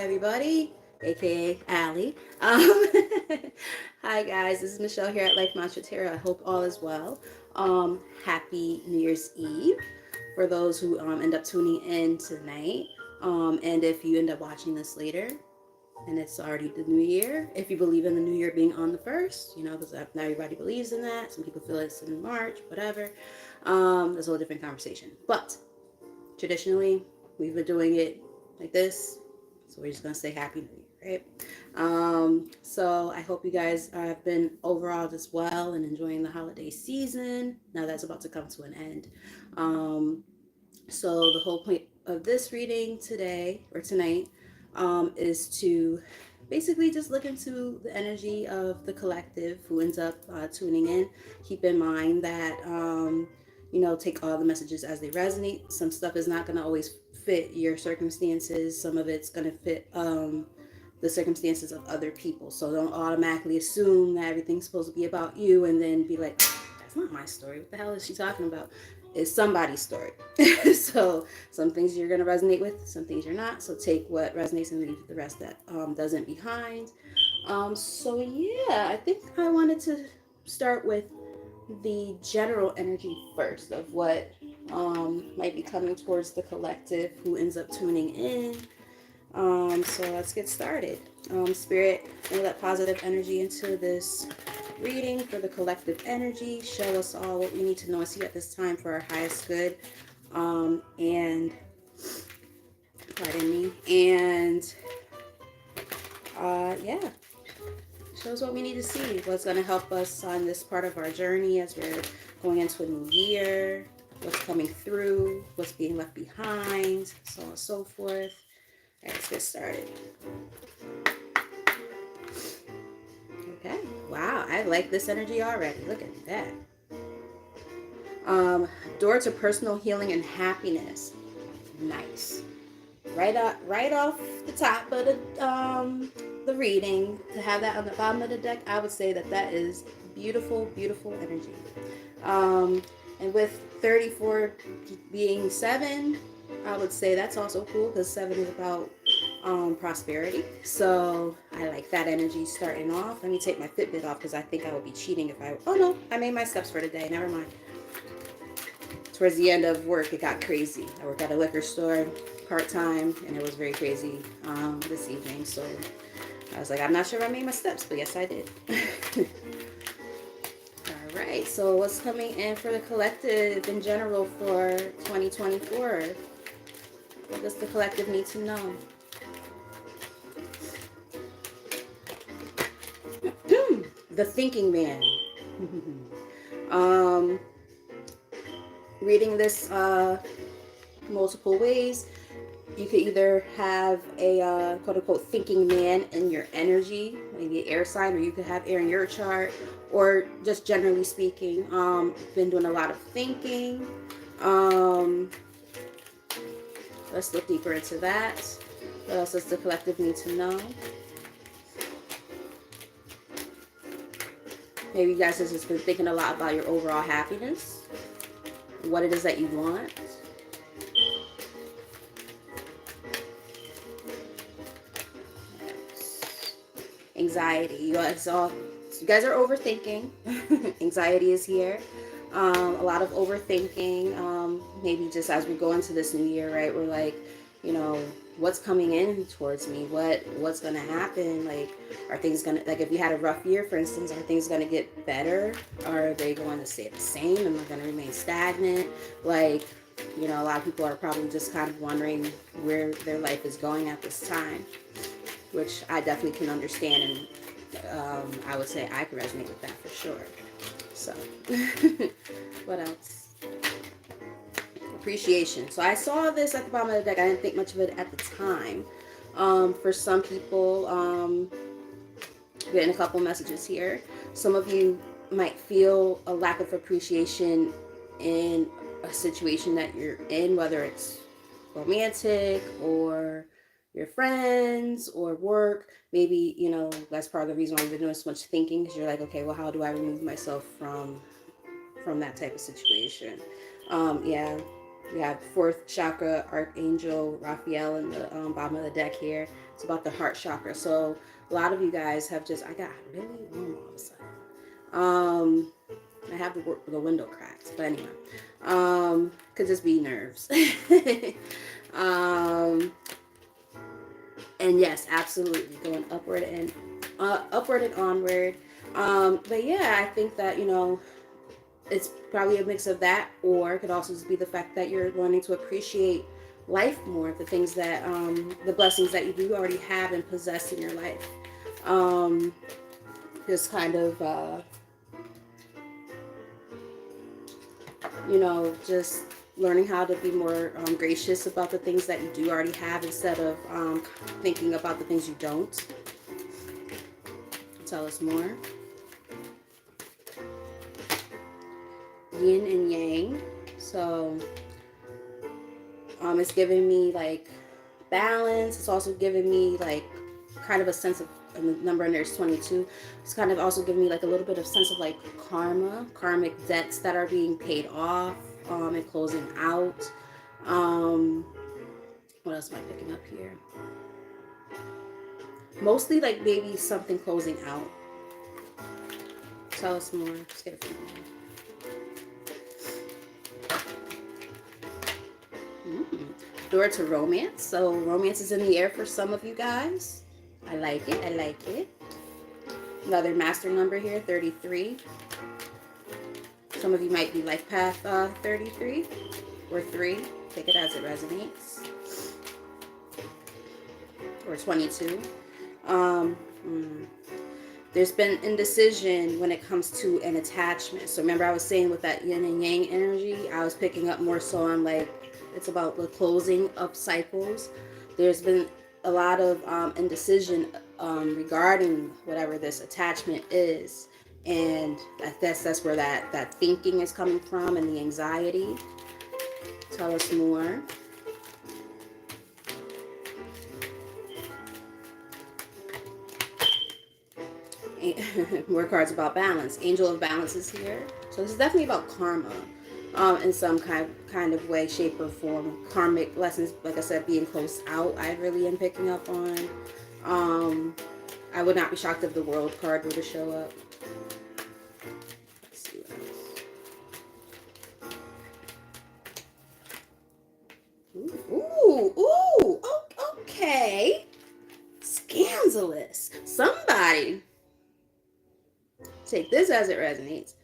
everybody, aka Allie. Hi guys, this is Michelle here at Life Mantra Tarot. I hope all is well. Happy New Year's Eve for those who end up tuning in tonight. And if you end up watching this later, and it's already the new year, if you believe in the new year being on the first, because not everybody believes in that. Some people feel it's in March, whatever. That's a whole different conversation. But traditionally, we've been doing it like this, so we're just gonna say Happy New Year, right? So I hope you guys have been overall just well and enjoying the holiday season. Now that's about to come to an end. So the whole point of this reading today or tonight is to basically just look into the energy of the collective who ends up tuning in. Keep in mind that take all the messages as they resonate. Some stuff is not going to always fit your circumstances. Some of it's going to fit the circumstances of other people. So don't automatically assume that everything's supposed to be about you and then be like, that's not my story. What the hell is she talking about? It's somebody's story. So some things you're going to resonate with, some things you're not. So take what resonates and leave the rest that doesn't behind. So yeah, I think I wanted to start with the general energy first of what might be coming towards the collective who ends up tuning in. So let's get started. Spirit, bring that positive energy into this reading for the collective energy. Show us all what we need to know and see at this time for our highest good. And pardon me. And yeah. Show us what we need to see. What's going to help us on this part of our journey as we're going into a new year. What's coming through. What's being left behind. So on and so forth. All right, let's get started. Okay. Wow, I like this energy already. Look at that. Door to personal healing and happiness. Nice. Right off the top of the reading, to have that on the bottom of the deck, I would say that is beautiful, beautiful energy. And with 34 being 7, I would say that's also cool because 7 is about prosperity. So I like that energy starting off. Let me take my Fitbit off because I think I would be cheating if oh no, I made my steps for today. Never mind. Towards the end of work, it got crazy. I work at a liquor store part-time, and it was very crazy this evening. So I was like, I'm not sure if I made my steps, but yes, I did. All right, so what's coming in for the collective in general for 2024? What does the collective need to know? The thinking man. Reading this multiple ways. You could either have a quote-unquote thinking man in your energy, maybe an air sign, or you could have air in your chart, or just generally speaking, been doing a lot of thinking. Let's look deeper into that. What else does the collective need to know? Maybe you guys have just been thinking a lot about your overall happiness, what it is that you want. Anxiety. You guys are overthinking. Anxiety is here. A lot of overthinking. Maybe just as we go into this new year, right? We're like, what's coming in towards me? What's gonna happen? Like, are things gonna, like, if you had a rough year, for instance, are things gonna get better? Are they going to stay the same? Am I gonna remain stagnant? Like, a lot of people are probably just kind of wondering where their life is going at this time, which I definitely can understand, and I would say I can resonate with that for sure. So, what else? Appreciation. So I saw this at the bottom of the deck. I didn't think much of it at the time. For some people, getting a couple messages here. Some of you might feel a lack of appreciation in a situation that you're in, whether it's romantic or your friends or work. Maybe, that's part of the reason why you've been doing so much thinking, because you're like, okay, well, how do I remove myself from that type of situation? Yeah. We have fourth chakra, Archangel Raphael in the bottom of the deck here. It's about the heart chakra. So a lot of you guys have just, I got really warm all of a sudden. I have the window cracked, but anyway, could just be nerves. um, and yes, absolutely going upward and onward. But yeah, I think that, you know, it's probably a mix of that, or it could also just be the fact that you're learning to appreciate life more, the things that, the blessings that you do already have and possess in your life. Just kind of, you know, just learning how to be more gracious about the things that you do already have instead of thinking about the things you don't. Tell us more. Yin and yang. So it's giving me like balance. It's also giving me like kind of a sense of, and the number in there is 22. It's kind of also giving me like a little bit of sense of like karmic debts that are being paid off, and closing out. What else am I picking up here? Mostly like maybe something closing out. Tell us more. Let's get a few more. Door to romance. So romance is in the air for some of you guys. I like it. I like it. Another master number here, 33. Some of you might be life path 33 or 3. Take it as it resonates. Or 22. There's been indecision when it comes to an attachment. So remember I was saying with that yin and yang energy, I was picking up more so on like, it's about the closing of cycles. There's been a lot of indecision regarding whatever this attachment is. And that's where that thinking is coming from, and the anxiety. Tell us more. More cards about balance. Angel of Balance is here. So this is definitely about karma. In some kind of way, shape, or form. Karmic lessons, like I said, being closed out, I really am picking up on. I would not be shocked if the World card were to show up. Let's see what else. Ooh, okay. Scandalous. Somebody, take this as it resonates,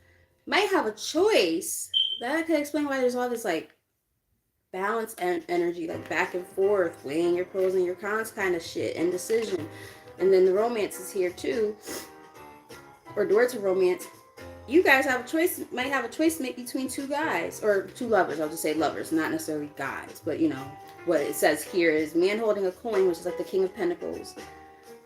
might have a choice. That could explain why there's all this like balance and energy, like back and forth, weighing your pros and your cons kind of shit, indecision. And then the romance is here too, or door to romance. You guys have a choice, might have a choice to make between two guys, or two lovers. I'll just say lovers, not necessarily guys, but you know what it says here is man holding a coin, which is like the King of Pentacles.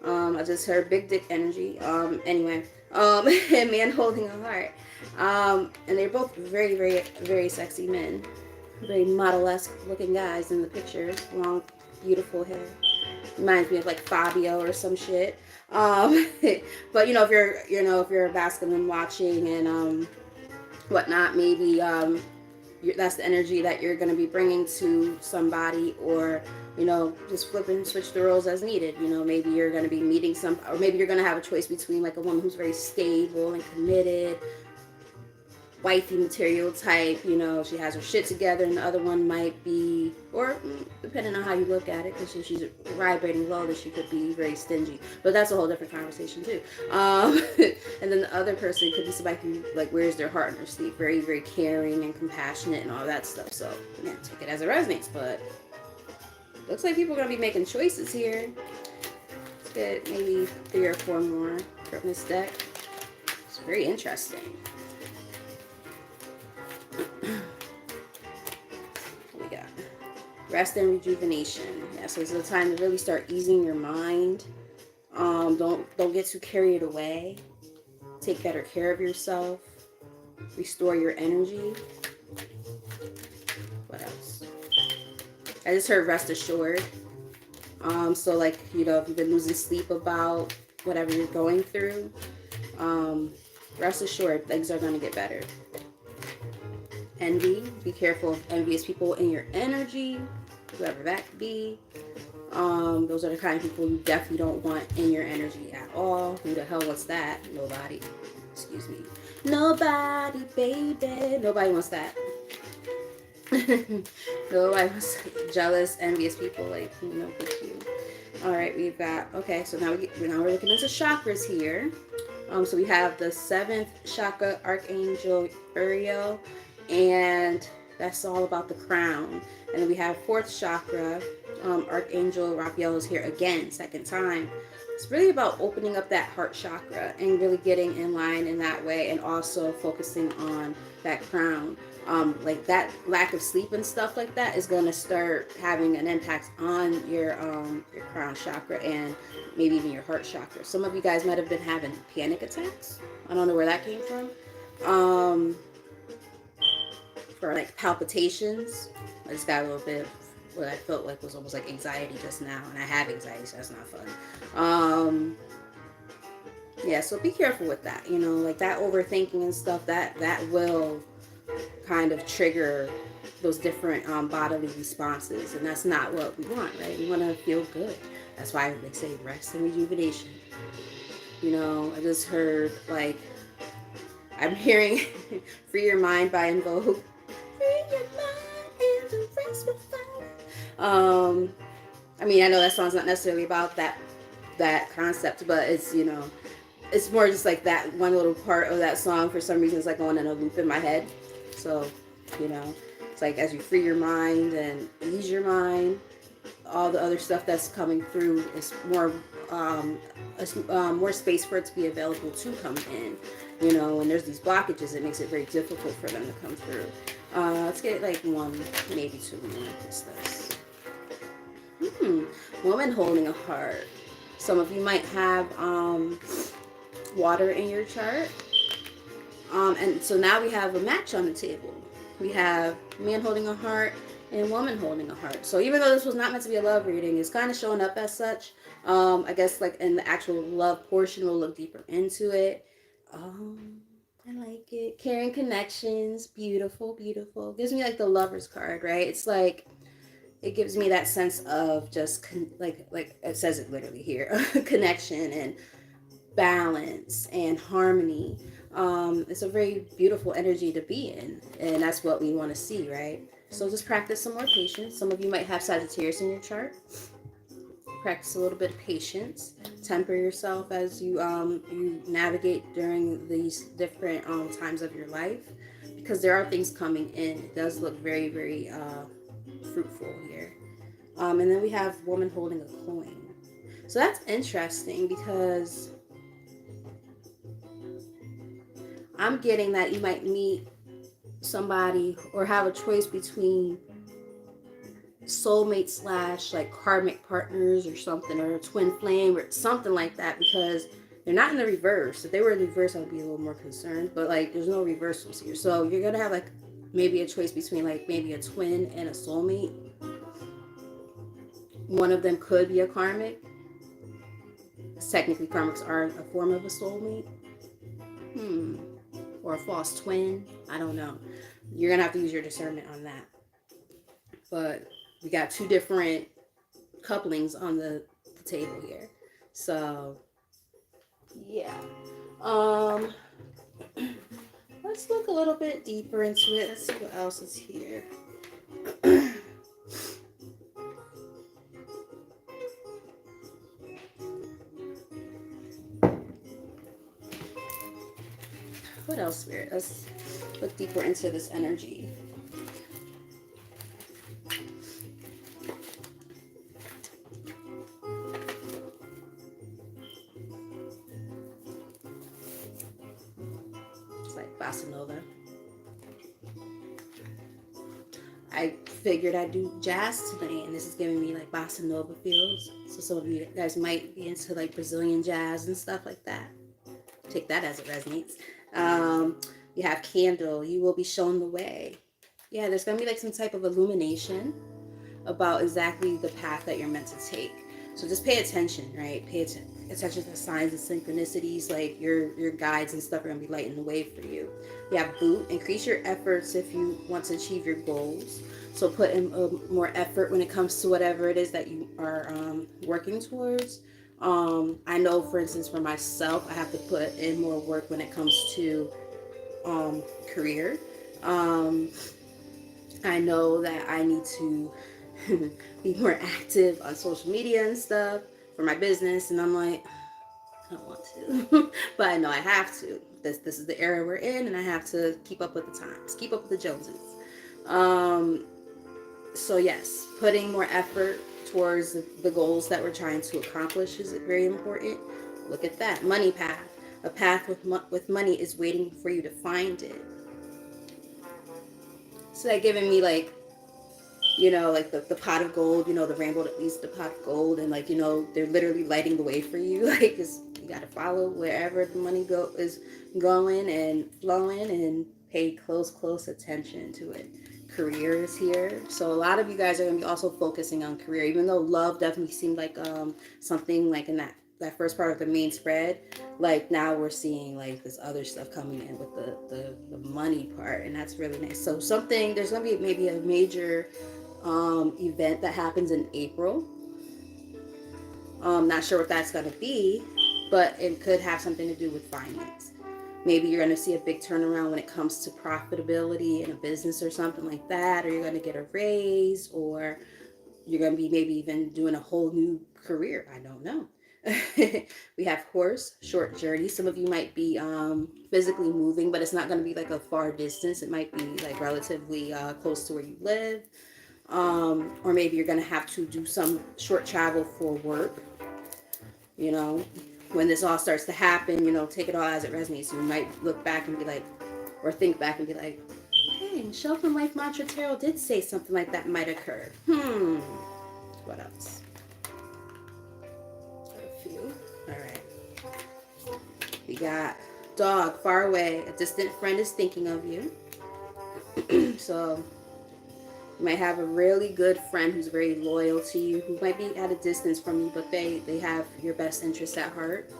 I just heard big dick energy. Anyway, and man holding a heart. And they're both very, very, very sexy men. Very model-esque looking guys in the pictures. Long, beautiful hair. Reminds me of like Fabio or some shit. But you know, if you're a masculine watching and whatnot, maybe that's the energy that you're going to be bringing to somebody, or you know, just flip and switch the roles as needed. You know, maybe you're going to be meeting or maybe you're going to have a choice between like a woman who's very stable and committed, wifey material type, you know, she has her shit together, and the other one might be, or depending on how you look at it, because she's vibrating low, that she could be very stingy, but that's a whole different conversation too. And then the other person could be somebody who like wears their heart on their sleeve, very, very caring and compassionate and all that stuff. So yeah, take it as it resonates, but looks like people are going to be making choices here. Let's get maybe 3 or 4 more from this deck. It's very interesting. What we got? Rest and rejuvenation. Yeah, so it's the time to really start easing your mind. Don't get too carried away. Take better care of yourself. Restore your energy. What else? I just heard rest assured. So like, you know, if you've been losing sleep about whatever you're going through, rest assured things are going to get better. envy. Be careful of envious people in your energy, whoever that could be. Those are the kind of people you definitely don't want in your energy at all. Who the hell wants that? Nobody. Excuse me. Nobody, baby. Nobody wants that. Nobody wants jealous, envious people. Like, no, thank you. All right, we've got, okay, so now we're looking into chakras here. So we have the seventh chakra, Archangel Uriel, and that's all about the crown. And then we have fourth chakra, Archangel Raphael is here again, second time. It's really about opening up that heart chakra and really getting in line in that way, and also focusing on that crown. Like that lack of sleep and stuff like that is going to start having an impact on your crown chakra and maybe even your heart chakra. Some of you guys might have been having panic attacks. I don't know where that came from. For like palpitations, I just got a little bit of what I felt like was almost like anxiety just now, and I have anxiety, so that's not fun. Yeah, so be careful with that. You know, like that overthinking and stuff, that will kind of trigger those different bodily responses, and that's not what we want, right? We want to feel good. That's why they say rest and rejuvenation. You know, I just heard, like, I'm hearing Free Your Mind by In Vogue. Free your mind and rest with fire. I mean, I know that song's not necessarily about that concept, but it's, you know, it's more just like that one little part of that song for some reason is like going in a loop in my head. So, you know, it's like as you free your mind and ease your mind, all the other stuff that's coming through is more more space for it to be available to come in. You know, when there's these blockages, it makes it very difficult for them to come through. Let's get like 1, maybe 2 minutes. This. Woman holding a heart. Some of you might have water in your chart. And so now we have a match on the table. We have man holding a heart and woman holding a heart. So even though this was not meant to be a love reading, it's kind of showing up as such. I guess like in the actual love portion, we'll look deeper into it. I like it. Caring connections, beautiful, beautiful. Gives me like the Lover's card, right? It's like it gives me that sense of just like it says it literally here, connection and balance and harmony. It's a very beautiful energy to be in, and that's what we want to see, right? So just practice some more patience. Some of you might have Sagittarius in your chart. Practice a little bit of patience. Temper yourself as you you navigate during these different times of your life, because there are things coming in. It does look very, very fruitful here. And then we have woman holding a coin. So that's interesting because I'm getting that you might meet somebody or have a choice between soulmate slash like karmic partners or something, or a twin flame or something like that, because they're not in the reverse. If they were in the reverse, I would be a little more concerned, but like there's no reversals here. So you're gonna have like maybe a choice between like maybe a twin and a soulmate. One of them could be a karmic. Technically karmics are a form of a soulmate. Or a false twin. I don't know. You're gonna have to use your discernment on that. But we got 2 different couplings on the table here. So yeah. Let's look a little bit deeper into it. Let's see what else is here. What else, Spirit? Let's look deeper into this energy. It's like bossa nova. I figured I'd do jazz tonight, and this is giving me like bossa nova feels. So some of you guys might be into like Brazilian jazz and stuff like that. Take that as it resonates. You have candle. You will be shown the way. Yeah, there's going to be like some type of illumination about exactly the path that you're meant to take. So just pay attention, right? Pay attention to signs and synchronicities. Like your guides and stuff are gonna be lighting the way for you. You have boot. Increase your efforts if you want to achieve your goals. So put in more effort when it comes to whatever it is that you are working towards. I know, for instance, for myself, I have to put in more work when it comes to career. Um, I know that I need to be more active on social media and stuff for my business, and I'm like, I don't want to, but I know I have to. This is the era we're in, and I have to keep up with the times, keep up with the Joneses. Um, so yes, putting more effort towards the goals that we're trying to accomplish is very important. Look at that money path. A path with money is waiting for you to find it. So that giving me like, like the pot of gold, the rainbow that leads to the pot of gold, and like, they're literally lighting the way for you. Like, you got to follow wherever the money is going and flowing, and pay close attention to it. Career is here, so a lot of you guys are going to be also focusing on career, even though love definitely seemed like something like in that first part of the main spread. Like now we're seeing like this other stuff coming in with the money part, and that's really nice. So there's going to be maybe a major event that happens in April. Not sure what that's going to be, but it could have something to do with finance. Maybe you're going to see a big turnaround when it comes to profitability in a business or something like that, or you're going to get a raise, or you're going to be maybe even doing a whole new career. I don't know. We have horse, short journey. Some of you might be physically moving, but it's not going to be like a far distance. It might be like relatively close to where you live. Or maybe you're going to have to do some short travel for work. When this all starts to happen, take it all as it resonates. You might look back and be like, or think back and be like, hey, Michelle from Life Mantra Tarot did say something like that might occur. What else? A few. All right. We got dog, far away. A distant friend is thinking of you. So you might have a really good friend who's very loyal to you, who might be at a distance from you, but they have your best interests at heart.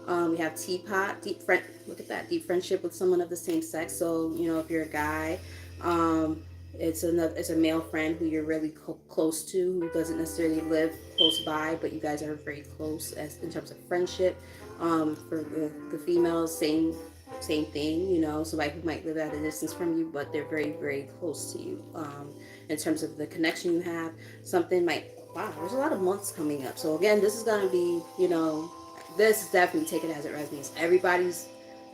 We have teapot, deep friend. Look at that, deep friendship with someone of the same sex. So if you're a guy, it's a male friend who you're really close to, who doesn't necessarily live close by, but you guys are very close as in terms of friendship. For the females, same thing. Somebody who might live at a distance from you, but they're very very close to you. In terms of the connection you have, something might. Wow, there's a lot of months coming up. So again, this is gonna be this is definitely take it as it resonates. Everybody's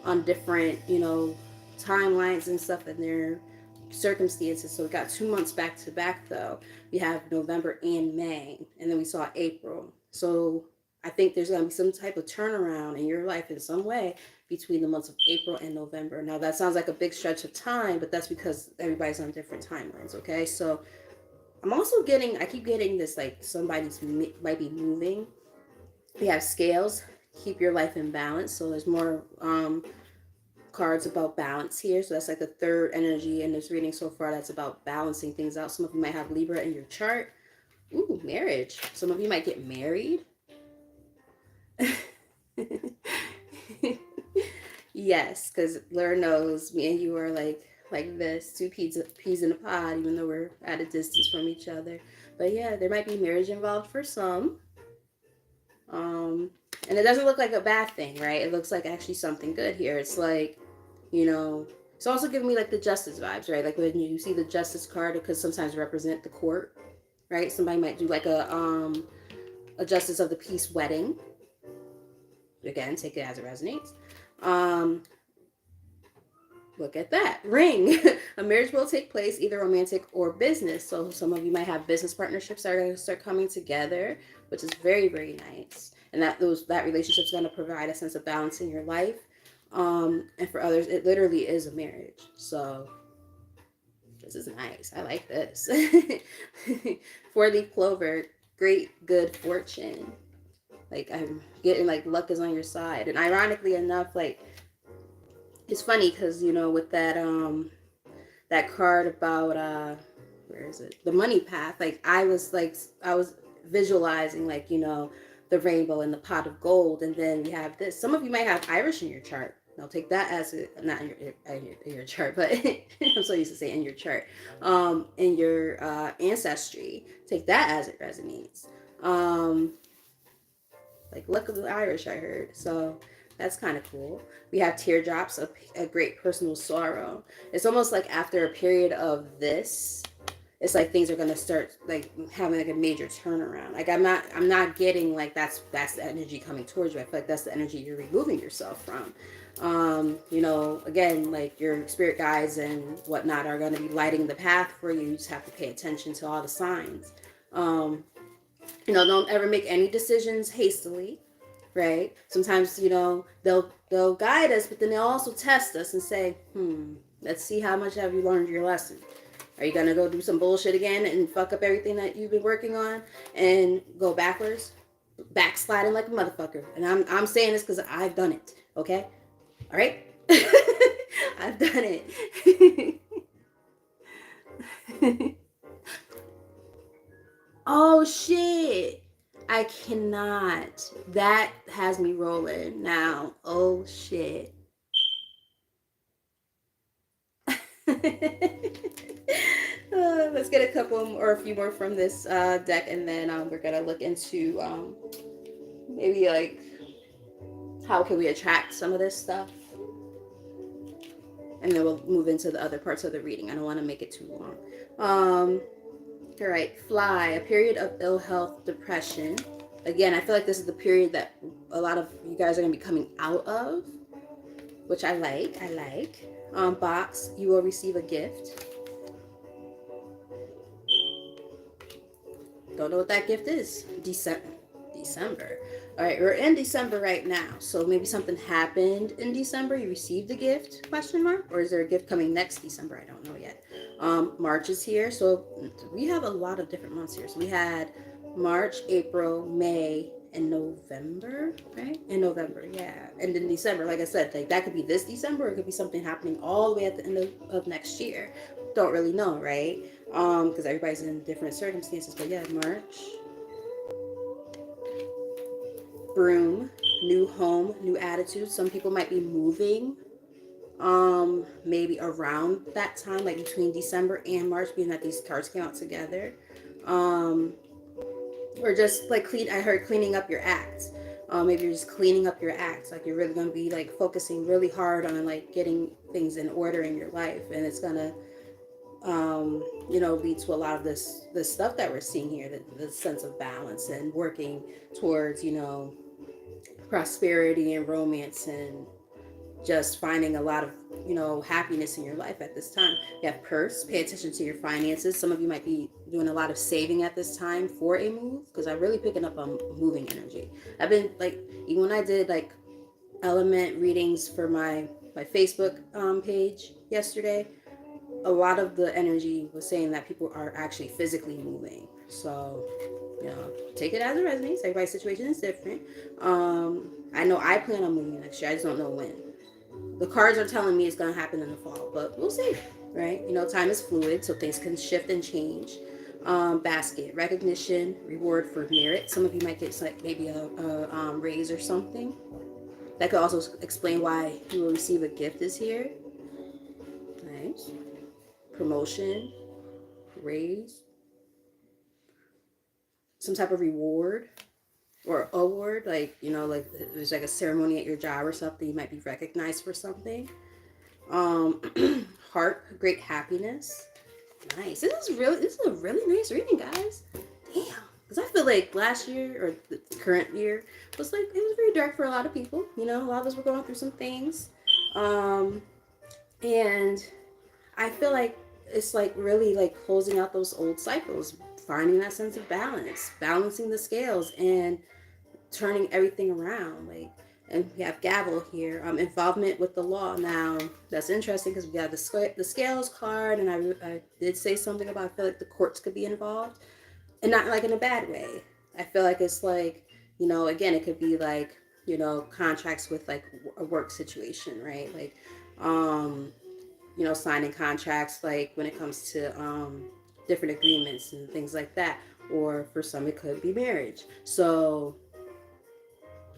on different, timelines and stuff in their circumstances. So we got 2 months back to back though. We have November and May, and then we saw April. So I think there's going to be some type of turnaround in your life in some way between the months of April and November. Now that sounds like a big stretch of time, but that's because everybody's on different timelines. Okay, so I keep getting this like somebody's might be moving. We have scales, keep your life in balance. So there's more cards about balance here. So that's like the third energy in this reading so far. That's about balancing things out. Some of you might have Libra in your chart. Ooh, marriage. Some of you might get married. Yes, because Laura knows me and you are like this, two peas in a pod, even though we're at a distance from each other. But yeah, there might be marriage involved for some. And it doesn't look like a bad thing, right? It looks like actually something good here. It's like, it's also giving me like the justice vibes, right? Like when you see the justice card, it could sometimes represent the court, right? Somebody might do like a justice of the peace wedding. Again, take it as it resonates. Look at that. Ring. A marriage will take place, either romantic or business. So some of you might have business partnerships that are going to start coming together, which is very, very nice. And that relationship is going to provide a sense of balance in your life. And for others, it literally is a marriage. So this is nice. I like this. 4-leaf clover, great good fortune. Like I'm getting like luck is on your side. And ironically enough, like it's funny because with that card about where is it, the money path, like I was visualizing, like, the rainbow and the pot of gold. And then we have this. Some of you might have Irish in your chart. I'll take that as not in your chart, but I'm so used to saying in your chart, in your ancestry. Take that as it resonates. Like, look at the Irish, I heard. So that's kind of cool. We have teardrops, a great personal sorrow. It's almost like after a period of this, it's like things are gonna start like having like a major turnaround. Like I'm not getting like that's the energy coming towards you. I feel like that's the energy you're removing yourself from. Again, like your spirit guides and whatnot are gonna be lighting the path for you. You just have to pay attention to all the signs. Don't ever make any decisions hastily, right? Sometimes, they'll guide us, but then they'll also test us and say, let's see how much have you learned your lesson. Are you gonna go do some bullshit again and fuck up everything that you've been working on and go backwards, backsliding like a motherfucker? And I'm saying this because I've done it. Okay, all right, I've done it. Oh shit! I cannot. That has me rolling now. Oh shit. Let's get a couple or a few more from this deck, and then we're gonna look into maybe like how can we attract some of this stuff, and then we'll move into the other parts of the reading. I don't want to make it too long. All right, fly, a period of ill health, depression. Again, I feel like this is the period that a lot of you guys are gonna be coming out of, which I like. Box, you will receive a gift. Don't know what that gift is. December. All right, we're in December right now. So maybe something happened in December. You received a gift, question mark? Or is there a gift coming next December? I don't know yet. March is here. So we have a lot of different months here. So we had March, April, May, and November, right? In November, yeah. And then December, like I said, like that could be this December, or it could be something happening all the way at the end of next year. Don't really know, right? Because everybody's in different circumstances. But yeah, March. Broom, new home, new attitude. Some people might be moving maybe around that time, like between December and March, being that these cards came out together. Or just like I heard cleaning up your act. Maybe you're just cleaning up your act. Like you're really going to be like focusing really hard on like getting things in order in your life, and it's going to lead to a lot of this stuff that we're seeing here, the sense of balance and working towards, prosperity and romance, and just finding a lot of, happiness in your life at this time. You have purse, pay attention to your finances. Some of you might be doing a lot of saving at this time for a move, because I'm really picking up on moving energy. I've been like, even when I did like element readings for my Facebook page yesterday, a lot of the energy was saying that people are actually physically moving. So, take it as it resonates. Everybody's situation is different. I know I plan on moving next year. I just don't know when. The cards are telling me it's going to happen in the fall, but we'll see, right? Time is fluid, so things can shift and change. Basket, recognition, reward for merit. Some of you might get like maybe a raise or something. That could also explain why you will receive a gift this year. Nice. Promotion, raise, some type of reward or award, like like there's like a ceremony at your job or something. You might be recognized for something. Heart, great happiness. Nice. This is a really nice reading, guys. Damn, because I feel like last year or the current year was like, it was very dark for a lot of people. A lot of us were going through some things, and I feel like it's like really like closing out those old cycles, finding that sense of balance, balancing the scales, and turning everything around. Like, and we have gavel here, involvement with the law. Now that's interesting because we have the scales card, and I did say something about, I feel like the courts could be involved, and not like in a bad way. I feel like it's like, again, it could be like, contracts with like a work situation, right? Like, signing contracts, like when it comes to different agreements and things like that. or for some it could be marriage. So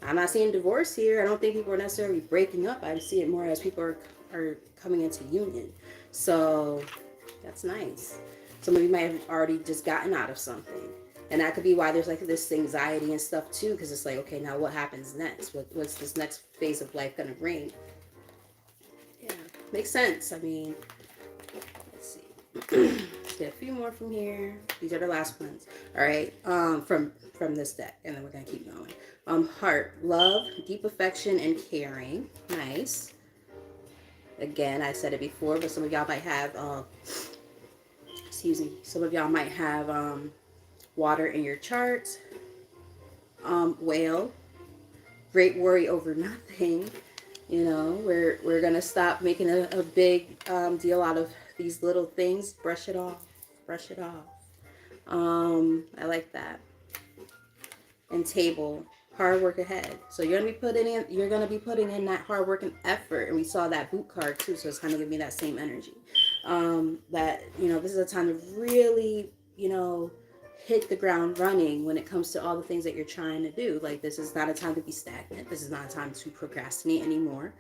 I'm not seeing divorce here. I don't think people are necessarily breaking up. I see it more as people are coming into union. So that's nice. Some of you might have already just gotten out of something. And that could be why there's like this anxiety and stuff too, because it's like, okay, now what happens next? What's this next phase of life going to bring? Yeah, makes sense. I mean, let's see. Let's get a few more from here. These are the last ones. All right, from this deck, and then we're gonna keep going. Heart, love, deep affection, and caring. Nice. Again, I said it before, but some of y'all might have, excuse me, some of y'all might have water in your chart. Whale, great worry over nothing. You know, we're gonna stop making a big deal out of these little things. Brush it off. Brush it off. I like that. And table, hard work ahead. So you're gonna be putting in that hard work and effort. And we saw that boot card too, so it's kind of giving me that same energy. That, you know, this is a time to really, you know, hit the ground running when it comes to all the things that you're trying to do. Like, this is not a time to be stagnant. This is not a time to procrastinate anymore.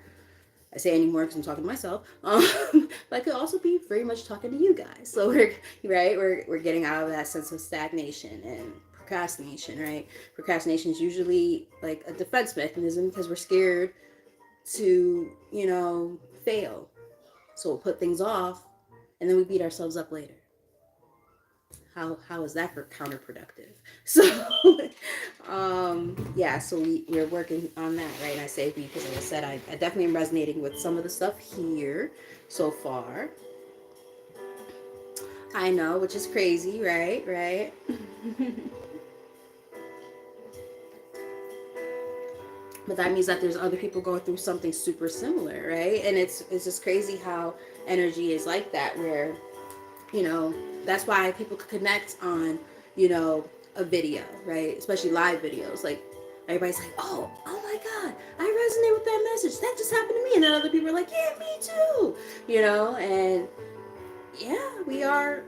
I say anymore because I'm talking to myself. But I could also be very much talking to you guys. So we're getting out of that sense of stagnation and procrastination, right? Procrastination is usually like a defense mechanism because we're scared to, you know, fail. So we'll put things off and then we beat ourselves up later. How is that for counterproductive? So yeah, so we're working on that, right? And I say we because, like I said, I definitely am resonating with some of the stuff here so far. I know, which is crazy, right? But that means that there's other people going through something super similar, right? And it's just crazy how energy is like that, where, you know, that's why people could connect on, you know, a video, right? Especially live videos. Like, everybody's like, oh my God, I resonate with that message. That just happened to me. And then other people are like, yeah, me too. You know, and yeah, we are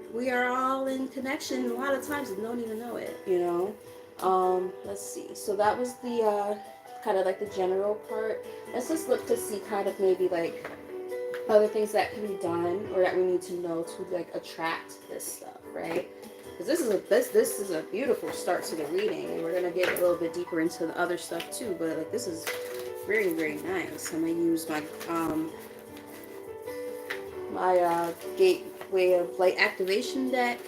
all in connection a lot of times and don't even know it, you know. Let's see. So that was the kind of like the general part. Let's just look to see kind of maybe like other things that can be done or that we need to know to like attract this stuff, right? Because this is a beautiful start to the reading, and we're gonna get a little bit deeper into the other stuff too. But like, this is very, very nice. I'm gonna use my gateway of light activation deck.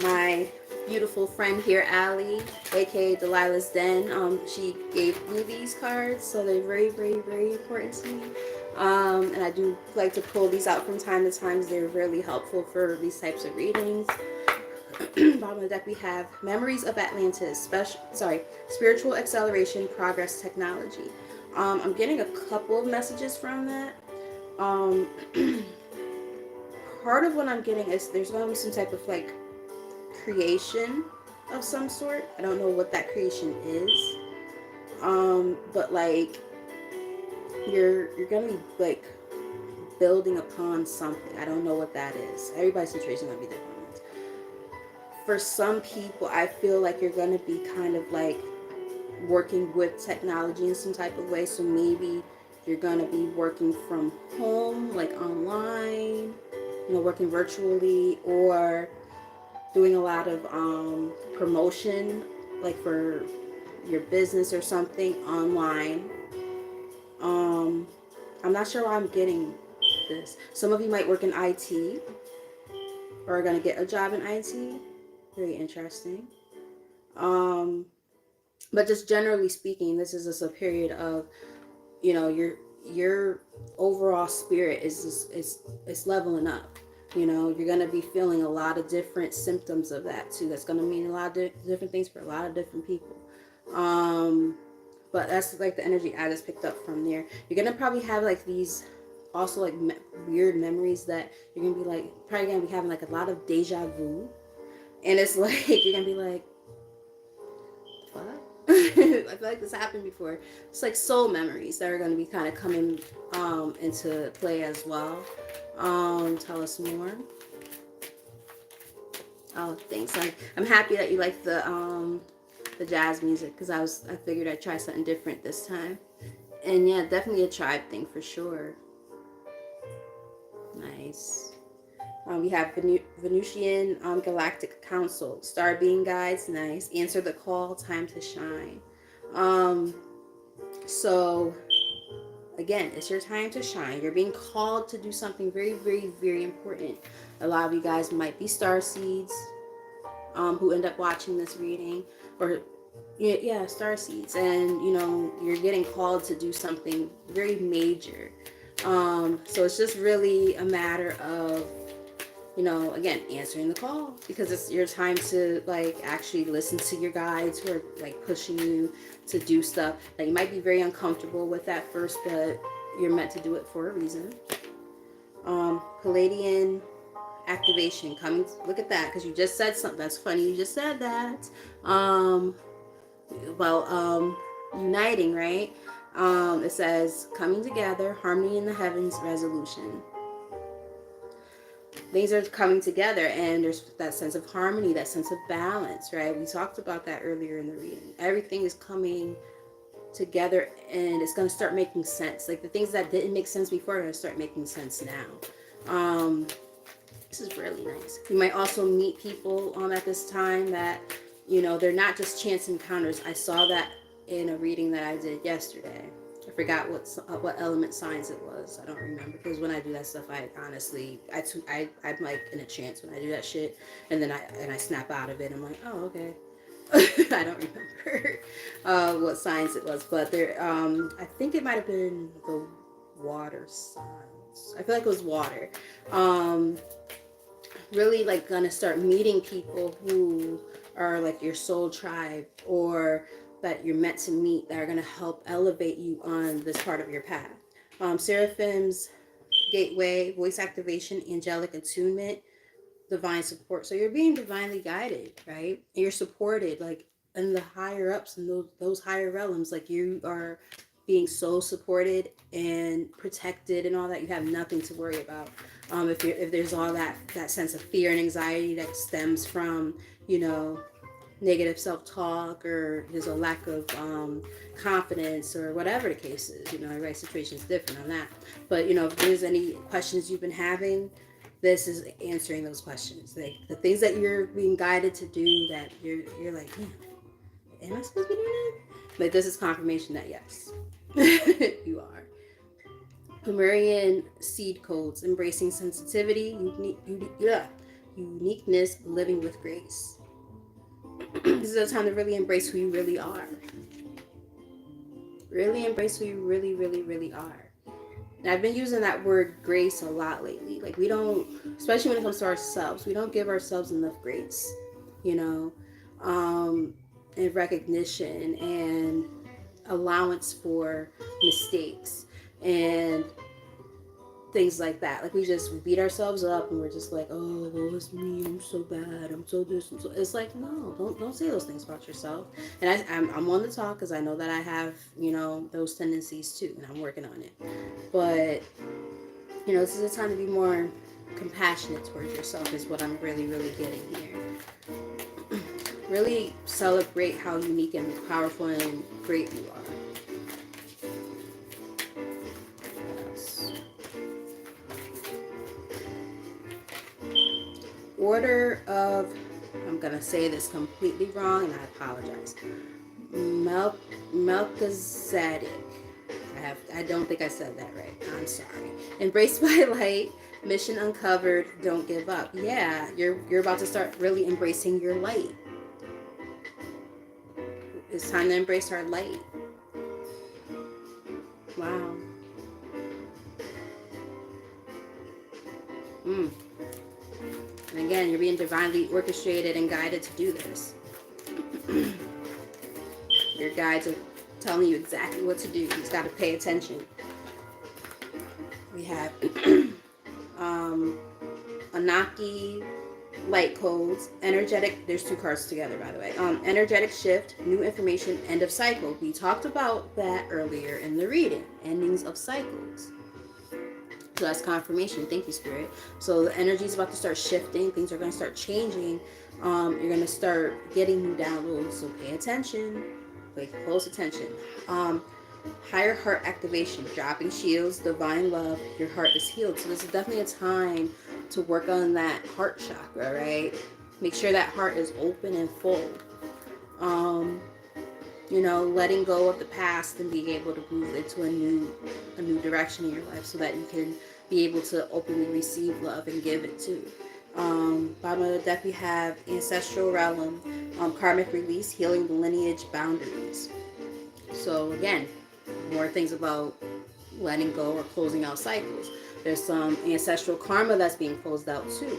My beautiful friend here, Allie, aka Delilah's Den, she gave me these cards, so they're very, very, very important to me. And I do like to pull these out from time to time. They're really helpful for these types of readings. Bottom of the deck we have Memories of Atlantis, Spiritual Acceleration, Progress, Technology. I'm getting a couple of messages from that. Part of what I'm getting is there's going to be some type of like creation of some sort. I don't know what that creation is. But like you're gonna be like building upon something. I don't know what that is. Everybody's situation gonna be different. For some people, I feel like you're gonna be kind of like working with technology in some type of way. So maybe you're gonna be working from home, like online, you know, working virtually, or doing a lot of promotion, like for your business or something online. I'm not sure why I'm getting this. Some of you might work in IT or are going to get a job in IT. Very interesting. But just generally speaking, this is just a period of, you know, your overall spirit is leveling up. You know, you're going to be feeling a lot of different symptoms of that too. That's going to mean a lot of different things for a lot of different people. But that's like the energy I just picked up from there. You're going to probably have like these also like weird memories that you're going to be like, probably going to be having like a lot of deja vu. And it's like, you're going to be like, what? I feel like this happened before. It's like soul memories that are going to be kind of coming into play as well. Tell us more. Oh, thanks. I'm happy that you like the jazz music, because I figured I'd try something different this time. And yeah, definitely a tribe thing for sure. Nice. We have Venusian Galactic Council, Star Being Guides, nice. Answer the Call, Time to Shine. Um, so again, it's your time to shine. You're being called to do something very, very, very important. A lot of you guys might be star seeds, who end up watching this reading, or yeah, star seeds, and you're getting called to do something very major. So it's just really a matter of, again, answering the call, because it's your time to like actually listen to your guides who are like pushing you to do stuff. Like, you might be very uncomfortable with that first, but you're meant to do it for a reason. Palladian activation coming. Look at that, because you just said something. That's funny. You just said that. Uniting, right? It says coming together, harmony in the heavens, resolution. Things are coming together, and there's that sense of harmony, that sense of balance, right? We talked about that earlier in the reading. Everything is coming together, and it's going to start making sense. Like, the things that didn't make sense before are going to start making sense now. This is really nice. You might also meet people at this time that, they're not just chance encounters. I saw that in a reading that I did yesterday. I forgot what element signs it was. I don't remember, because when I do that stuff, I honestly, I'm like in a trance when I do that shit, and then I snap out of it. I'm like, oh, okay. I don't remember what signs it was, but there. I think it might have been the water signs. I feel like it was water. Really like gonna start meeting people who are like your soul tribe, or that you're meant to meet, that are going to help elevate you on this part of your path. Seraphim's gateway, voice activation, angelic attunement, divine support. So you're being divinely guided, right? And you're supported, like in the higher ups and those higher realms. Like, you are being so supported and protected and all that. You have nothing to worry about. If there's all that sense of fear and anxiety that stems from, negative self-talk, or there's a lack of confidence, or whatever the case is, every situation is different on that. But if there's any questions you've been having, this is answering those questions. Like, the things that you're being guided to do, that you're like, am I supposed to be doing it? Like, this is confirmation that yes, you are. Lemurian seed codes, embracing sensitivity, uniqueness, living with grace. This is a time to really embrace who you really are. Really embrace who you really, really, really are. And I've been using that word grace a lot lately. Like, we don't, especially when it comes to ourselves, we don't give ourselves enough grace, and recognition and allowance for mistakes and things like that. Like, we just beat ourselves up, and we're just like, oh, well, it's me, I'm so bad, I'm so this and so. It's like, no, don't say those things about yourself. And I'm on the talk, because I know that I have those tendencies too, and I'm working on it. But this is a time to be more compassionate towards yourself, is what I'm really, really getting here. Really celebrate how unique and powerful and great you are. Order of, I'm gonna say this completely wrong, and I apologize. Melchizedek. I don't think I said that right. I'm sorry. Embraced by light, mission uncovered, don't give up. Yeah, you're about to start really embracing your light. It's time to embrace our light. Wow. And again, you're being divinely orchestrated and guided to do this. Your guides are telling you exactly what to do. You just got to pay attention. We have Anunnaki light codes, energetic. There's two cards together, by the way. Energetic shift, new information, end of cycle. We talked about that earlier in the reading. Endings of cycles. So that's confirmation. Thank you, Spirit. So the energy is about to start shifting. Things are going to start changing. You're going to start getting new downloads. So pay attention. Pay close attention. Higher heart activation, dropping shields, divine love. Your heart is healed. So this is definitely a time to work on that heart chakra, right? Make sure that heart is open and full. Letting go of the past and being able to move into a new direction in your life so that you can be able to openly receive love and give it too. Bottom of the deck we have ancestral realm, karmic release, healing the lineage boundaries. So again, more things about letting go or closing out cycles. There's some ancestral karma that's being closed out too.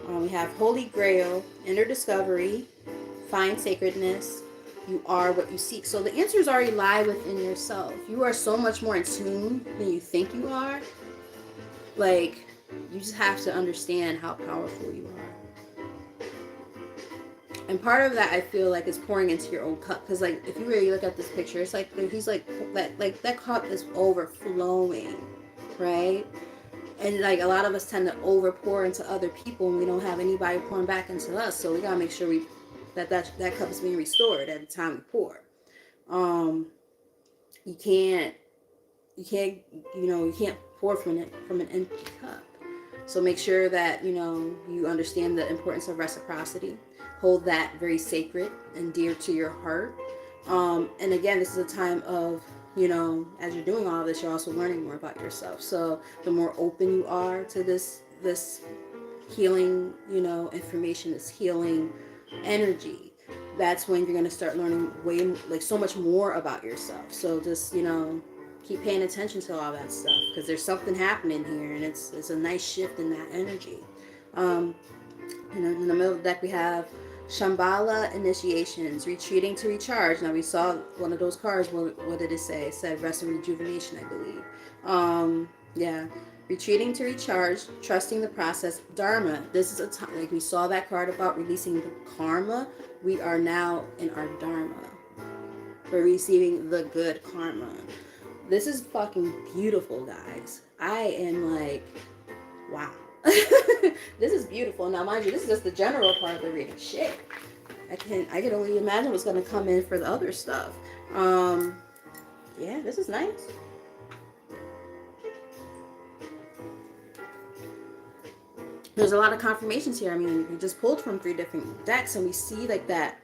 We have Holy Grail, inner discovery, find sacredness. You are what you seek. So the answers already lie within yourself. You are so much more in tune than you think you are. Like, you just have to understand how powerful you are. And part of that, I feel like, is pouring into your own cup. Because, like, if you really look at this picture, it's like he's like that cup is overflowing, right? And like a lot of us tend to over pour into other people, and we don't have anybody pouring back into us. So we gotta make sure that cup is being restored every time we pour. You can't pour from an empty cup. So make sure that you understand the importance of reciprocity. Hold that very sacred and dear to your heart. And again, this is a time of, as you're doing all of this, you're also learning more about yourself. So the more open you are to this healing, information, this healing energy, that's when you're going to start learning so much more about yourself. So just, keep paying attention to all that stuff, because there's something happening here, and it's a nice shift in that energy. In the middle of the deck we have Shambhala initiations, retreating to recharge. Now we saw one of those cards. What did it say? It said rest and rejuvenation, I believe. Yeah. Retreating to recharge, trusting the process. Dharma. This is a time, like we saw that card about releasing the karma. We are now in our Dharma. We're receiving the good karma. This is fucking beautiful, guys. I am like, wow. This is beautiful. Now, mind you, this is just the general part of the reading. Shit. I can only imagine what's going to come in for the other stuff. Yeah, this is nice. There's a lot of confirmations here. I mean, we just pulled from 3 different decks, and we see like that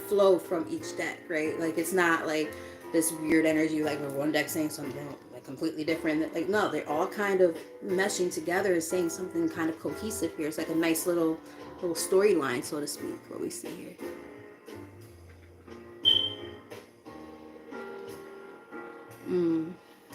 flow from each deck, right? Like, it's not like this weird energy, like with one deck saying something like completely different. Like, no, they're all kind of meshing together and saying something kind of cohesive here. It's like a nice little storyline, so to speak, what we see here.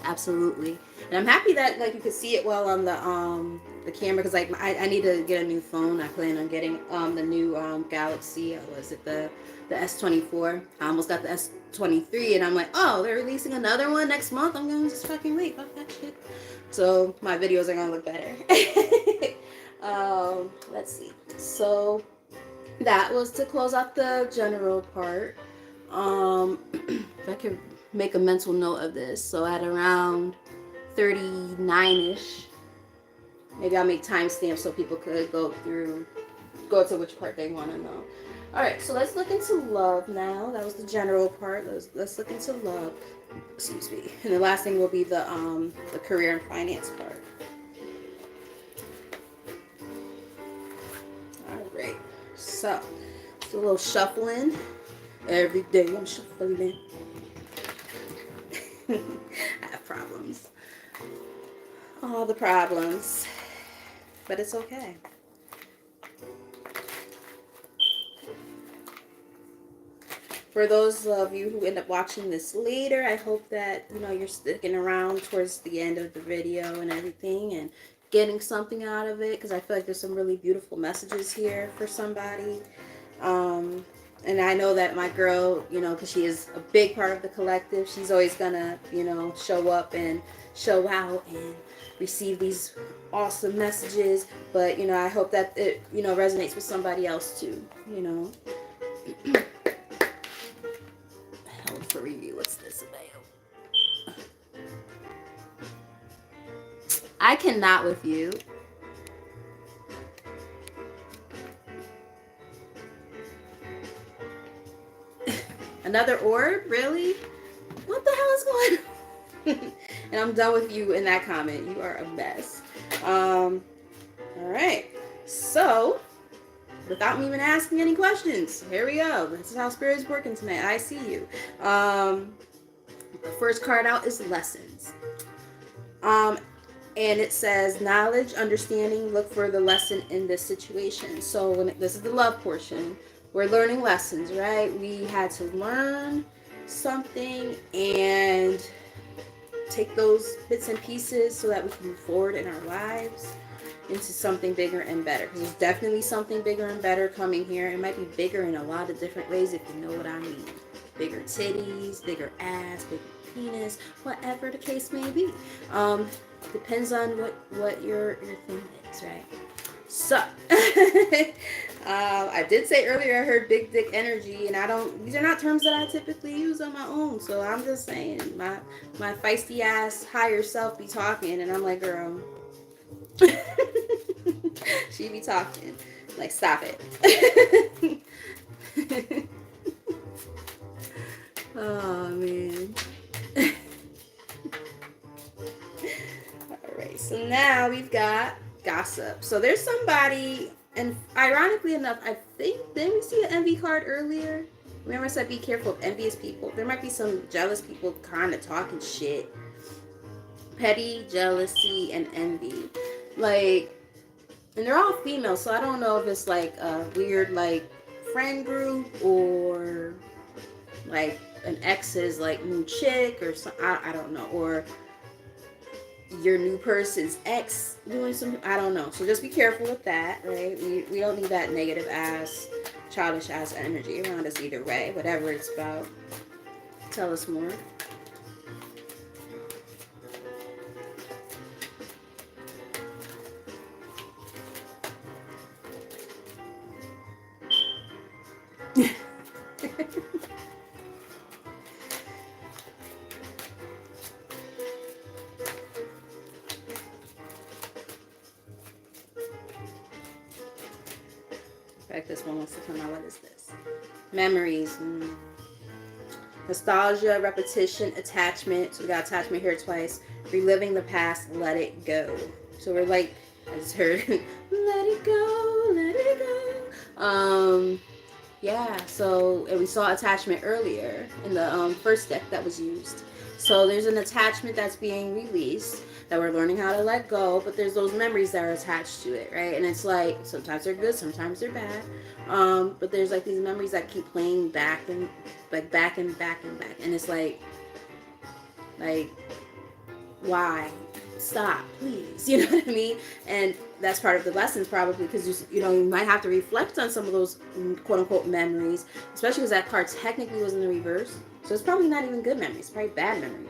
Absolutely. And I'm happy that like you could see it well on the camera, because like I need to get a new phone. I plan on getting the new Galaxy. Was it the S24? I almost got the S23, and I'm like, oh, they're releasing another one next month. I'm gonna just fucking wait. Fuck that shit. So my videos are gonna look better. Let's see. So that was to close out the general part. If I could make a mental note of this. So at around 39-ish, maybe I'll make timestamps so people could go to which part they want to know. All right, so let's look into love now. That was the general part. Let's look into love. Excuse me. And the last thing will be the career and finance part. All right. So, just a little shuffling. Every day I'm shuffling. I have problems. All the problems. But it's okay. For those of you who end up watching this later, I hope that you're sticking around towards the end of the video and everything and getting something out of it, because I feel like there's some really beautiful messages here for somebody. And I know that my girl, because she is a big part of the collective, she's always gonna, show up and show out and receive these awesome messages. But, I hope that it, resonates with somebody else too, I cannot with you. Another orb? Really? What the hell is going on? And I'm done with you in that comment. You are a mess. All right. So, without me even asking any questions, here we go. This is how Spirit is working tonight. I see you. The first card out is lessons. And it says knowledge, understanding, look for the lesson in this situation. So this is the love portion. We're learning lessons, right? We had to learn something and take those bits and pieces so that we can move forward in our lives into something bigger and better. Because there's definitely something bigger and better coming here. It might be bigger in a lot of different ways if you know what I mean. Bigger titties, bigger ass, bigger penis, whatever the case may be. Depends on what your thing is, right? So, I did say earlier I heard big dick energy, and these are not terms that I typically use on my own. So I'm just saying, my feisty ass higher self be talking, and I'm like, girl, she be talking, like, stop it. Oh man. Alright, so now we've got gossip. So there's somebody, and ironically enough, I think, didn't we see an envy card earlier? Remember I said be careful of envious people. There might be some jealous people kind of talking shit. Petty, jealousy, and envy. Like, and they're all female, so I don't know if it's like a weird like friend group or like an ex's like new chick or some, I don't know, or your new person's ex doing some, I don't know. So just be careful with that, right? We don't need that negative ass, childish ass energy around us either way, whatever it's about. Tell us more. This one wants to come out. What is this? Memories. Nostalgia, repetition, attachment. So we got attachment here twice. Reliving the past, let it go. So we're like, I just heard, let it go, let it go. Yeah, so and we saw attachment earlier in the first deck that was used. So there's an attachment that's being released that we're learning how to let go, but there's those memories that are attached to it, right? And it's like sometimes they're good, sometimes they're bad. But there's like these memories that keep playing back and like back and back and back, and it's like why? Stop, please. You know what I mean? And that's part of the lessons probably, because you might have to reflect on some of those quote unquote memories, especially because that card technically was in the reverse. So it's probably not even good memories, it's probably bad memories.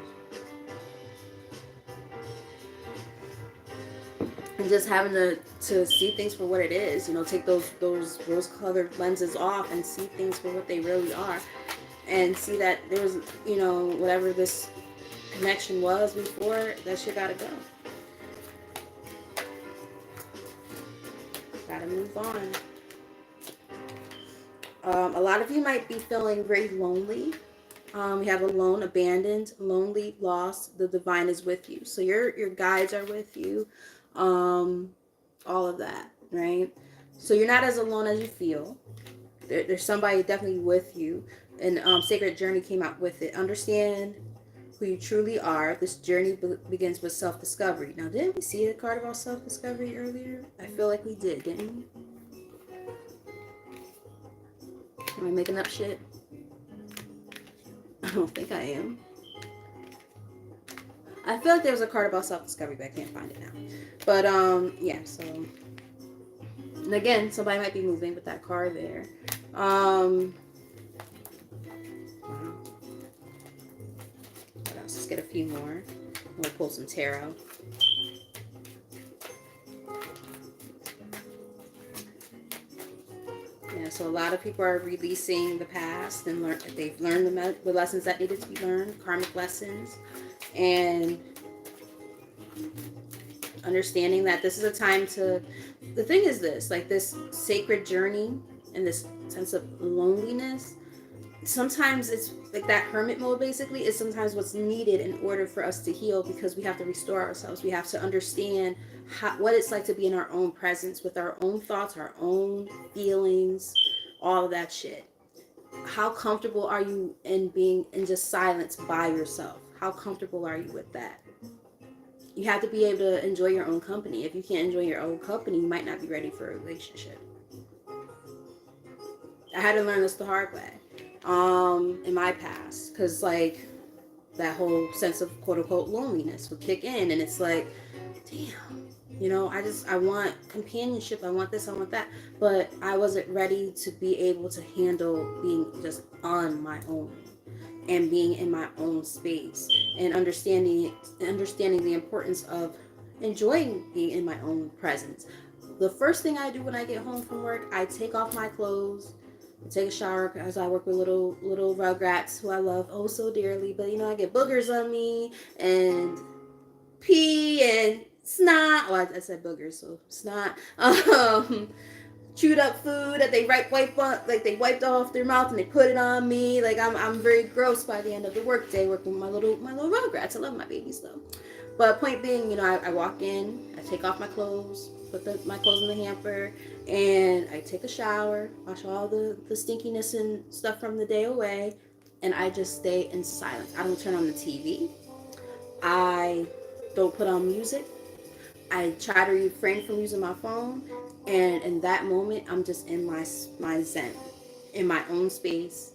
And just having to see things for what it is, take those rose-colored lenses off and see things for what they really are, and see that there was, whatever this connection was before, that shit gotta go. Gotta move on. A lot of you might be feeling very lonely. We have alone, abandoned, lonely, lost. The divine is with you. So your guides are with you. All of that, right? So you're not as alone as you feel. There's somebody definitely with you. And Sacred Journey came out with it. Understand who you truly are. This journey begins with self-discovery. Now, didn't we see a card about self-discovery earlier? I feel like we did, didn't we? Am I making up shit? I don't think I am. I feel like there was a card about self-discovery, but I can't find it now. But, yeah, so. And again, somebody might be moving with that card there. Let's get a few more. We'll pull some tarot. Yeah, so a lot of people are releasing the past and they've learned the lessons that needed to be learned, karmic lessons. And understanding that this is a time to, the thing is this, like this sacred journey and this sense of loneliness, sometimes it's like that hermit mode basically is sometimes what's needed in order for us to heal, because we have to restore ourselves. We have to understand what it's like to be in our own presence with our own thoughts, our own feelings, all of that shit. How comfortable are you in being in just silence by yourself? How comfortable are you with that? You have to be able to enjoy your own company. If you can't enjoy your own company, you might not be ready for a relationship. I had to learn this the hard way in my past, because like that whole sense of quote unquote loneliness would kick in, and it's like, damn, I want companionship, I want this, I want that, but I wasn't ready to be able to handle being just on my own and being in my own space, and understanding the importance of enjoying being in my own presence. The first thing I do when I get home from work, I take off my clothes, take a shower, because I work with little rugrats who I love oh so dearly. But I get boogers on me and pee and snot. Well, I said boogers, so snot. Chewed up food that they wiped off their mouth and they put it on me. Like I'm very gross by the end of the workday working with my little rugrats. I love my babies though. But point being, I walk in, I take off my clothes, put my clothes in the hamper, and I take a shower, wash all the stinkiness and stuff from the day away, and I just stay in silence. I don't turn on the TV. I don't put on music. I try to refrain from using my phone, and in that moment, I'm just in my zen, in my own space.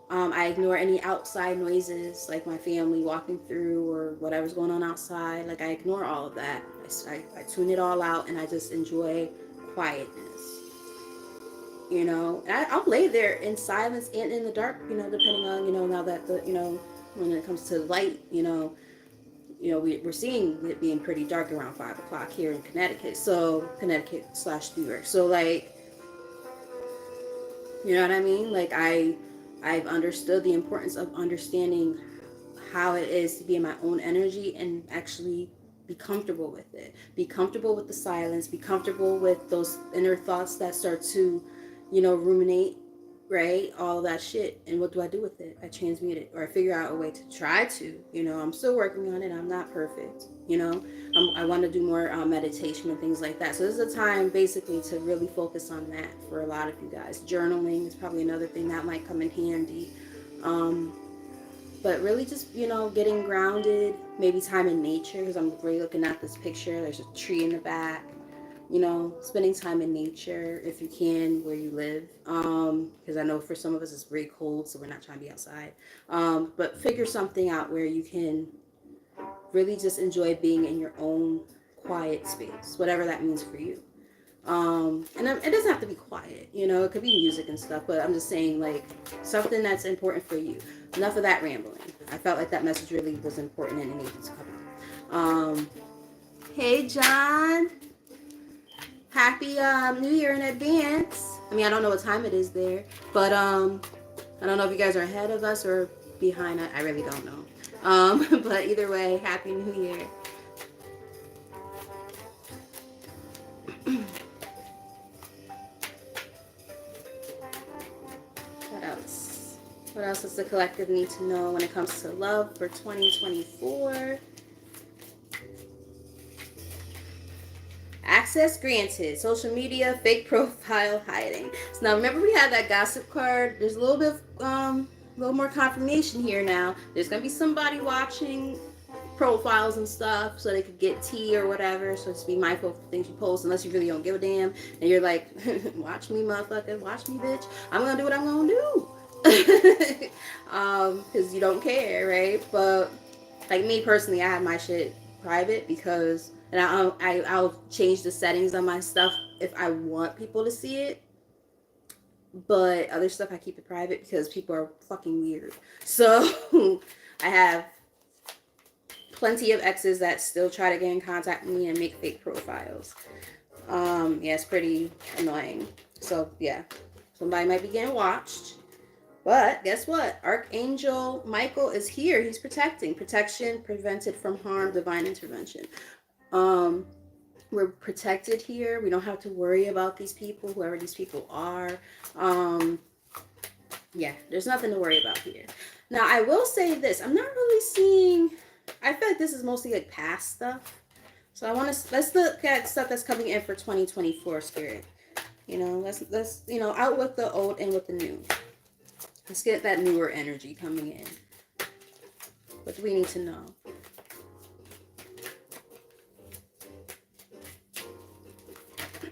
I ignore any outside noises, like my family walking through or whatever's going on outside. Like I ignore all of that. I tune it all out, and I just enjoy quietness. And I'll lay there in silence and in the dark. Depending on now that when it comes to light, we're seeing it being pretty dark around 5 o'clock here in Connecticut. So Connecticut/New York. So like, you know what I mean? Like I've understood the importance of understanding how it is to be in my own energy and actually be comfortable with it. Be comfortable with the silence. Be comfortable with those inner thoughts that start to, ruminate, right? All of that shit. And what do I do with it? I transmute it, or I figure out a way to try to. I'm still working on it. I'm not perfect. I want to do more meditation and things like that. So this is a time basically to really focus on that for a lot of you guys. Journaling is probably another thing that might come in handy. But really just, getting grounded, maybe time in nature, because I'm really looking at this picture. There's a tree in the back. Spending time in nature if you can, where you live. Because I know for some of us it's very cold, so we're not trying to be outside. But figure something out where you can really just enjoy being in your own quiet space, whatever that means for you. And it doesn't have to be quiet, it could be music and stuff, but I'm just saying, like, something that's important for you. Enough of that rambling. I felt like that message really was important and it needed to come out. Hey, John. Happy New Year in advance. I mean, I don't know what time it is there, but I don't know if you guys are ahead of us or behind us. I really don't know. But either way, Happy New Year. What else does the collective need to know when it comes to love for 2024? Access granted. Social media, fake profile hiding. So now remember we had that gossip card. There's a little bit of, little more confirmation here now. There's going to be somebody watching profiles and stuff so they could get tea or whatever. So just be mindful of the things you post, unless you really don't give a damn. And you're like, watch me, motherfucker. Watch me, bitch. I'm going to do what I'm going to do. Because you don't care, right? But like me personally, I have my shit private because, and I'll change the settings on my stuff if I want people to see it. But other stuff I keep it private because people are fucking weird. So I have plenty of exes that still try to get in contact with me and make fake profiles. Yeah, it's pretty annoying. So yeah, somebody might be getting watched. But guess what? Archangel Michael is here. He's protecting. Protection, prevented from harm, divine intervention. we're protected here. We don't have to worry about these people, whoever these people are. Yeah, there's nothing to worry about here. Now, I will say this. I'm not really seeing... I feel like this is mostly like past stuff. So let's look at stuff that's coming in for 2024, Spirit. Let's out with the old and with the new. Let's get that newer energy coming in. What do we need to know?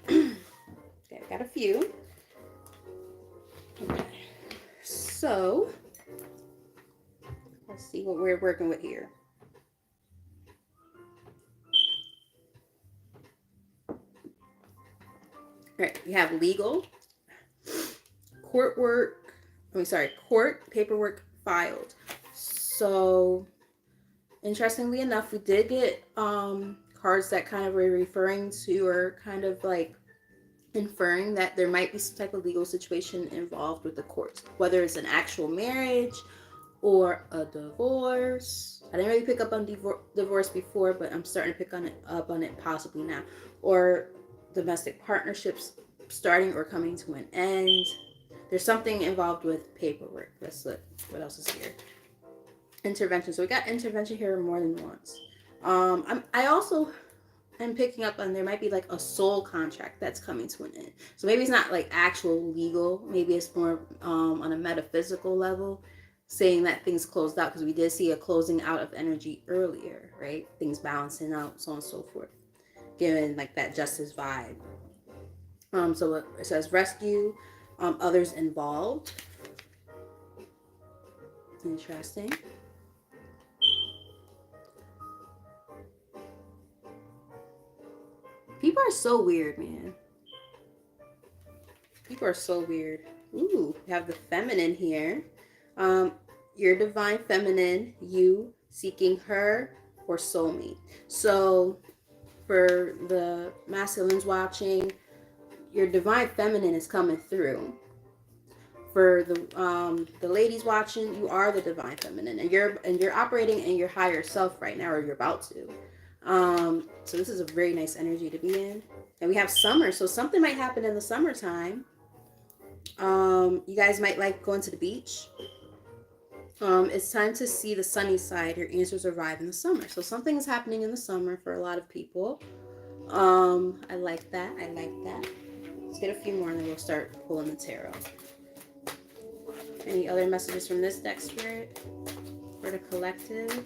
Okay, I got a few. Okay. So, let's see what we're working with here. All right, we have legal, court paperwork filed. So, interestingly enough, we did get cards that kind of were referring to or kind of like inferring that there might be some type of legal situation involved with the courts, whether it's an actual marriage or a divorce. I didn't really pick up on divorce before, but I'm starting to pick up on it possibly now. Or domestic partnerships starting or coming to an end. There's something involved with paperwork. Let's look. What else is here? Intervention. So we got intervention here more than once. I also am picking up on there might be like a soul contract that's coming to an end. So maybe it's not like actual legal. Maybe it's more on a metaphysical level, saying that things closed out, because we did see a closing out of energy earlier, right? Things balancing out, so on and so forth, giving like that justice vibe. So it says rescue, others involved. Interesting. People are so weird, man. People are so weird. Ooh, we have the feminine here. Your divine feminine, you seeking her or soulmate. So for the masculines watching, your divine feminine is coming through. For the ladies watching, you are the divine feminine, and you're operating in your higher self right now, or you're about to. So this is a very nice energy to be in. And we have summer, so something might happen in the summertime. You guys might like going to the beach. It's time to see the sunny side. Your answers arrive in the summer. So something is happening in the summer for a lot of people. I like that. I like that. Let's get a few more and then we'll start pulling the tarot. Any other messages from this deck, Spirit? For the collective?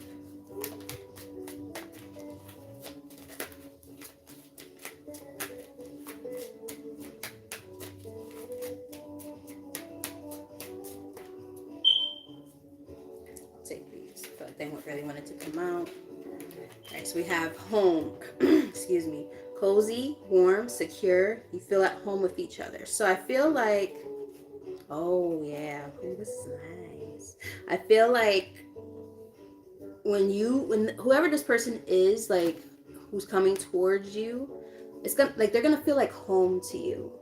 They really wanted to come out. All right, so we have home. Excuse me. Cozy, warm, secure. You feel at home with each other. So I feel like, oh yeah, ooh, this is nice. I feel like when whoever this person is, like who's coming towards you, it's gonna they're gonna feel like home to you.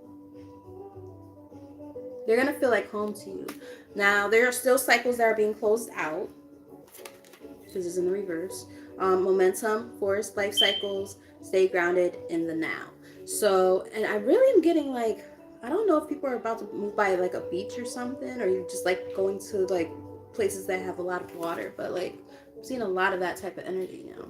They're gonna feel like home to you. Now there are still cycles that are being closed out. This is in the reverse. Momentum, force, life cycles, stay grounded in the now. So, and I really am getting like, I don't know if people are about to move by like a beach or something, or you're just like going to like places that have a lot of water, but like I'm seeing a lot of that type of energy now.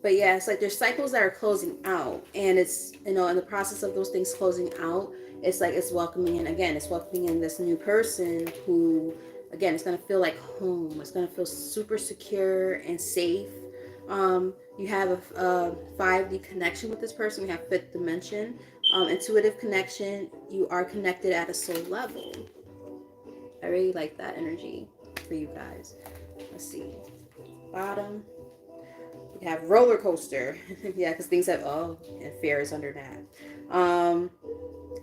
But yeah, it's like there's cycles that are closing out, and it's, in the process of those things closing out, it's like it's welcoming in, again, it's welcoming in this new person who, again, it's going to feel like home. It's going to feel super secure and safe. You have a 5D connection with this person. We have fifth dimension. Intuitive connection. You are connected at a soul level. I really like that energy for you guys. Let's see. Bottom. We have roller coaster. Yeah, because things have, and fear is under that.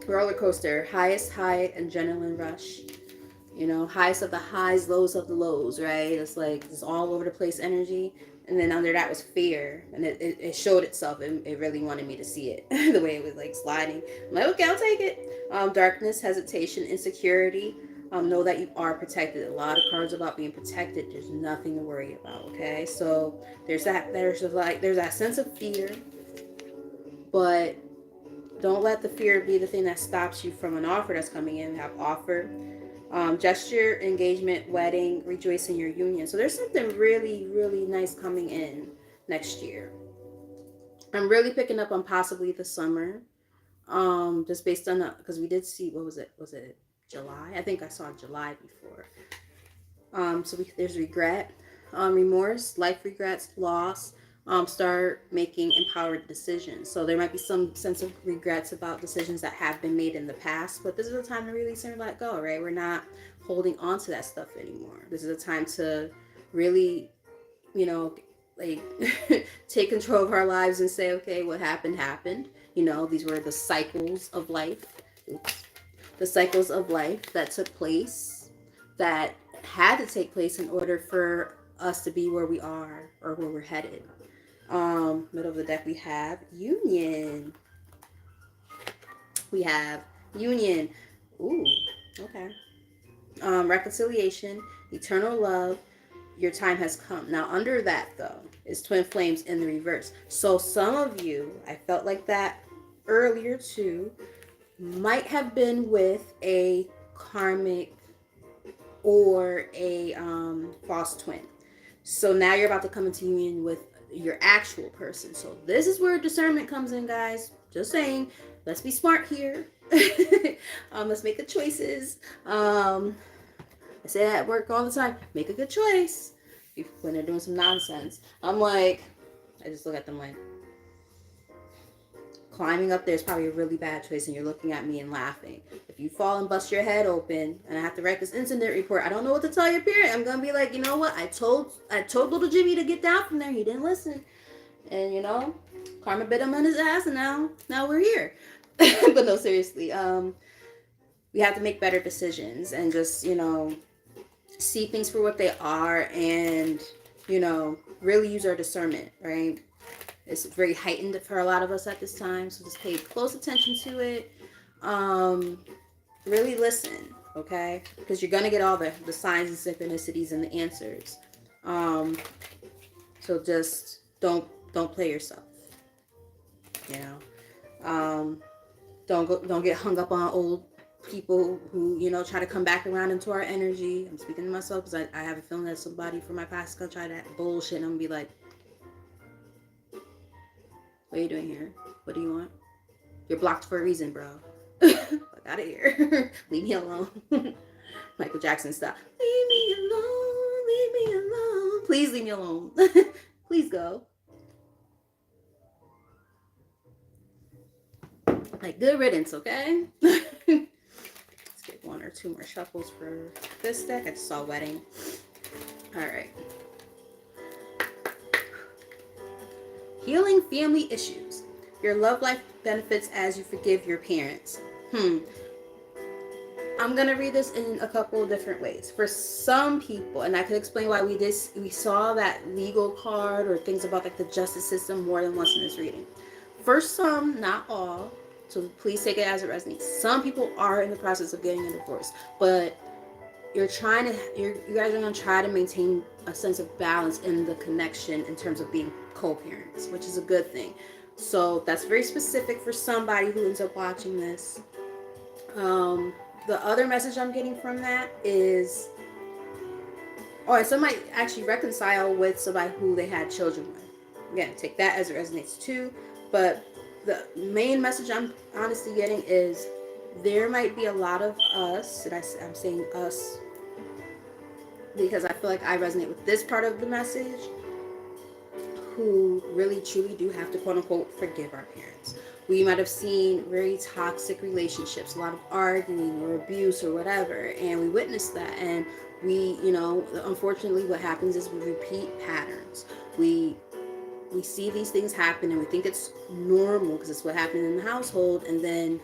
Roller coaster. Highest high, adrenaline rush. Highest of the highs, lows of the lows, right? It's like this all over the place energy. And then under that was fear. And it showed itself. It really wanted me to see it. The way it was like sliding. I'm like, okay, I'll take it. Darkness, hesitation, insecurity. Know that you are protected. A lot of cards about being protected. There's nothing to worry about. Okay, so there's that sense of fear, but don't let the fear be the thing that stops you from an offer that's coming in. Have offer, gesture, engagement, wedding, rejoice in your union. So there's something really, really nice coming in next year. I'm really picking up on possibly the summer, just based on because we did see, what was it? Was it July? I think I saw July before. There's regret, remorse, life regrets, loss. Start making empowered decisions. So there might be some sense of regrets about decisions that have been made in the past, but this is a time to release and let go, right? We're not holding on to that stuff anymore. This is a time to really, you know, like take control of our lives and say, okay, what happened happened. These were the cycles of life. Oops. The cycles of life that took place, that had to take place in order for us to be where we are or where we're headed. Middle of the deck we have union. We have union. Ooh, okay. Reconciliation, eternal love, your time has come. Now, under that, though, is twin flames in the reverse. So some of you, I felt like that earlier too, might have been with a karmic or a false twin. So now you're about to come into union with your actual person. So this is where discernment comes in, guys. Just saying, let's be smart here. Let's make good choices. I say that at work all the time. Make a good choice when they're doing some nonsense. I'm like, I just look at them like, climbing up there is probably a really bad choice, and you're looking at me and laughing. If you fall and bust your head open, and I have to write this incident report, I don't know what to tell your parent. I'm gonna be like, you know what? I told little Jimmy to get down from there. He didn't listen, and karma bit him on his ass, and now we're here. But no, seriously, we have to make better decisions and just see things for what they are, and really use our discernment, right? It's very heightened for a lot of us at this time, so just pay close attention to it. Really listen, okay? Because you're gonna get all the signs and synchronicities and the answers. So just don't play yourself. Don't get hung up on old people who try to come back around into our energy. I'm speaking to myself because I have a feeling that somebody from my past gonna try that bullshit, and I'm gonna be like, what are you doing here? What do you want? You're blocked for a reason, bro. Fuck out of here. Leave me alone. Michael Jackson style. Leave me alone. Leave me alone. Please leave me alone. Please go. Like, good riddance, okay? Let's get one or two more shuffles for this deck. I just saw wedding. All right. Healing family issues. Your love life benefits as you forgive your parents. I'm going to read this in a couple of different ways. For some people, and I could explain why we saw that legal card or things about like the justice system more than once in this reading. For some, not all, so please take it as it resonates. Some people are in the process of getting a divorce, but you guys are going to try to maintain a sense of balance in the connection in terms of being co-parents, which is a good thing. So that's very specific for somebody who ends up watching this. The other message I'm getting from that is, some might actually reconcile with somebody who they had children with. Again, take that as it resonates too. But the main message I'm honestly getting is there might be a lot of us, and I'm saying us because I feel like I resonate with this part of the message, who really truly do have to quote unquote forgive our parents. We might have seen very toxic relationships, a lot of arguing or abuse or whatever, and we witnessed that, and we, unfortunately what happens is we repeat patterns. We see these things happen and we think it's normal because it's what happened in the household, and then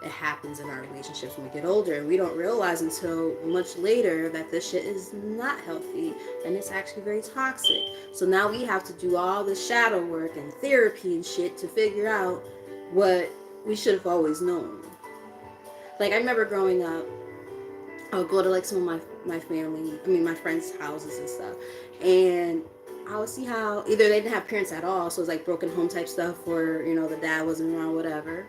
it happens in our relationships when we get older, and we don't realize until much later that this shit is not healthy and it's actually very toxic. So now we have to do all this shadow work and therapy and shit to figure out what we should have always known. Like, I remember growing up, I'll go to like some of my family, I mean my friends' houses and stuff, and I would see how either they didn't have parents at all, so it was like broken home type stuff, or the dad wasn't around, whatever,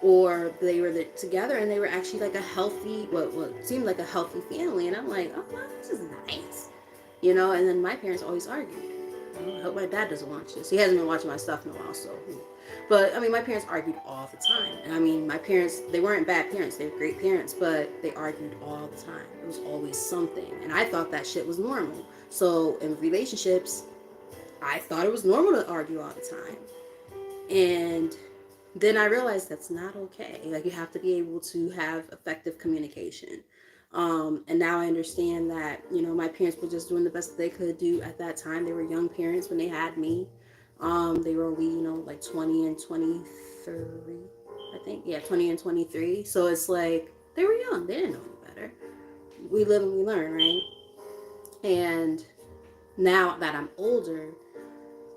or they were together and they were actually like a healthy, what seemed like a healthy family, and I'm like, oh wow, this is nice, And then my parents always argued. I hope my dad doesn't watch this. He hasn't been watching my stuff in a while, so. But I mean, my parents argued all the time, and I mean, my parents, they weren't bad parents; they were great parents, but they argued all the time. It was always something, and I thought that shit was normal. So in relationships, I thought it was normal to argue all the time, and then I realized that's not okay. Like, you have to be able to have effective communication. And now I understand that, my parents were just doing the best they could do at that time. They were young parents when they had me. They were only, like 20 and 23, I think. Yeah, 20 and 23. So it's like, they were young. They didn't know any better. We live and we learn, right? And now that I'm older,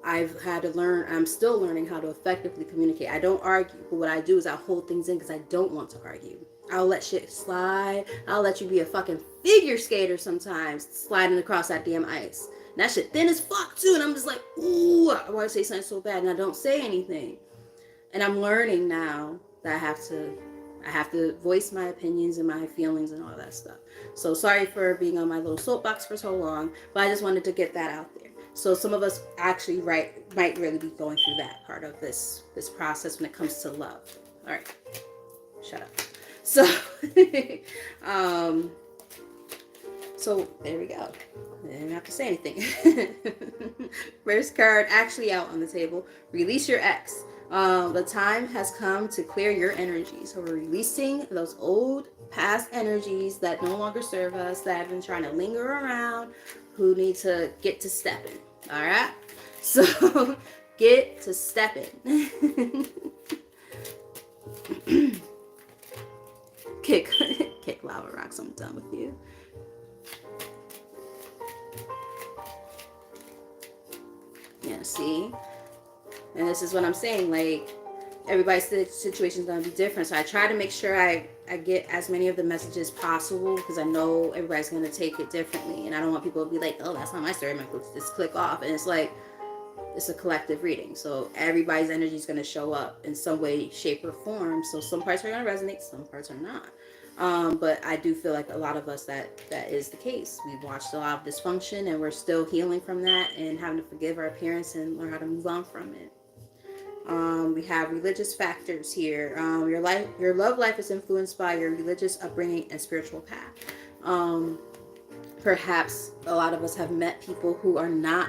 I've had to learn, I'm still learning how to effectively communicate. I don't argue, but what I do is I hold things in because I don't want to argue. I'll let shit slide. I'll let you be a fucking figure skater sometimes, sliding across that damn ice. And that shit thin as fuck too. And I'm just like, ooh, I want to say something so bad, and I don't say anything. And I'm learning now that I have to voice my opinions and my feelings and all that stuff. So sorry for being on my little soapbox for so long, but I just wanted to get that out there. So some of us actually might really be going through that part of this process when it comes to love. All right, shut up. So, so there we go. I didn't have to say anything. First card actually out on the table. Release your ex. The time has come to clear your energy. So we're releasing those old past energies that no longer serve us, that have been trying to linger around, who need to get to stepping. All right? So get to stepping. Kick lava rocks. I'm done with you. Yeah, see? And this is what I'm saying, like, everybody's situation is going to be different. So I try to make sure I get as many of the messages possible, because I know everybody's going to take it differently. And I don't want people to be like, oh, that's not my story. I'm going to just click off. And it's like, it's a collective reading. So everybody's energy is going to show up in some way, shape, or form. So some parts are going to resonate, some parts are not. But I do feel like a lot of us that is the case. We've watched a lot of dysfunction, and we're still healing from that and having to forgive our parents and learn how to move on from it. We have religious factors here. Your love life is influenced by your religious upbringing and spiritual path. Perhaps a lot of us have met people who are not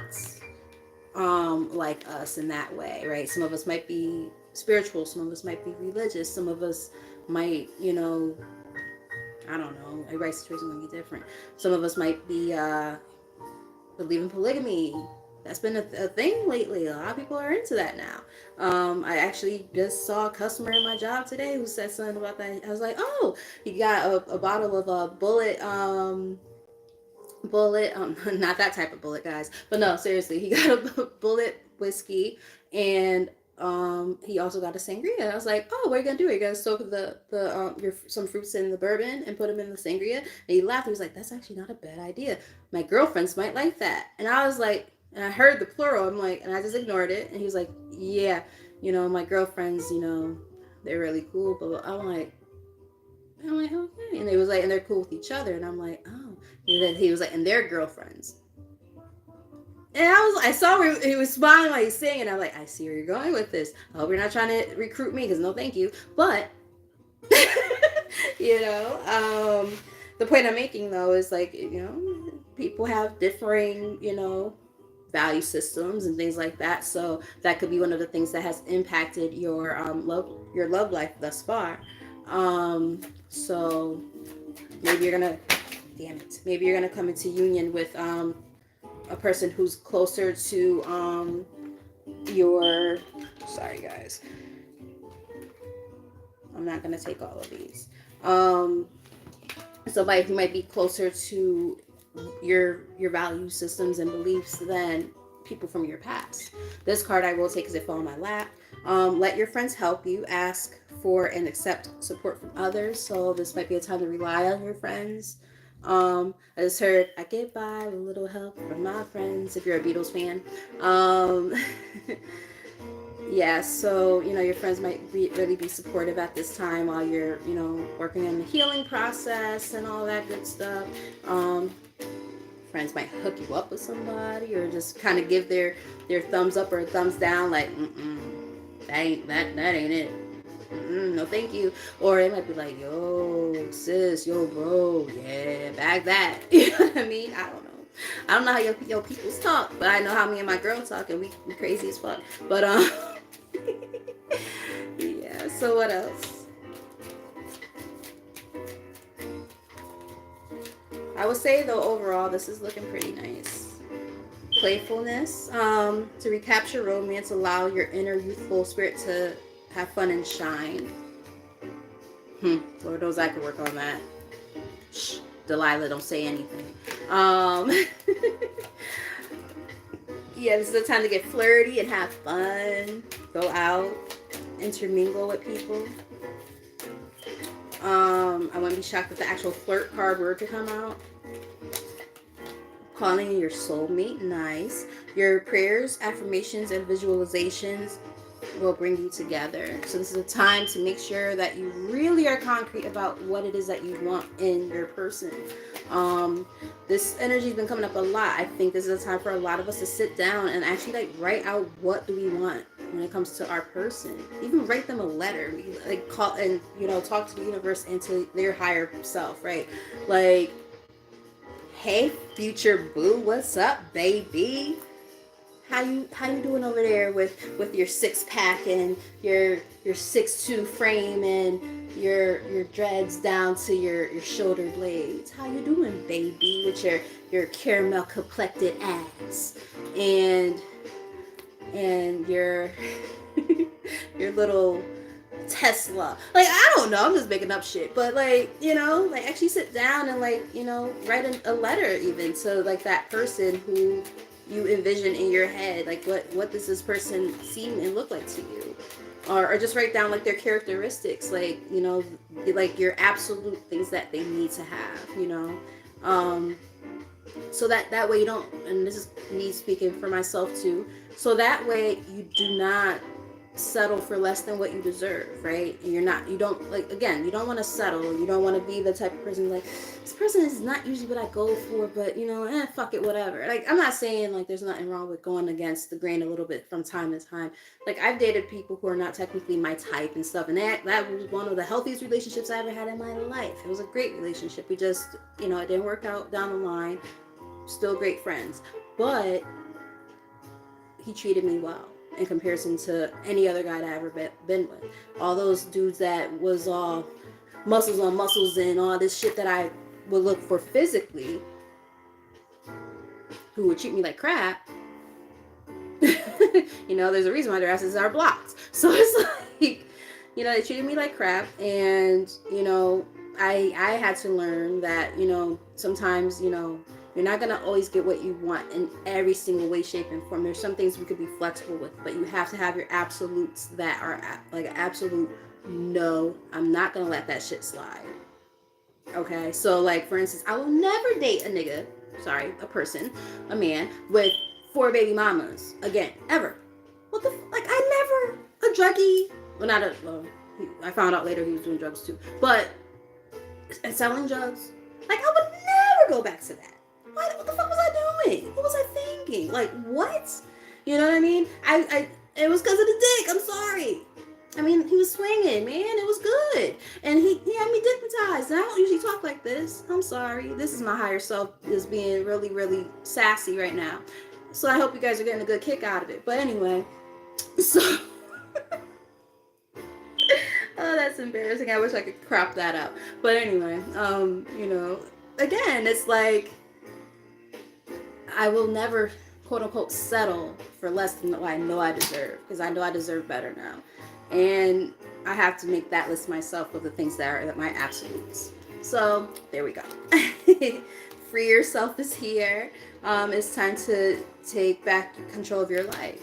like us in that way, right? Some of us might be spiritual, some of us might be religious, some of us might, I don't know, everybody's situation might be different. Some of us might be believe in polygamy. That's been a thing lately. A lot of people are into that now. I actually just saw a customer in my job today who said something about that. I was like, oh, he got a bottle of a bullet, not that type of bullet, guys, but no, seriously, he got a bullet whiskey, and he also got a sangria. I was like, oh, what are you gonna do? Are you gonna soak some fruits in the bourbon and put them in the sangria? And he laughed. He was like, that's actually not a bad idea. My girlfriends might like that. And I was like, and I heard the plural. I'm like, and I just ignored it. And he was like, yeah, my girlfriends, they're really cool. But I'm like, okay. And they was like, and they're cool with each other. And I'm like, oh. And then he was like, and they're girlfriends. And I saw where he was smiling while he's saying it. I'm like, I see where you're going with this. I hope you're not trying to recruit me, because no, thank you. But, the point I'm making, though, is like, people have differing, value systems and things like that. So that could be one of the things that has impacted your love life thus far. So maybe you're gonna come into union with a person who's closer to sorry guys, I'm not gonna take all of these. Somebody who might be closer to your value systems and beliefs than people from your past. This card I will take because it fell in my lap. Let your friends help you. Ask for and accept support from others. So this might be a time to rely on your friends. I just heard I get by with a little help from my friends. If you're a Beatles fan, yeah. So your friends might really be supportive at this time while you're working on the healing process and all that good stuff. Friends might hook you up with somebody or just kind of give their thumbs up or thumbs down, like that ain't it. No thank you. Or it might be like, yo sis, yo bro, yeah, bag that. You know what I mean? I don't know how your peoples talk, but I know how me and my girl talk, and we crazy as fuck. But yeah, so what else? I would say though, overall, this is looking pretty nice. Playfulness, to recapture romance, allow your inner youthful spirit to have fun and shine. Lord knows I could work on that. Shh, Delilah, don't say anything. Yeah, this is a time to get flirty and have fun. Go out, intermingle with people. I wouldn't be shocked if the actual flirt card were to come out. Calling in your soulmate, nice. Your prayers, affirmations, and visualizations will bring you together. So this is a time to make sure that you really are concrete about what it is that you want in your person. This energy has been coming up a lot. I think this is a time for a lot of us to sit down and actually write out what do we want when it comes to our person. Even write them a letter. Call and talk to the universe and to their higher self, right? Like, hey, future boo, what's up, baby? How you doing over there with your 6-pack and your 6'2" frame and your dreads down to your shoulder blades? How you doing, baby, with your caramel complected ass and your your little Tesla? Like, I don't know, I'm just making up shit, but actually sit down and write a letter even to that person who you envision in your head. Like, what does this person seem and look like to you? Or just write down their characteristics, your absolute things that they need to have, so that way you don't, and this is me speaking for myself too, so that way you do not settle for less than what you deserve, right? And you don't want to settle. You don't want to be the type of person this person is not usually what I go for, but fuck it, whatever. I'm not saying there's nothing wrong with going against the grain a little bit from time to time. I've dated people who are not technically my type and stuff, and that was one of the healthiest relationships I ever had in my life. It was a great relationship. We just it didn't work out down the line. Still great friends, but he treated me well in comparison to any other guy that I ever been with. All those dudes that was all muscles on muscles and all this shit that I would look for physically, who would treat me like crap. There's a reason why their asses are blocked. So it's they treated me like crap, and I had to learn that sometimes you're not going to always get what you want in every single way, shape, and form. There's some things we could be flexible with, but you have to have your absolutes that are an absolute no, I'm not going to let that shit slide. Okay? So, for instance, I will never date a person, a man, with 4 baby mamas again, ever. What the I never, a druggie, I found out later he was doing drugs too, but, and selling drugs, I would never go back to that. What the fuck was I doing? What was I thinking? What? You know what I mean? It was because of the dick. I'm sorry. I mean, he was swinging, man. It was good. And he had me dignitized. And I don't usually talk like this. I'm sorry. This is my higher self is being really, really sassy right now. So I hope you guys are getting a good kick out of it. But anyway, so... Oh, that's embarrassing. I wish I could crop that out. But anyway, again, it's I will never, quote unquote, settle for less than what I know I deserve, because I know I deserve better now. And I have to make that list myself of the things that are my absolutes. So there we go. Free yourself is here. It's time to take back control of your life.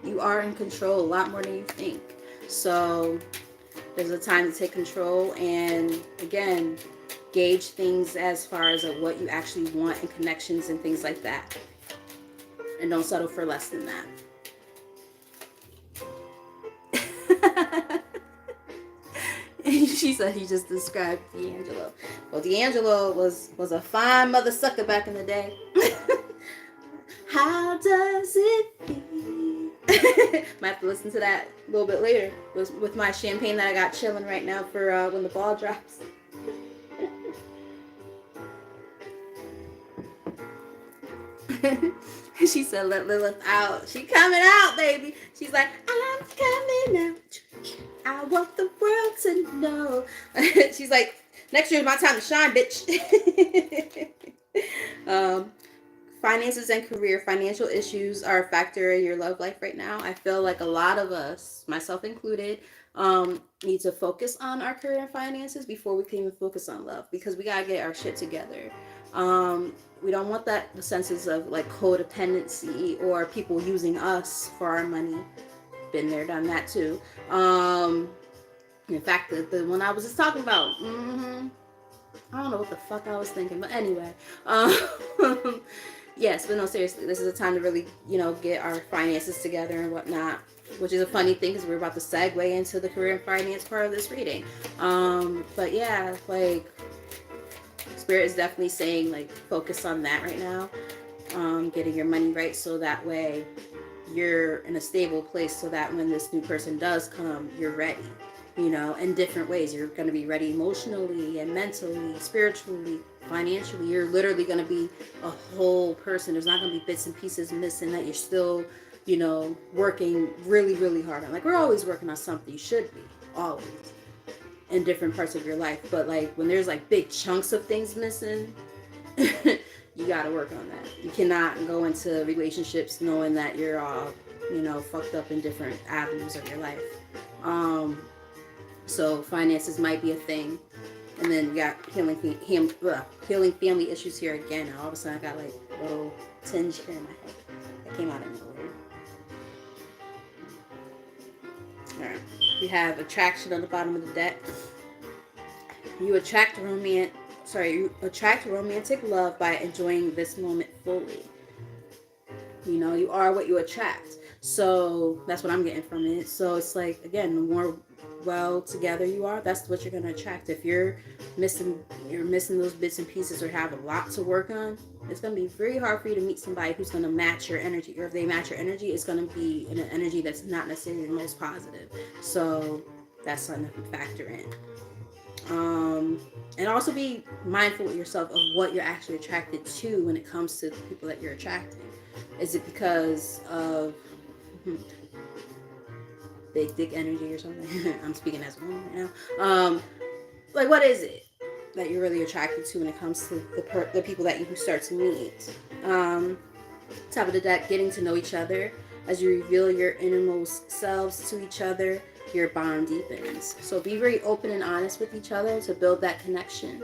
You are in control a lot more than you think. So There's a time to take control and, again, gauge things as far as what you actually want and connections and things like that. And don't settle for less than that. She said he just described D'Angelo. Well, D'Angelo was a fine mother sucker back in the day. How does it feel? Might have to listen to that a little bit later with my champagne that I got chilling right now for when the ball drops. She said, let Lilith out. She coming out, baby. She's like, I'm coming out. I want the world to know. She's like, next year's my time to shine, bitch. Finances and career. Financial issues are a factor in your love life right now. I feel like a lot of us, myself included, need to focus on our career and finances before we can even focus on love, because we gotta get our shit together. We don't want the senses of like codependency or people using us for our money. Been there, done that too. In fact, the one I was just talking about, I don't know what the fuck I was thinking, but anyway, yes, but no, seriously, this is a time to really, get our finances together and whatnot, which is a funny thing because we're about to segue into the career and finance part of this reading. But yeah, like, Spirit is definitely saying, like, focus on that right now, getting your money right, so that way you're in a stable place, so that when this new person does come, you're ready, in different ways. You're going to be ready emotionally and mentally, spiritually, financially. You're literally going to be a whole person. There's not going to be bits and pieces missing that you're still, working really, really hard on. Like, we're always working on something. You should be, always, in different parts of your life. But like, when there's like big chunks of things missing, you got to work on that. You cannot go into relationships knowing that you're all, fucked up in different avenues of your life. So finances might be a thing. And then we got healing family issues here again. And all of a sudden I got like a little tinge here in my head that came out of nowhere. Alright. We have attraction on the bottom of the deck. You attract romantic love by enjoying this moment fully. You are what you attract. So that's what I'm getting from it. So it's like, again, the more well together you are, that's what you're going to attract. If you're missing those bits and pieces or have a lot to work on, it's going to be very hard for you to meet somebody who's going to match your energy. Or if they match your energy, it's going to be in an energy that's not necessarily the most positive. So that's something to factor in. And also be mindful of yourself of what you're actually attracted to when it comes to the people that you're attracting. Is it because of big dick energy or something? I'm speaking as a woman right now. Like, what is it that you're really attracted to when it comes to the people that you start to meet? Top of the deck, getting to know each other. As you reveal your innermost selves to each other, your bond deepens. So be very open and honest with each other to build that connection.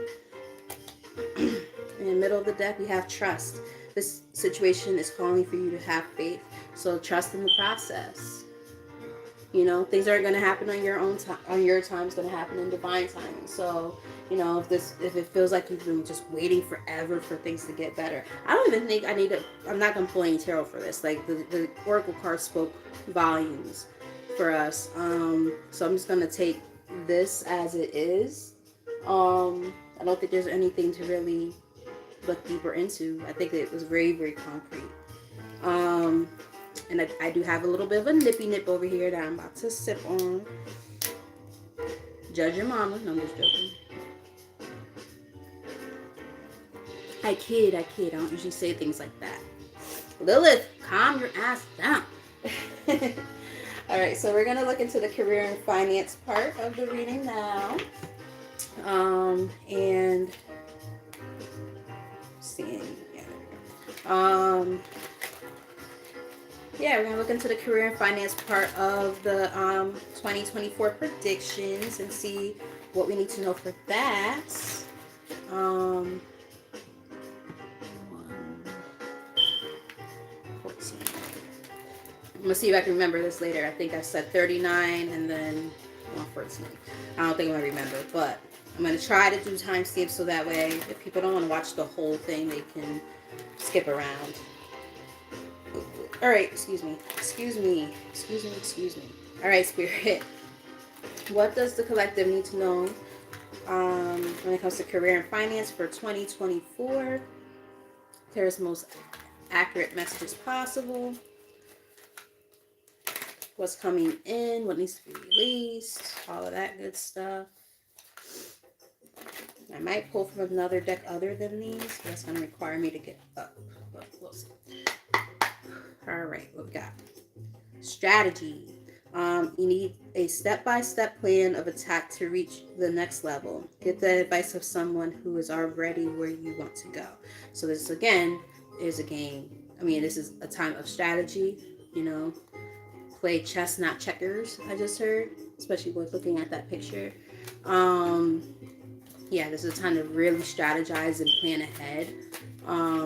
In the middle of the deck, we have trust. This situation is calling for you to have faith. So trust in the process. Things aren't going to happen on your own time. On your time, it's going to happen in divine timing. So, if it feels like you've been just waiting forever for things to get better, I don't even think I'm not going to pull any tarot for this. Like, the Oracle card spoke volumes for us. So I'm just going to take this as it is. I don't think there's anything to really look deeper into. I think it was very, very concrete. And I do have a little bit of a nippy nip over here that I'm about to sip on. Judge your mama. No, I'm just joking. I kid. I don't usually say things like that. Lilith, calm your ass down. Alright, so we're going to look into the career and finance part of the reading now. And seeing, we're going to look into the career and finance part of the 2024 predictions and see what we need to know for that. 14. I'm going to see if I can remember this later. I think I said 39 and then 14. 14. I don't think I'm going to remember, but I'm going to try to do timestamps so that way if people don't want to watch the whole thing, they can skip around. All right, excuse me. All right, Spirit. What does the collective need to know when it comes to career and finance for 2024? There's the most accurate messages possible. What's coming in, what needs to be released, all of that good stuff. I might pull from another deck other than these. That's going to require me to get up, but we'll see. All right, what we got? Strategy. You need a step-by-step plan of attack to reach the next level. Get the advice of someone who is already where you want to go. So this, again, is a game. I mean, this is a time of strategy, you know. Play chess, not checkers, I just heard, especially with looking at that picture. Yeah, this is a time to really strategize and plan ahead.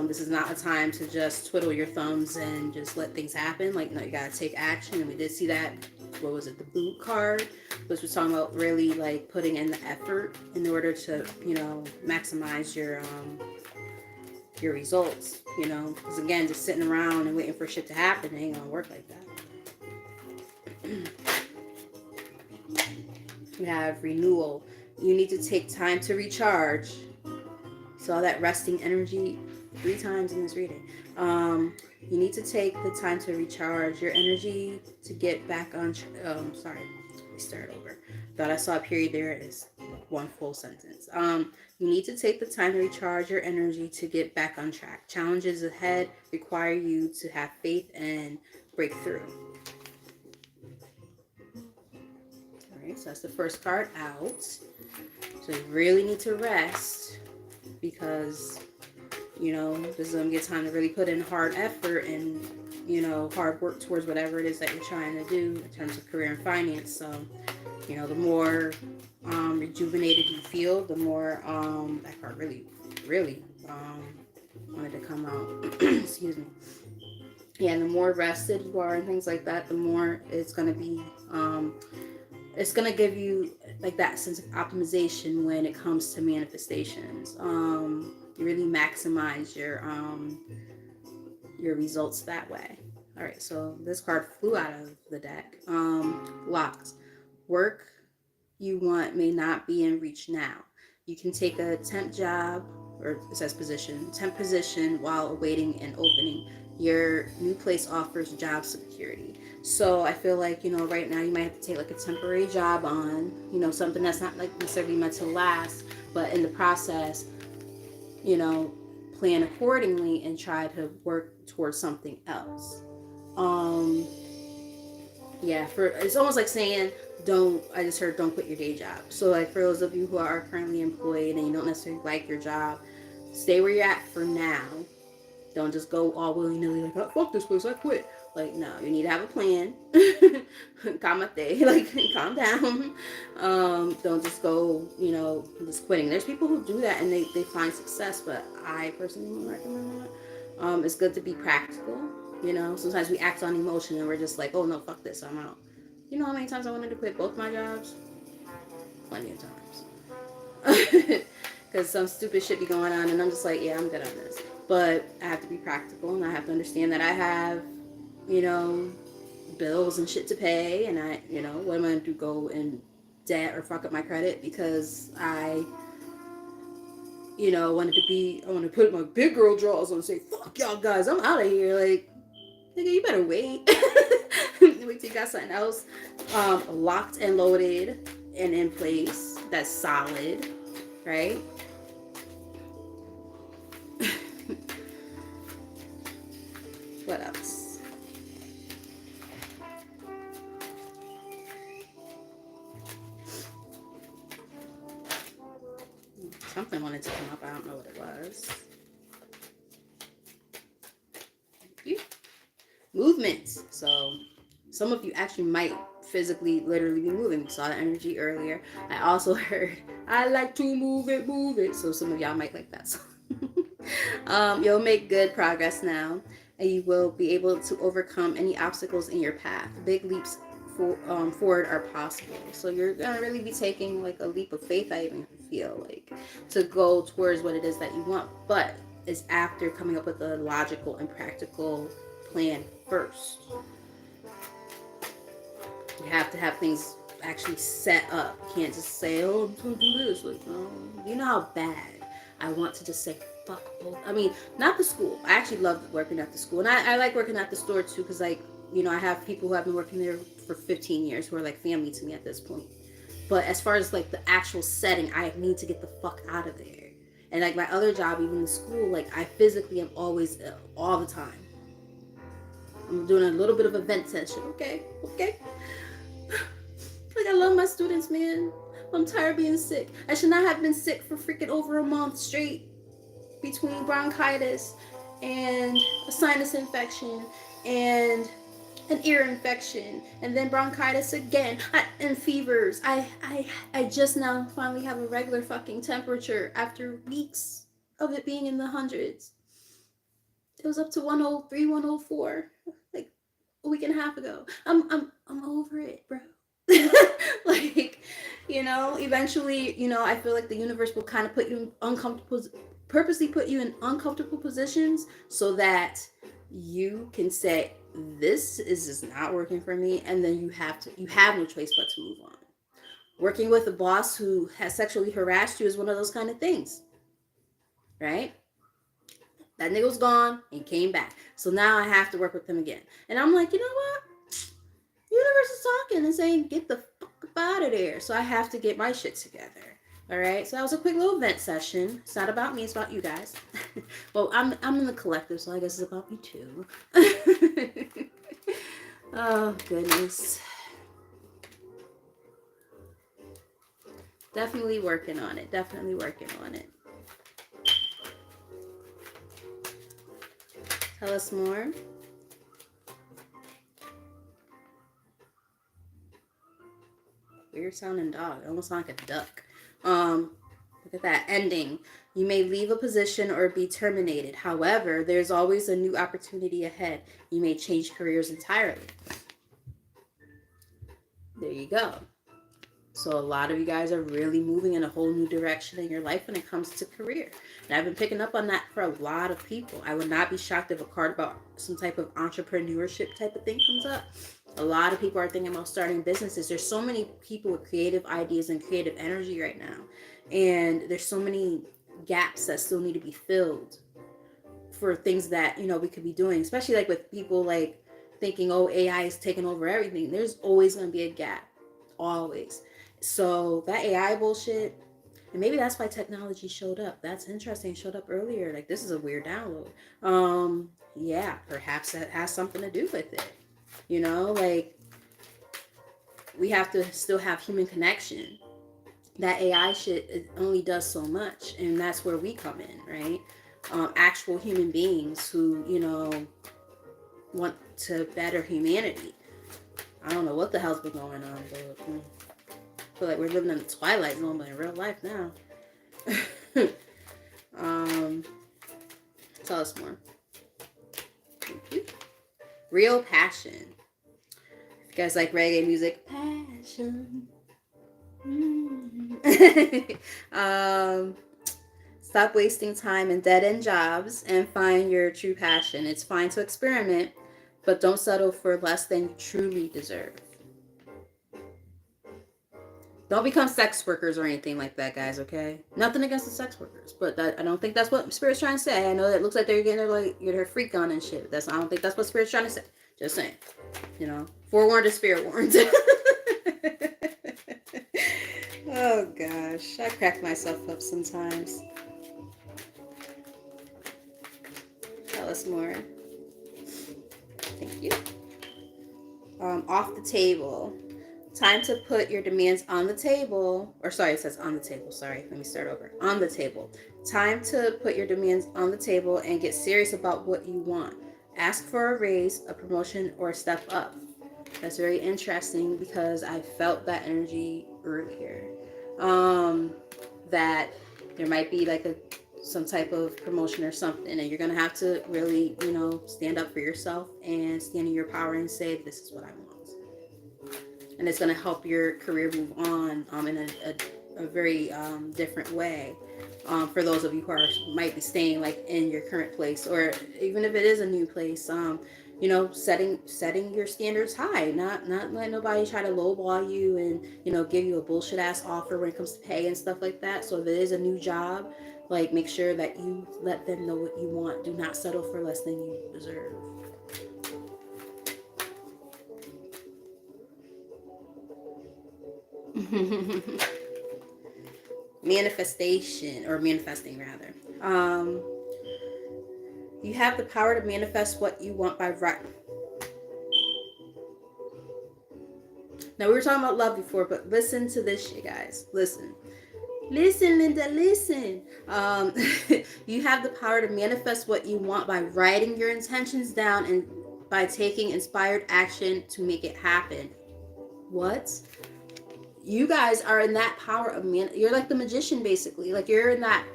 This is not a time to just twiddle your thumbs and just let things happen. Like, no, you gotta take action. And we did see that. What was it? The boot card, which was talking about really like putting in the effort in order to, you know, maximize your results. You know, because again, just sitting around and waiting for shit to happen ain't gonna work like that. We have renewal. You need to take time to recharge. Saw that resting energy 3 times in this reading. You need to take the time to recharge your energy to get back on. Sorry, let me start over. Thought I saw a period there. It is one full sentence. You need to take the time to recharge your energy to get back on track. Challenges ahead require you to have faith and break through. So that's the first card out. So you really need to rest because, you know, this is going to get time to really put in hard effort and, you know, hard work towards whatever it is that you're trying to do in terms of career and finance. So, you know, the more rejuvenated you feel, the more that card really wanted to come out. Excuse me. Yeah, and the more rested you are and things like that, the more it's going to be it's going to give you like that sense of optimization when it comes to manifestations. You really maximize your results that way. All right, so this card flew out of the deck. Locked. Work you want may not be in reach now. You can take a temp job, or it says temp position while awaiting an opening. Your new place offers job security. So I feel like, you know, right now you might have to take like a temporary job on, you know, something that's not like necessarily meant to last, but in the process, you know, plan accordingly and try to work towards something else. Yeah, it's almost like saying don't quit your day job. So like for those of you who are currently employed and you don't necessarily like your job, stay where you're at for now. Don't just go all willy-nilly like, oh, fuck this place, I quit. Like, no, you need to have a plan. Calmate, like, calm down. Don't just go, you know, just quitting. There's people who do that and they find success, but I personally wouldn't recommend that. It's good to be practical, you know. Sometimes we act on emotion and we're just like, oh, no, fuck this, I'm out. You know how many times I wanted to quit both my jobs? Plenty of times. Because some stupid shit be going on and I'm just like, yeah, I'm good on this. But I have to be practical and I have to understand that I have, you know, bills and shit to pay. And I, you know, what am I going to do? Go in debt or fuck up my credit because I, you know, I want to put my big girl drawers on and say, fuck y'all guys, I'm out of here. Like, nigga, you better wait. Wait till you got something else locked and loaded and in place that's solid, right? What else? Something wanted to come up. I don't know what it was. Movements. So some of you actually might physically, literally be moving. We saw the energy earlier. I also heard, I like to move it. So some of y'all might like that song. You'll make good progress now, and you will be able to overcome any obstacles in your path. Big leaps forward are possible. So you're gonna really be taking like a leap of faith, I even feel like, to go towards what it is that you want. But it's after coming up with a logical and practical plan first. You have to have things actually set up. You can't just say, "Oh, I'm gonna do this." Like, no, you know how bad I want to just say, "Fuck." I mean, not the school. I actually love working at the school, and I like working at the store too, because like, you know, I have people who have been working there for 15 years who are like family to me at this point. But as far as like the actual setting, I need to get the fuck out of there. And like my other job, even in school, like I physically am always ill all the time. I'm doing a little bit of a vent session. Okay, okay. Like I love my students, man. I'm tired of being sick. I should not have been sick for freaking over a month straight between bronchitis and a sinus infection and an ear infection and then bronchitis again and fevers. I just now finally have a regular fucking temperature after weeks of it being in the hundreds. It was up to 103, 104 like a week and a half ago. I'm over it, bro. Like, you know, eventually, you know, I feel like the universe will kind of put you in uncomfortable, purposely put you in uncomfortable positions so that you can say, this is just not working for me, and then you have no choice but to move on. Working with a boss who has sexually harassed you is one of those kind of things, right? That nigga was gone and came back, so now I have to work with him again, and I'm like, you know what, universe is talking and saying, get the fuck out of there. So I have to get my shit together. All right. So that was a quick little vent session. It's not about me. It's about you guys. Well, I'm in the collective, so I guess it's about me too. Oh goodness. Definitely working on it. Definitely working on it. Tell us more. Weird sounding dog. It almost sounds like a duck. Look at that ending. You may leave a position or be terminated. However, there's always a new opportunity ahead. You may change careers entirely. There you go. So a lot of you guys are really moving in a whole new direction in your life when it comes to career. And I've been picking up on that for a lot of people. I would not be shocked if a card about some type of entrepreneurship type of thing comes up. A lot of people are thinking about starting businesses. There's so many people with creative ideas and creative energy right now. And there's so many gaps that still need to be filled for things that, you know, we could be doing, especially like with people like thinking, oh, AI is taking over everything. There's always going to be a gap. Always. So that AI bullshit, and maybe that's why technology showed up. That's interesting. It showed up earlier. Like, this is a weird download. Yeah, perhaps that has something to do with it. You know, like, we have to still have human connection. That AI shit, it only does so much, and that's where we come in, right? Actual human beings who, you know, want to better humanity. I don't know what the hell's been going on, but I feel like we're living in the twilight zone, but in real life now. Tell us more. Thank you. Real passion. If you guys like reggae music, passion. Stop wasting time in dead-end jobs and find your true passion. It's fine to experiment, but don't settle for less than you truly deserve. Don't become sex workers or anything like that, guys, okay? Nothing against the sex workers, but I don't think that's what Spirit's trying to say. I know that it looks like they're getting their freak on and shit. I don't think that's what Spirit's trying to say. Just saying. You know, forewarned is spirit warned. Oh, gosh. I crack myself up sometimes. Tell us more. Thank you. Off the table. Time to put your demands on the table. Or sorry, it says on the table. Sorry, let me start over. On the table. Time to put your demands on the table and get serious about what you want. Ask for a raise, a promotion, or a step up. That's very interesting because I felt that energy earlier. That there might be like some type of promotion or something, and you're gonna have to really, you know, stand up for yourself and stand in your power and say, this is what I want. and it's going to help your career move on in a very different way. For those of you who might be staying like in your current place, or even if it is a new place, setting your standards high, not letting nobody try to lowball you and give you a bullshit ass offer when it comes to pay and stuff like that. So if it is a new job, like make sure that you let them know what you want. Do not settle for less than you deserve. Manifestation, or manifesting rather. You have the power to manifest what you want by right. Now we were talking about love before, but listen to this shit, guys. Listen, Linda, listen. You have the power to manifest what you want by writing your intentions down and by taking inspired action to make it happen. What? You guys are in that power of you're like the magician, basically. Like you're in that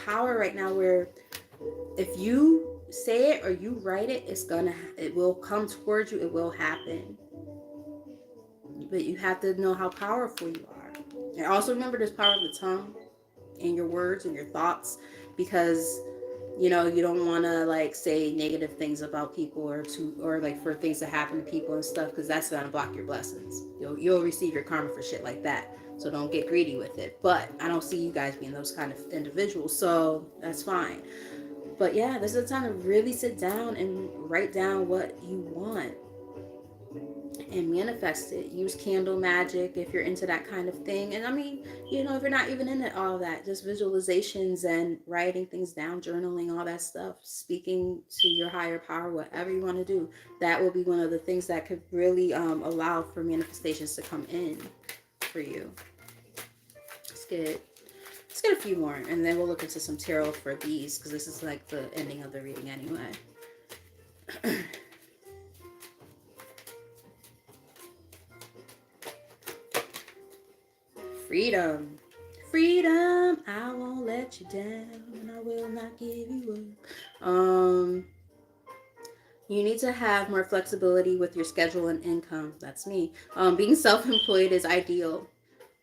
power right now where if you say it or you write it, it will come towards you. It will happen. But you have to know how powerful you are. And also remember there's power of the tongue and your words and your thoughts, because you don't want to like say negative things about people or like for things to happen to people and stuff, because that's gonna block your blessings. You'll receive your karma for shit like that. So don't get greedy with it. But I don't see you guys being those kind of individuals, so that's fine. But yeah, this is a time to really sit down and write down what you want and manifest it. Use candle magic if you're into that kind of thing. And I mean, if you're not even into all that, just visualizations and writing things down, journaling, all that stuff, speaking to your higher power, whatever you want to do, that will be one of the things that could really allow for manifestations to come in for you. Let's get a few more, and then we'll look into some tarot for these, because this is like the ending of the reading anyway. Freedom. Freedom, I won't let you down, and I will not give you up. You need to have more flexibility with your schedule and income. That's me. Being self-employed is ideal.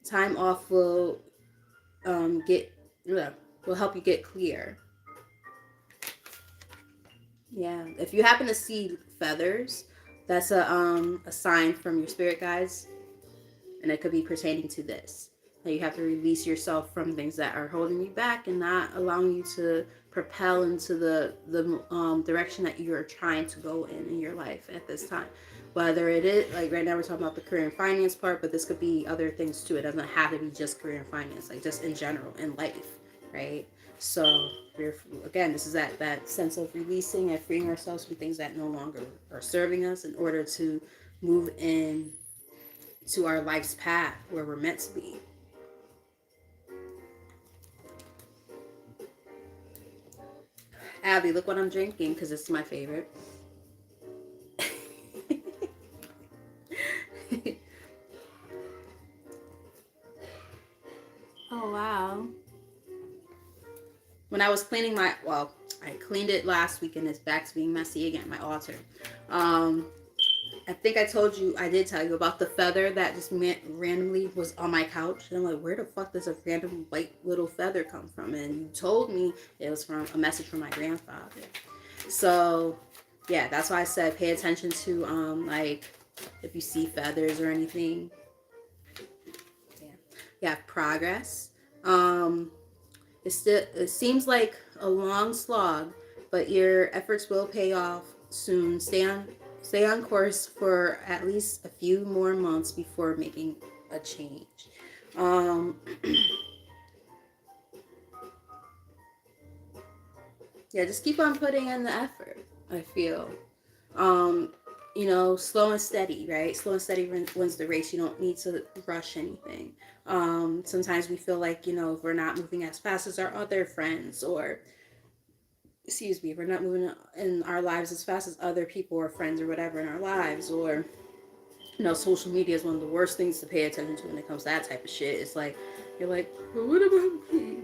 Time off will help you get clear. Yeah, if you happen to see feathers, that's a sign from your spirit guides, and it could be pertaining to this. That you have to release yourself from things that are holding you back and not allowing you to propel into the direction that you are trying to go in your life at this time. Whether it is, like right now we're talking about the career and finance part, but this could be other things too. It doesn't have to be just career and finance, like just in general in life, right? So again, this is that sense of releasing and freeing ourselves from things that no longer are serving us in order to move in to our life's path where we're meant to be. Abby, look what I'm drinking, because it's my favorite. Oh, wow. When I was cleaning I cleaned it last week and it's back to being messy again, my altar. I think I did tell you about the feather that just randomly was on my couch. And I'm like, where the fuck does a random white little feather come from? And you told me it was from a message from my grandfather. So, yeah, that's why I said pay attention to, like, if you see feathers or anything. Yeah, progress. It seems like a long slog, but your efforts will pay off soon. Stay on course for at least a few more months before making a change. Yeah, just keep on putting in the effort, I feel. Slow and steady, right? Slow and steady wins the race. You don't need to rush anything. Sometimes we feel like, if we're not moving as fast as our other friends, or if we're not moving in our lives as fast as other people or friends or whatever in our lives, or social media is one of the worst things to pay attention to when it comes to that type of shit. It's like, you're like, well, what about me?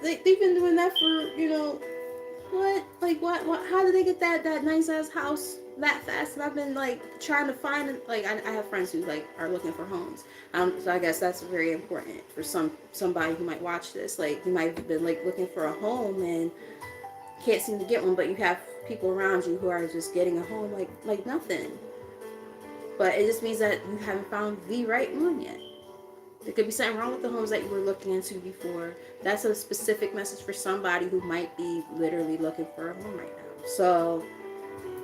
They've been doing that for, what? Like, what? How did they get that nice ass house that fast, and I've been like trying to find, like, I have friends who like are looking for homes. So I guess that's very important for somebody who might watch this. Like, you might have been like looking for a home and can't seem to get one, but you have people around you who are just getting a home like nothing. But it just means that you haven't found the right one yet. There could be something wrong with the homes that you were looking into before. That's a specific message for somebody who might be literally looking for a home right now. So,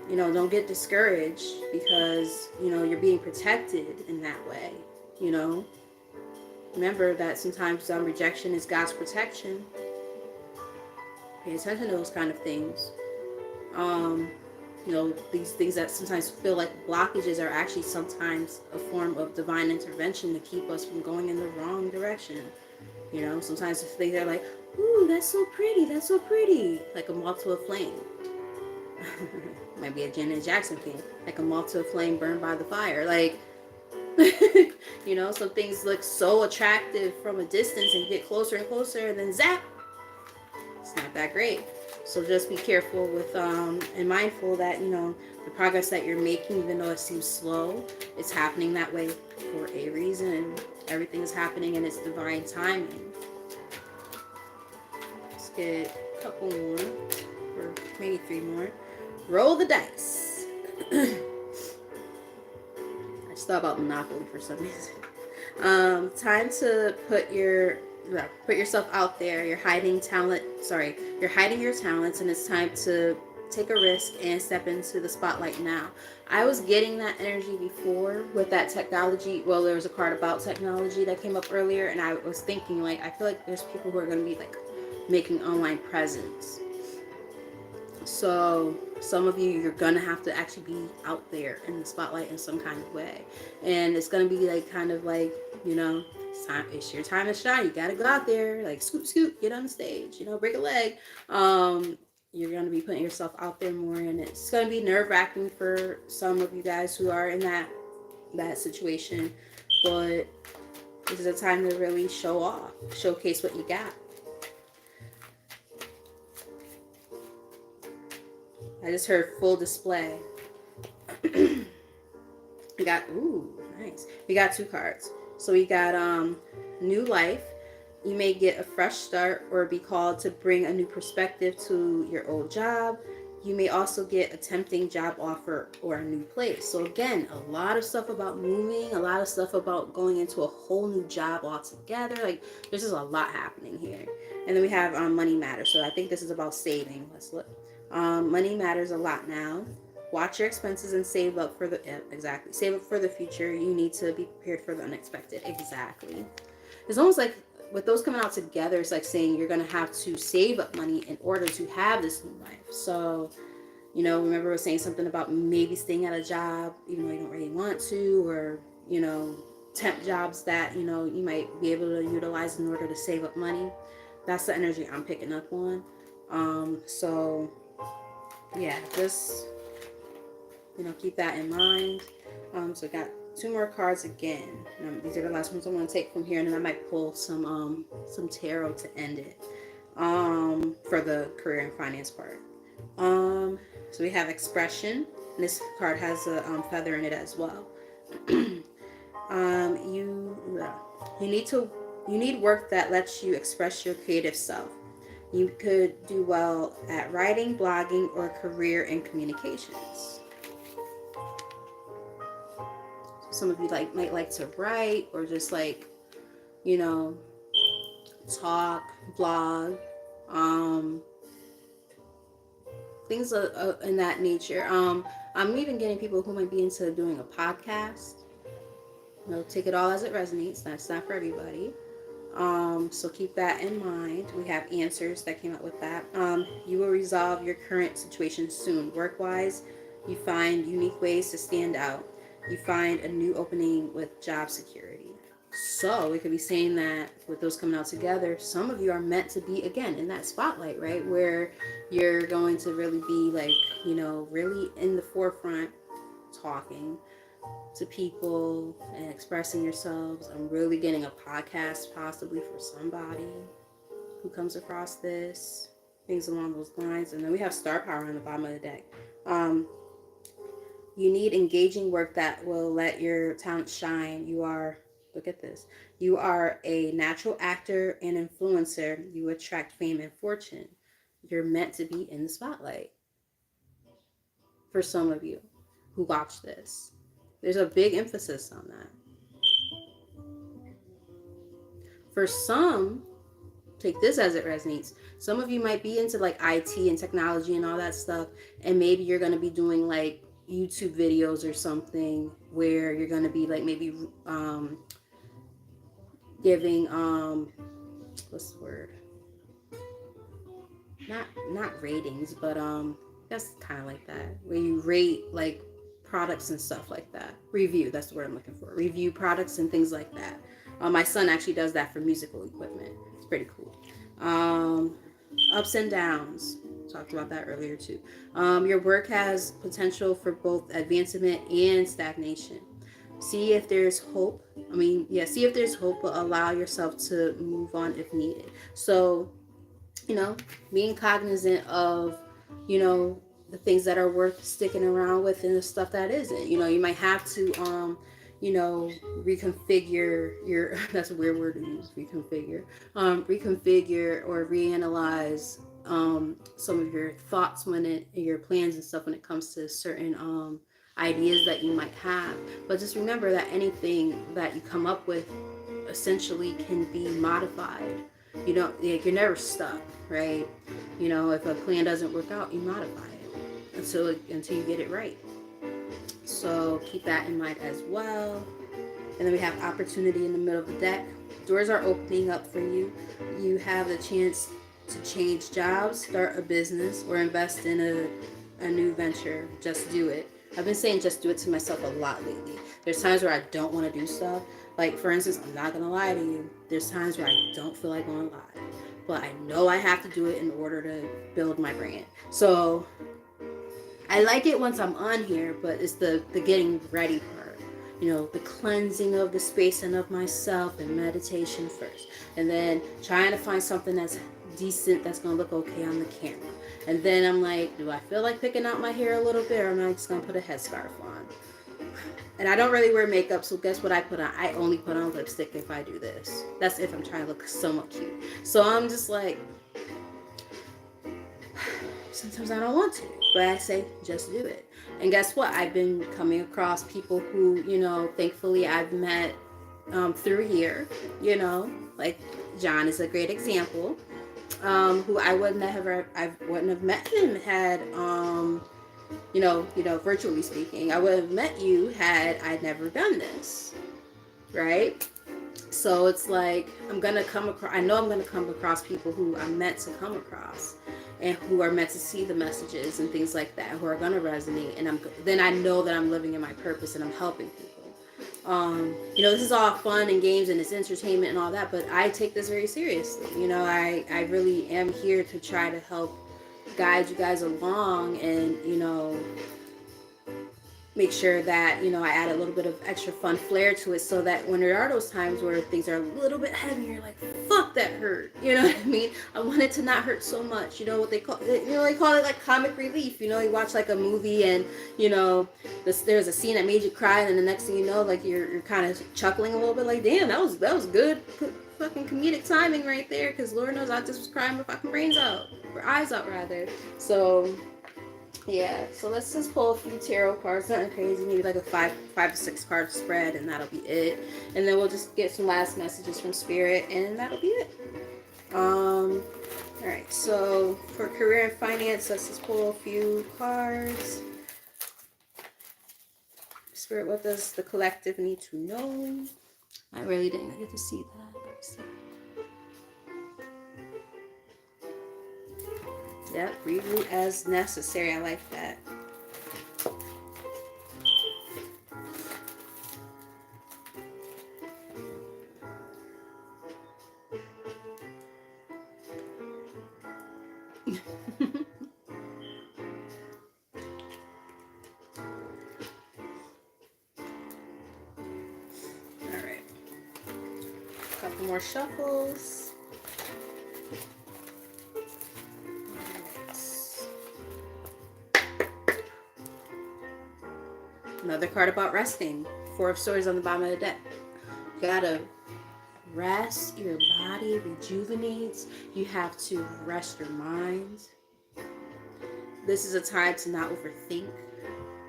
don't get discouraged because, you're being protected in that way. You know, remember that sometimes rejection is God's protection. Pay attention to those kind of things. Um, these things that sometimes feel like blockages are actually sometimes a form of divine intervention to keep us from going in the wrong direction. Sometimes things are like, ooh, that's so pretty, like a moth to a flame. Might be a Janet Jackson thing, like a moth to a flame burned by the fire. Like, some things look so attractive from a distance and get closer and closer, and then zap, it's not that great. So just be careful with and mindful that the progress that you're making, even though it seems slow, it's happening that way for a reason. Everything is happening in its divine timing. Let's get a couple more, or maybe 3 more. Roll the dice. I just thought about Monopoly for some reason. Time to put yourself out there. You're hiding your talents, and it's time to take a risk and step into the spotlight now. I was getting that energy before with that technology. Well, there was a card about technology that came up earlier, and I was thinking, like, I feel like there's people who are going to be like making online presence. So some of you're gonna have to actually be out there in the spotlight in some kind of way, and it's gonna be like kind of like, it's your time to shine. You gotta go out there, like scoot scoot, get on the stage, break a leg. You're gonna be putting yourself out there more, and it's gonna be nerve-wracking for some of you guys who are in that situation, but this is a time to really showcase what you got. I just heard full display. We got, nice. We got 2 cards. So we got new life. You may get a fresh start or be called to bring a new perspective to your old job. You may also get a tempting job offer or a new place. So again, a lot of stuff about moving, a lot of stuff about going into a whole new job altogether. Like, there's just a lot happening here. And then we have money matters. So I think this is about saving. Let's look. Money matters a lot now. Watch your expenses and save up for save up for the future. You need to be prepared for the unexpected. Exactly. It's almost like with those coming out together, it's like saying you're going to have to save up money in order to have this new life. So, remember we were saying something about maybe staying at a job even though you don't really want to, or, temp jobs that, you might be able to utilize in order to save up money. That's the energy I'm picking up on. So yeah, just keep that in mind. So I got 2 more cards again. These are the last ones I want to take from here, and then I might pull some tarot to end it for the career and finance part. So we have expression, and this card has a feather in it as well. You need work that lets you express your creative self. You could do well at writing, blogging, or career in communications. Some of you might like to write, or just talk, blog, things in that nature. I'm even getting people who might be into doing a podcast. Take it all as it resonates. That's not for everybody. So keep that in mind. We have answers that came out with that. You will resolve your current situation soon. Work-wise, you find unique ways to stand out. You find a new opening with job security. So we could be saying that with those coming out together, some of you are meant to be, again, in that spotlight, right? Where you're going to really be really in the forefront, talking to people and expressing yourselves. I'm really getting a podcast possibly for somebody who comes across this, things along those lines. And then we have star power on the bottom of the deck. You need engaging work that will let your talent shine. You are, look at this, you are a natural actor and influencer. You attract fame and fortune. You're meant to be in the spotlight for some of you who watch this. There's a big emphasis on that. For some, take this as it resonates. Some of you might be into like IT and technology and all that stuff, and maybe you're going to be doing like YouTube videos or something where you're going to be like maybe giving what's the word, not ratings, but that's kind of like that, where you rate like products and stuff like that. Review, that's the word I'm looking for. Review products and things like that. My son actually does that for musical equipment. It's pretty cool. Ups and downs, talked about that earlier too. Your work has potential for both advancement and stagnation. See if there's hope. See if there's hope, but allow yourself to move on if needed. So, being cognizant of, the things that are worth sticking around with and the stuff that isn't. You might have to, reconfigure your, that's a weird word to use, reconfigure or reanalyze some of your thoughts your plans and stuff when it comes to certain ideas that you might have. But just remember that anything that you come up with essentially can be modified. You're never stuck, right? If a plan doesn't work out, you modify it until you get it right. So keep that in mind as well. And then we have opportunity in the middle of the deck. Doors are opening up for you. You have the chance to change jobs, start a business, or invest in a new venture. Just do it. I've been saying just do it to myself a lot lately. There's times where I don't want to do stuff. Like, for instance, I'm not going to lie to you. There's times where I don't feel like going live. But I know I have to do it in order to build my brand. So I like it once I'm on here, but it's the getting ready part. The cleansing of the space and of myself and meditation first. And then trying to find something that's decent, that's going to look okay on the camera. And then I'm like, do I feel like picking out my hair a little bit, or am I just going to put a headscarf on? And I don't really wear makeup, so guess what I put on? I only put on lipstick if I do this. That's if I'm trying to look somewhat cute. So I'm just like, sometimes I don't want to, but I say, just do it. And guess what? I've been coming across people who, thankfully I've met through here, like John is a great example, who I wouldn't have met him had, virtually speaking. I would have met you had I never done this, right? So it's like I know I'm gonna come across people who I'm meant to come across, and who are meant to see the messages and things like that, who are gonna resonate, and then I know that I'm living in my purpose and I'm helping people. This is all fun and games and it's entertainment and all that, but I take this very seriously. I really am here to try to help guide you guys along and, make sure that, I add a little bit of extra fun flair to it, so that when there are those times where things are a little bit heavy, you're like, fuck, that hurt. You know what I mean? I want it to not hurt so much. What they call it, they call it like comic relief. You watch like a movie and, there's a scene that made you cry, and then the next thing you know, like you're kind of chuckling a little bit, like, damn, that was good fucking comedic timing right there, because Lord knows I just was crying my fucking brains out, or eyes out rather. So yeah, so let's just pull a few tarot cards, nothing crazy, maybe like a five to six card spread, and that'll be it. And then we'll just get some last messages from Spirit, and that'll be it. Alright, so for career and finance, let's just pull a few cards. Spirit, what does the collective need to know? I really didn't get to see that. Let's see. Yep, reboot as necessary. I like that. Alright. A couple more shuffles. Another card about resting. Four of Swords on the bottom of the deck. You gotta rest, your body rejuvenates. You have to rest your mind. This is a time to not overthink.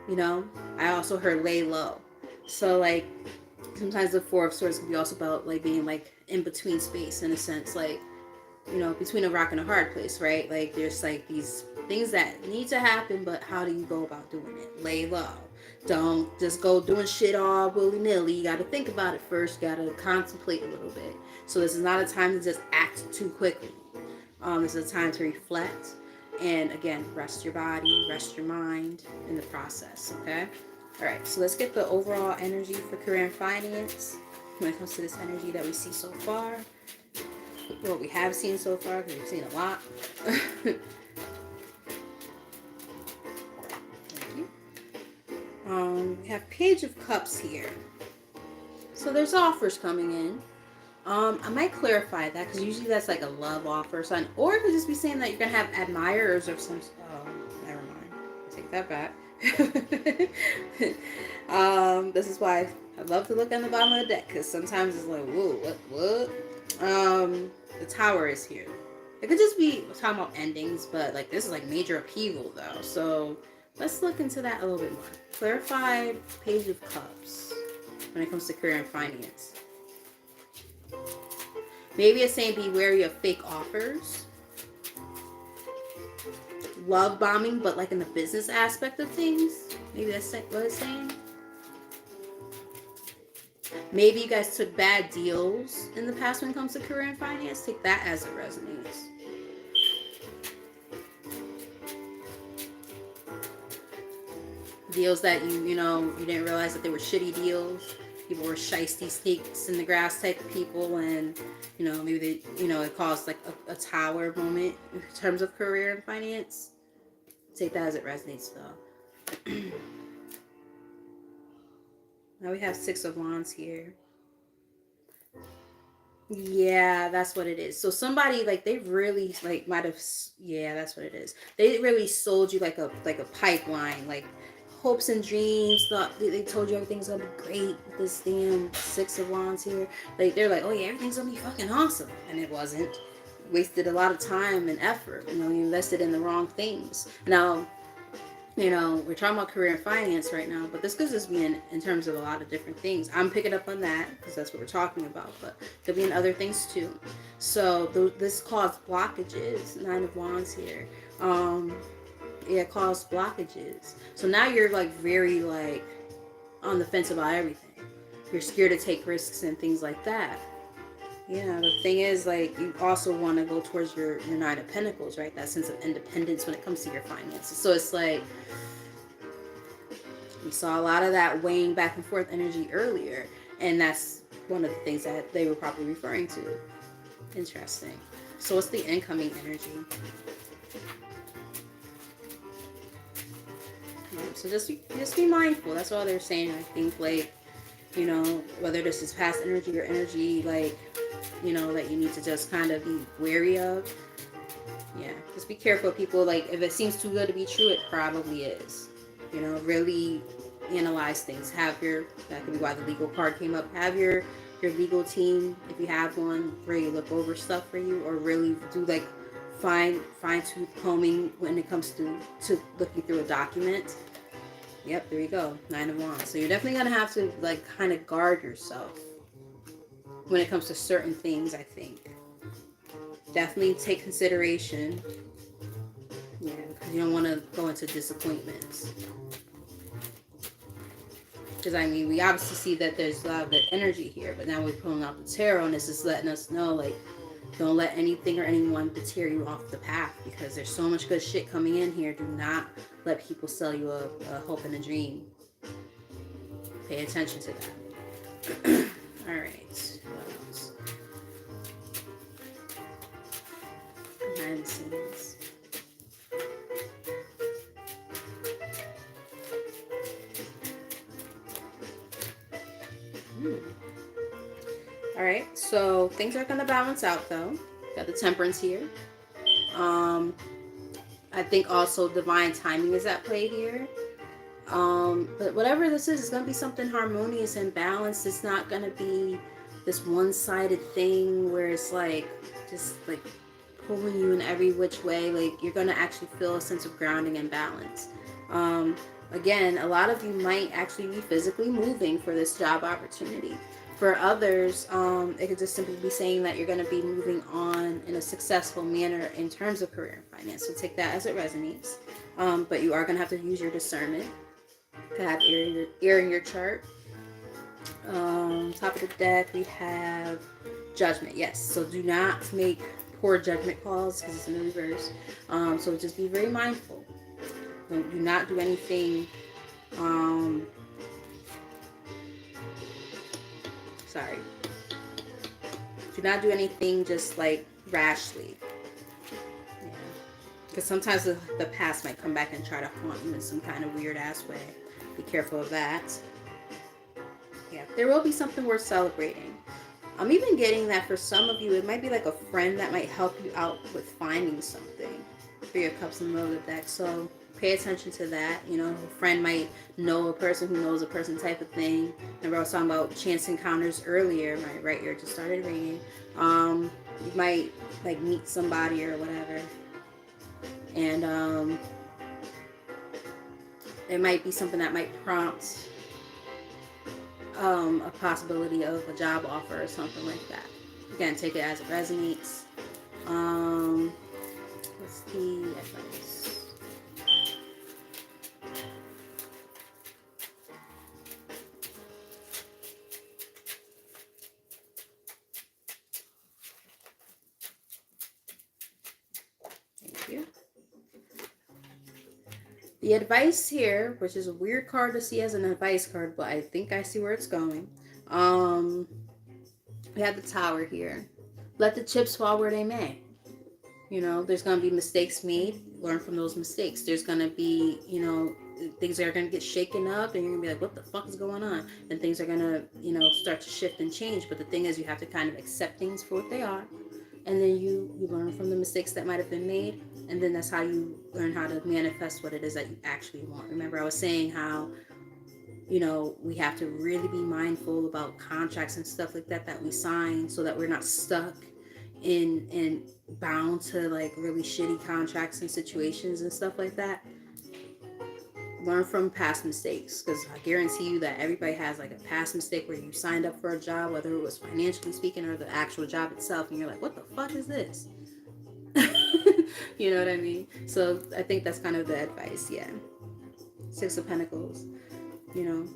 You know, I also heard lay low. So like sometimes the Four of Swords can be also about like being like in between space in a sense, like, you know, between a rock and a hard place, right? Like there's like these things that need to happen, but how do you go about doing it? Lay low. Don't just go doing shit all willy-nilly. You got to think about it first. You got to contemplate a little bit. So this is not a time to just act too quickly. This is a time to reflect. And again, rest your body, rest your mind in the process, okay? All right, so let's get the overall energy for career and finance when it comes to this energy that we see so far. What we have seen so far, because we've seen a lot. Thank you. We have Page of Cups here. So there's offers coming in. I might clarify that because usually that's like a love offer or something. Or it could just be saying that you're going to have admirers or some... Oh, never mind. Take that back. This is why I love to look on the bottom of the deck, because sometimes it's like, whoa, what? The Tower is here. It could just be talking about endings, but like this is like major upheaval though. So let's look into that a little bit more. Clarified Page of Cups when it comes to career and finance. Maybe it's saying be wary of fake offers. Love bombing, but like in the business aspect of things. Maybe that's what it's saying. Maybe you guys took bad deals in the past when it comes to career and finance. Take that as it resonates. Deals that you didn't realize that they were shitty deals. People were shiesty snakes in the grass type of people, and maybe they it caused like a tower moment in terms of career and finance. Take that as it resonates though. Now we have Six of Wands here. Yeah, that's what it is. So somebody like they really like might have, yeah, that's what it is. They really sold you like a pipeline, like hopes and dreams. Thought they told you everything's gonna be great with this damn Six of Wands here. Like they're like, oh yeah, everything's gonna be fucking awesome, and it wasn't. Wasted a lot of time and effort. You invested in the wrong things. Now, we're talking about career and finance right now, but this could just be in terms of a lot of different things. I'm picking up on that because that's what we're talking about, but it could be in other things too. So this caused blockages. Nine of Wands here. It caused blockages. So now you're like very like on the fence about everything. You're scared to take risks and things like that. Yeah, the thing is, like, you also want to go towards your Nine of Pentacles, right? That sense of independence when it comes to your finances. So it's like, we saw a lot of that weighing back and forth energy earlier. And that's one of the things that they were probably referring to. Interesting. So what's the incoming energy? So just be mindful. That's all they're saying. I think, like, whether this is past energy or energy, like, that you need to just kind of be wary of. Yeah, just be careful, people. Like, if it seems too good to be true, it probably is. Really analyze things. That could be why the legal card came up. Have your legal team, if you have one, really look over stuff for you, or really do like fine-tooth combing when it comes to looking through a document. Yep, there you go. Nine of Wands. So you're definitely going to have to like kind of guard yourself when it comes to certain things, I think. Definitely take consideration. Yeah, because you don't want to go into disappointments. Because, we obviously see that there's a lot of good energy here, but now we're pulling out the tarot, and this is letting us know, like, don't let anything or anyone deter you off the path, because there's so much good shit coming in here. Do not let people sell you a hope and a dream. Pay attention to that. All right. What else? Behind the scenes. All right. So things are going to balance out, though. Got the Temperance here. I think also divine timing is at play here. But whatever this is, it's going to be something harmonious and balanced. It's not going to be this one-sided thing where it's like just like pulling you in every which way. Like you're going to actually feel a sense of grounding and balance. Um, Again, a lot of you might actually be physically moving for this job opportunity. For others, it could just simply be saying that you're going to be moving on in a successful manner in terms of career and finance. So take that as it resonates. But you are going to have to use your discernment to have ear in your chart. Top of the deck, we have judgment. Yes, so do not make poor judgment calls because it's in the reverse. So just be very mindful. Do not do anything. Sorry. Do not do anything just like rashly. Yeah. Because sometimes the past might come back and try to haunt you in some kind of weird ass way. Be careful of that. Yeah, there will be something worth celebrating. I'm even getting that for some of you, it might be like a friend that might help you out with finding something. Three of Cups in the middle of the deck. So pay attention to that. You know, a friend might know a person who knows a person type of thing. Remember I was talking about chance encounters earlier. My right ear just started ringing. You might like meet somebody or whatever. And it might be something that might prompt a possibility of a job offer or something like that. Again, take it as it resonates. What's the advice? Thank you. The advice here, which is a weird card to see as an advice card, but I think I see where it's going. We have the Tower here. Let the chips fall where they may. You know, there's going to be mistakes made. Learn from those mistakes. There's going to be, you know, things are going to get shaken up and you're going to be like, what the fuck is going on? And things are going to, you know, start to shift and change. But the thing is, you have to kind of accept things for what they are. And then you learn from the mistakes that might have been made. And then that's how you learn how to manifest what it is that you actually want. Remember, I was saying how, you know, we have to really be mindful about contracts and stuff like that we sign so that we're not stuck in and bound to like really shitty contracts and situations and stuff like that. Learn from past mistakes, because I guarantee you that everybody has like a past mistake where you signed up for a job, whether it was financially speaking or the actual job itself, and you're like, what the fuck is this? You know what I mean? So I think that's kind of the advice. Yeah. Six of Pentacles. You know,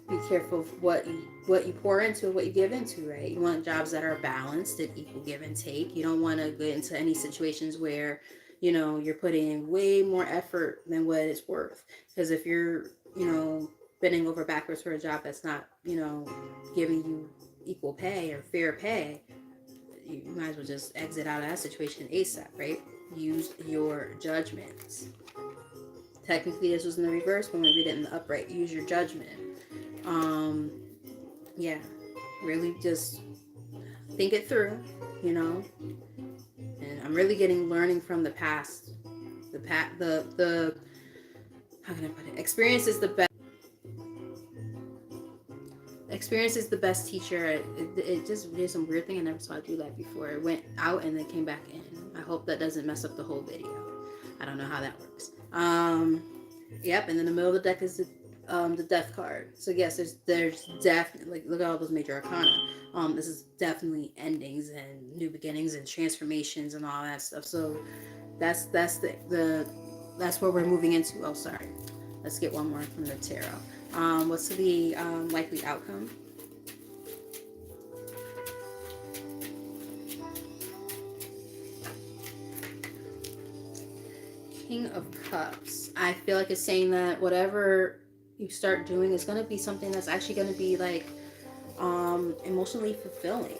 be careful of what you pour into, what you give into, right? You want jobs that are balanced and equal give and take. You don't want to get into any situations where, you know, you're putting in way more effort than what it's worth. Because if you're, you know, bending over backwards for a job that's not, you know, giving you equal pay or fair pay, you might as well just exit out of that situation ASAP, right? Use your judgments. Technically, this was in the reverse, but when we read it in the upright, use your judgment. Yeah, really just think it through, you know. And I'm really getting learning from the past. The how can I put it? Experience is the best. Experience is the best teacher. It just did some weird thing. I never saw it do that before. It went out and then came back in. I hope that doesn't mess up the whole video. I don't know how that works. Yep. And in the middle of the deck is the death card. So yes, there's definitely, like, look at all those major arcana. This is definitely endings and new beginnings and transformations and all that stuff. So that's the that's where we're moving into. Oh, sorry. Let's get one more from the tarot. What's the likely outcome? King of Cups. I feel like it's saying that whatever you start doing is going to be something that's actually going to be like emotionally fulfilling.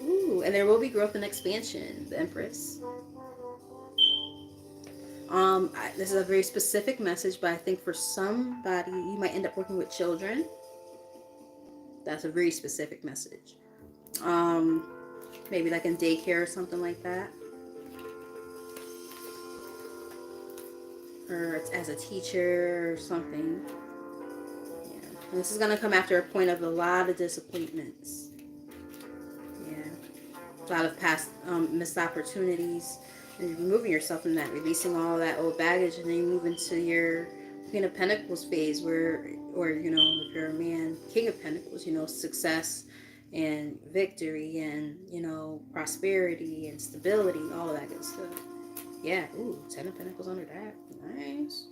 Ooh, and there will be growth and expansion. The Empress. This is a very specific message, but I think for somebody, you might end up working with children. That's a very specific message. Maybe like in daycare or something like that. or as a teacher or something. Yeah. And this is going to come after a point of a lot of disappointments. Yeah. A lot of past missed opportunities. And you're removing yourself from that, releasing all that old baggage, and then you move into your Queen of Pentacles phase where, or, you know, if you're a man, King of Pentacles, you know, success and victory and, you know, prosperity and stability, all of that good stuff. Yeah, ooh, 10 of Pentacles under that. Nice.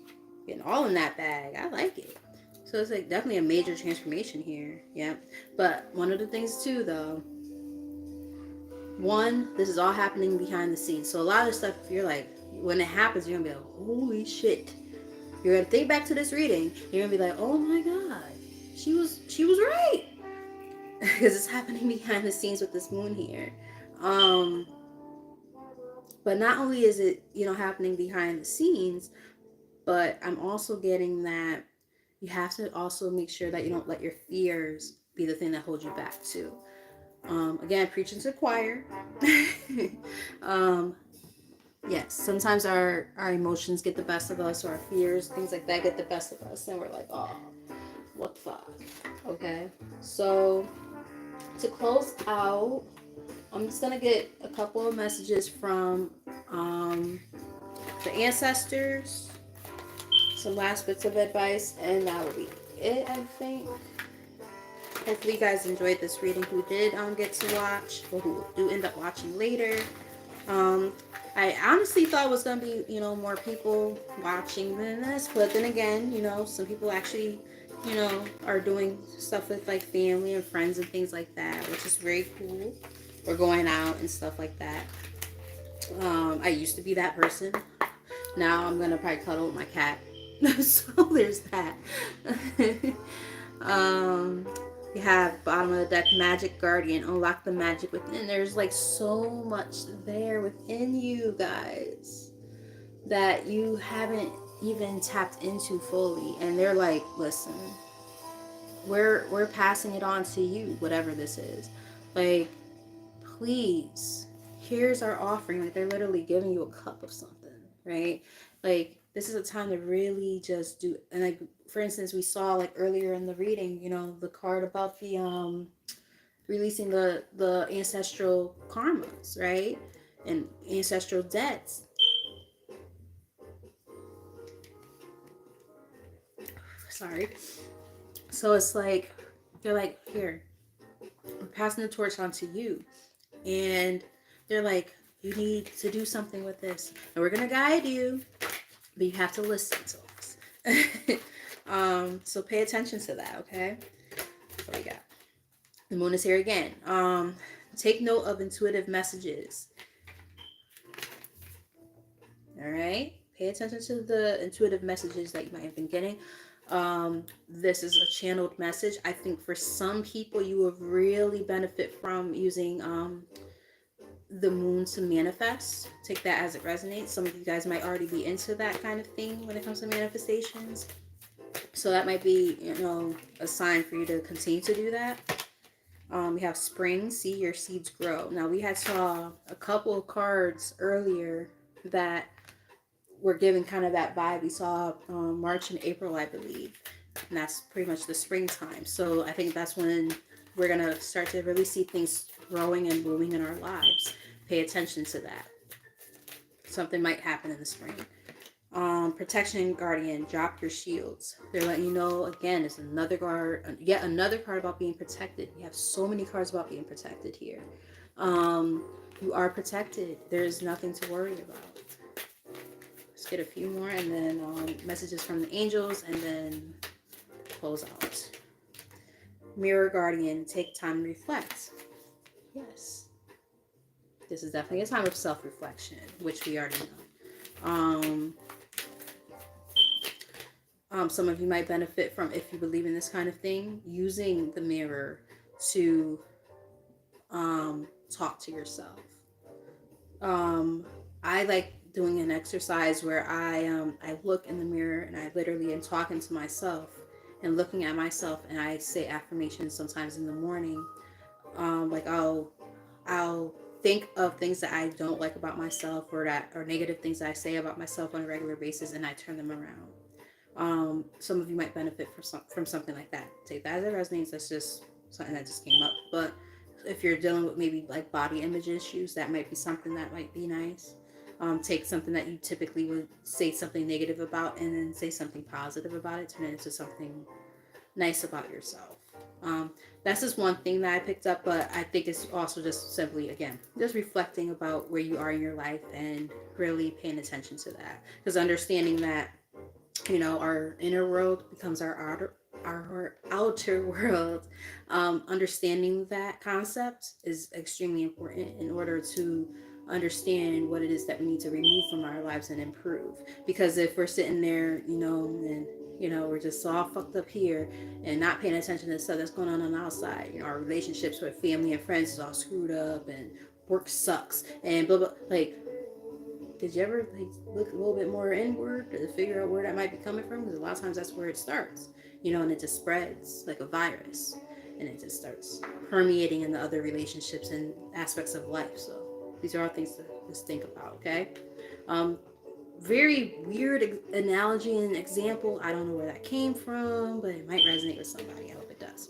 Getting all in that bag. I like it. So it's like definitely a major transformation here. Yeah. But one of the things too though, one, this is all happening behind the scenes. So a lot of stuff, if you're like, when it happens, you're gonna be like, holy shit. You're gonna think back to this reading, you're gonna be like, oh my god, she was right. Because it's happening behind the scenes with this moon here. Um, but not only is it, you know, happening behind the scenes, but I'm also getting that you have to also make sure that you don't let your fears be the thing that holds you back too. Again, preaching to the choir. um, yes, sometimes our emotions get the best of us, or our fears, things like that get the best of us, and we're like, oh, what the fuck? Okay, so to close out, I'm just gonna get a couple of messages from the ancestors, some last bits of advice, and that will be it, I think. Hopefully you guys enjoyed this reading who did get to watch, or who do end up watching later. um I honestly thought it was gonna be, you know, more people watching than this, but then again, you know, some people actually, you know, are doing stuff with like family and friends and things like that, which is very cool. Or going out and stuff like that. I used to be that person. Now I'm gonna probably cuddle with my cat. So there's that. um, you have bottom of the deck, Magic Guardian. Unlock the magic within. There's like so much there within you guys that you haven't even tapped into fully. And they're like, listen, we're passing it on to you, whatever this is. Like, please, here's our offering. Like, they're literally giving you a cup of something, right? Like, this is a time to really just do. And like, for instance, we saw like earlier in the reading, you know, the card about the releasing the ancestral karmas, right? And ancestral debts. Sorry. So it's like, they're like, here, we're passing the torch on to you. And they're like, you need to do something with this, and we're gonna guide you, but you have to listen to us. So pay attention to that, okay? What do we got? The moon is here again. Take note of intuitive messages. All right, pay attention to the intuitive messages that you might have been getting. This is a channeled message. I think for some people you will really benefit from using the moon to manifest. Take that as it resonates. Some of you guys might already be into that kind of thing when it comes to manifestations, so that might be, you know, a sign for you to continue to do that. We have spring, see your seeds grow. Now we had saw a couple of cards earlier that were giving kind of that vibe. We saw March and April, I believe, and that's pretty much the springtime. So I think that's when we're gonna start to really see things growing and blooming in our lives. Pay attention to that. Something might happen in the spring. Protection Guardian, drop your shields. They're letting you know, again, it's another card, yet another card about being protected. You have so many cards about being protected here. You are protected. There's nothing to worry about. Let's get a few more, and then messages from the angels, and then close out. Mirror Guardian, take time to reflect. Yes. This is definitely a time of self-reflection, which we already know. Some of you might benefit from, if you believe in this kind of thing, using the mirror to talk to yourself. I like doing an exercise where I look in the mirror and I literally am talking to myself and looking at myself, and I say affirmations sometimes in the morning. Like I'll think of things that I don't like about myself, or negative things that I say about myself on a regular basis, and I turn them around. Some of you might benefit from something like that. Take that as it resonates. That's just something that just came up. But if you're dealing with maybe like body image issues, that might be something that might be nice. Take something that you typically would say something negative about, and then say something positive about it. Turn it into something nice about yourself. Um, that's just one thing that I picked up, but I think it's also just simply, again, just reflecting about where you are in your life and really paying attention to that. Because understanding that, our inner world becomes our outer world. Understanding that concept is extremely important in order to understand what it is that we need to remove from our lives and improve. Because if we're sitting there, and we're just all fucked up here and not paying attention to stuff that's going on the outside, our relationships with family and friends is all screwed up, and work sucks, and blah blah. Like, did you ever look a little bit more inward to figure out where that might be coming from? Because a lot of times that's where it starts, and it just spreads like a virus, and it just starts permeating in the other relationships and aspects of life. So these are all things to just think about. Okay. Um, Very weird analogy and example. I don't know where that came from, but it might resonate with somebody. I hope it does.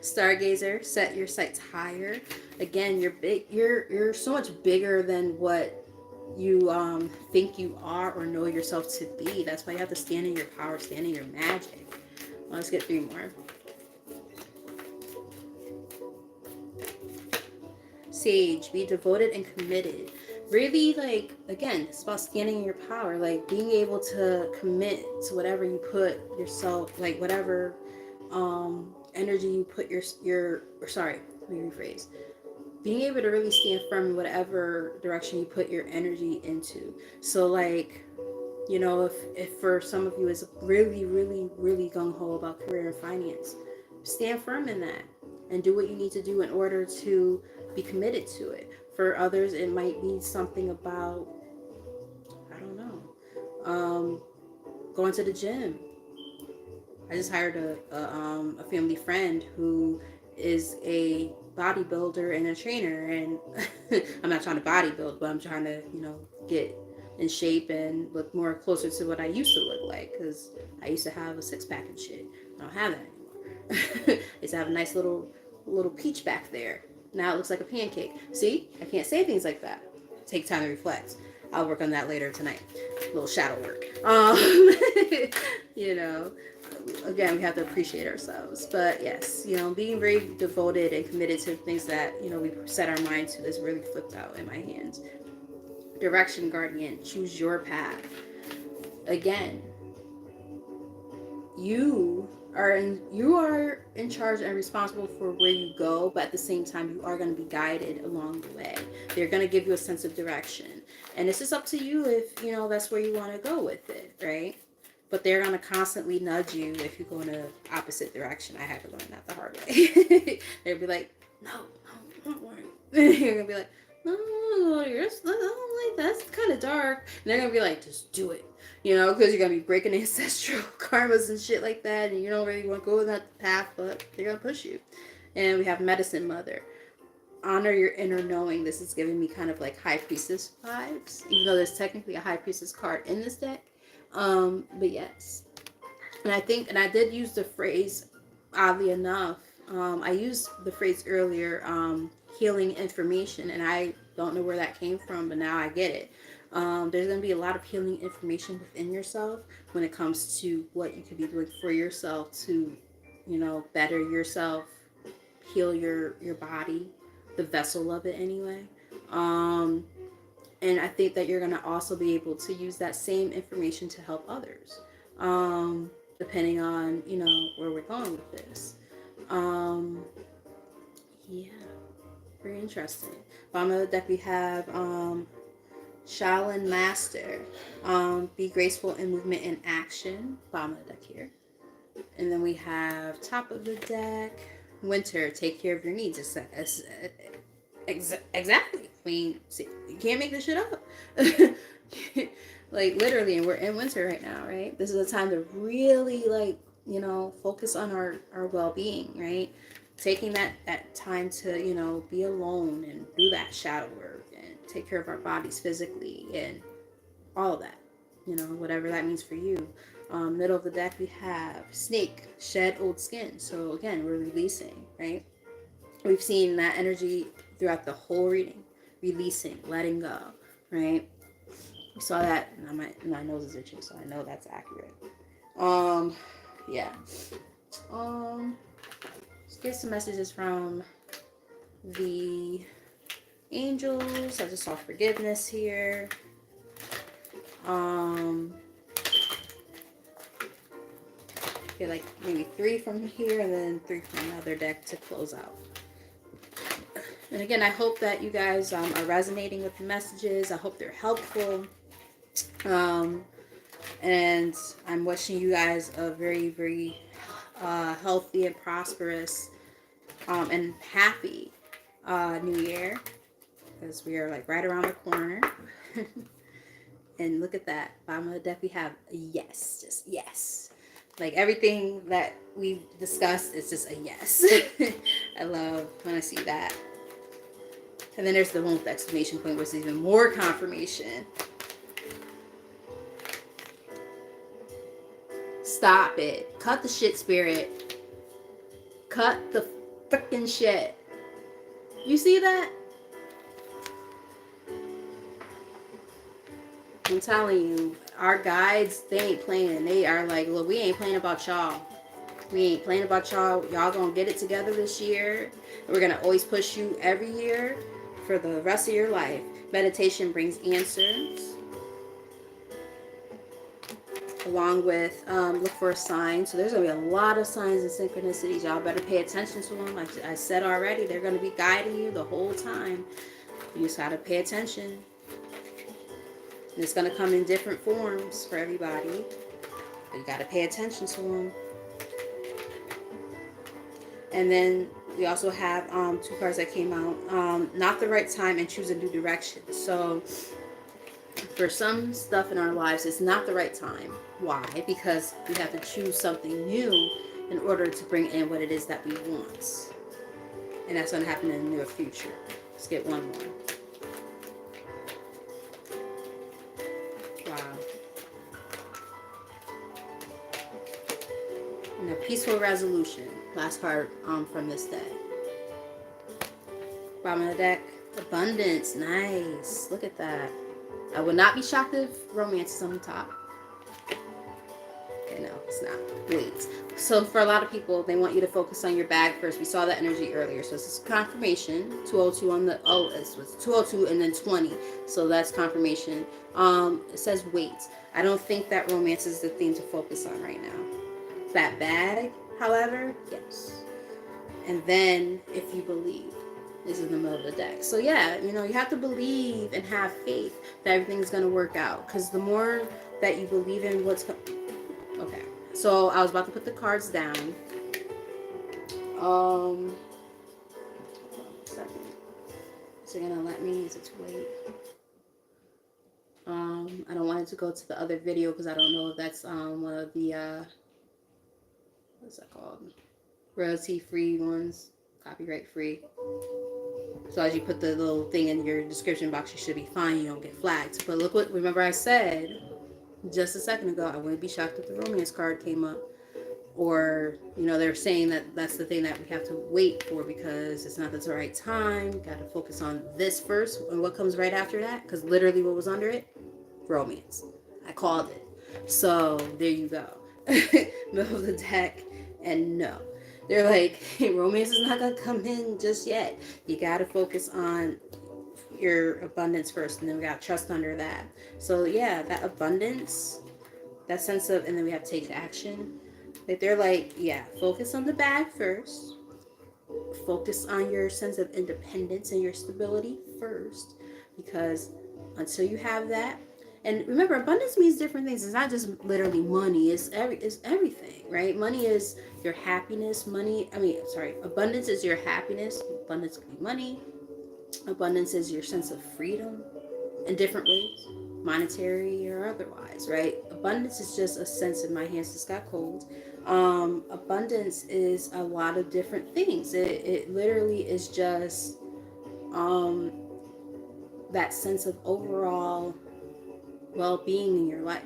Stargazer, set your sights higher. Again, you're big. You're so much bigger than what you think you are or know yourself to be. That's why you have to stand in your power, stand in your magic. Let's get 3 more. Sage, be devoted and committed. Really, like, again, it's about standing in your power, like being able to commit to whatever you put yourself, like whatever energy you put let me rephrase, being able to really stand firm in whatever direction you put your energy into. So like, if for some of you it's really, really, really gung-ho about career and finance, stand firm in that and do what you need to do in order to be committed to it. For others, it might be something about, I don't know, going to the gym. I just hired a family friend who is a bodybuilder and a trainer, and I'm not trying to bodybuild, but I'm trying to, get in shape and look more closer to what I used to look like, because I used to have a 6-pack and shit. I don't have that anymore. I used to have a nice little peach back there. Now it looks like a pancake. See, I can't say things like that. Take time to reflect. I'll work on that later tonight. A little shadow work. You know, again, we have to appreciate ourselves. But yes, being very devoted and committed to things that, we set our mind to is really flipped out in my hands. Direction guardian, choose your path. Again, you are in charge and responsible for where you go, but at the same time you are going to be guided along the way. They're going to give you a sense of direction, and it's just up to you if that's where you want to go with it, right? But they're going to constantly nudge you if you go in the opposite direction. I had to learn that the hard way. They'll be like, no, don't worry. You're going to be like, no, I don't like that. That's kind of dark. And they're going to be like, just do it. Because you're going to be breaking ancestral karmas and shit like that. And you don't really want to go in that path, but they're going to push you. And we have Medicine Mother. Honor your inner knowing. This is giving me kind of like High Priestess vibes, even though there's technically a High Priestess card in this deck. But yes. And I did use the phrase, oddly enough, I used the phrase earlier, healing information, and I don't know where that came from, but now I get it. There's going to be a lot of healing information within yourself when it comes to what you could be doing for yourself to, better yourself, heal your body, the vessel of it anyway. And I think that you're going to also be able to use that same information to help others, depending on, where we're going with this. Yeah, very interesting. Bottom of the deck we have Shaolin Master, be graceful in movement and action. Bottom of the deck here. And then we have top of the deck, Winter, take care of your needs. Exactly. I mean, see, you can't make this shit up. Like, literally, and we're in winter right now, right? This is a time to really, focus on our well-being, right? taking that time to, you know, be alone and do that shadow work and take care of our bodies physically and all of that, you know, whatever that means for you. Middle of the deck, we have snake, shed old skin. So again, we're releasing, right? We've seen that energy throughout the whole reading, releasing, letting go, right? We saw that. My nose is itching, so I know that's accurate. Yeah. Let's get some messages from the angels. I just saw forgiveness here. Get like maybe 3 from here and then 3 from another deck to close out. And again, I hope that you guys are resonating with the messages. I hope they're helpful. And I'm wishing you guys a very, very healthy and prosperous and happy new year, because we are like right around the corner. And look at that. Bottom of the deck, we have a yes. Just yes. Like everything that we've discussed is just a yes. I love when I see that. And then there's the one with the exclamation point, which is even more confirmation. Stop it. Cut the shit, spirit. Cut the freaking shit. You see that? I'm telling you, our guides, they ain't playing. They are like, look, we ain't playing about y'all. We ain't playing about y'all. Y'all gonna get it together this year. We're gonna always push you every year for the rest of your life. Meditation brings answers. Along with look for a sign. So there's going to be a lot of signs and synchronicities. Y'all better pay attention to them. Like I said already, they're going to be guiding you the whole time. You just got to pay attention. And it's going to come in different forms for everybody. But you got to pay attention to them. And then we also have 2 cards that came out. Not the right time and choose a new direction. So for some stuff in our lives, it's not the right time. Why? Because we have to choose something new in order to bring in what it is that we want. And that's going to happen in the near future. Let's get one more. Wow. And a peaceful resolution. Last card from this deck. Bottom of the deck. Abundance. Nice. Look at that. I would not be shocked if romance is on the top. Okay, no, it's not. Wait. So for a lot of people, they want you to focus on your bag first. We saw that energy earlier. So this is confirmation. 202 on the, it was 202 and then 20. So that's confirmation. It says wait. I don't think that romance is the thing to focus on right now. That bag, however, yes. And then if you believe. This is in the middle of the deck. So yeah, you know, you have to believe and have faith that everything's going to work out. Because the more that you believe in what's... Okay. So I was about to put the cards down. One second. Is it going to let me? Is it too late? I don't want it to go to the other video because I don't know if that's one of the... what's that called? Royalty-free ones. Copyright-free. So as you put the little thing in your description box, you should be fine. You don't get flagged. But look what, remember I said just a second ago, I wouldn't be shocked if the romance card came up. Or, you know, they're saying that that's the thing that we have to wait for because it's not the right time. We got to focus on this first and what comes right after that. Because literally what was under it? Romance. I called it. So there you go. Middle of the deck. And no. They're like, hey, romance is not going to come in just yet. You got to focus on your abundance first. And then we got trust under that. So, yeah, that abundance, that sense of, and then we have to take action. Like, they're like, yeah, focus on the bag first. Focus on your sense of independence and your stability first. Because until you have that, and remember, abundance means different things. It's not just literally money. It's everything, right? Money is your happiness. Abundance is your happiness. Abundance could be money. Abundance is your sense of freedom in different ways, monetary or otherwise, right? Abundance is just a sense of my hands just got cold. Abundance is a lot of different things. It literally is just um, that sense of overall well-being in your life.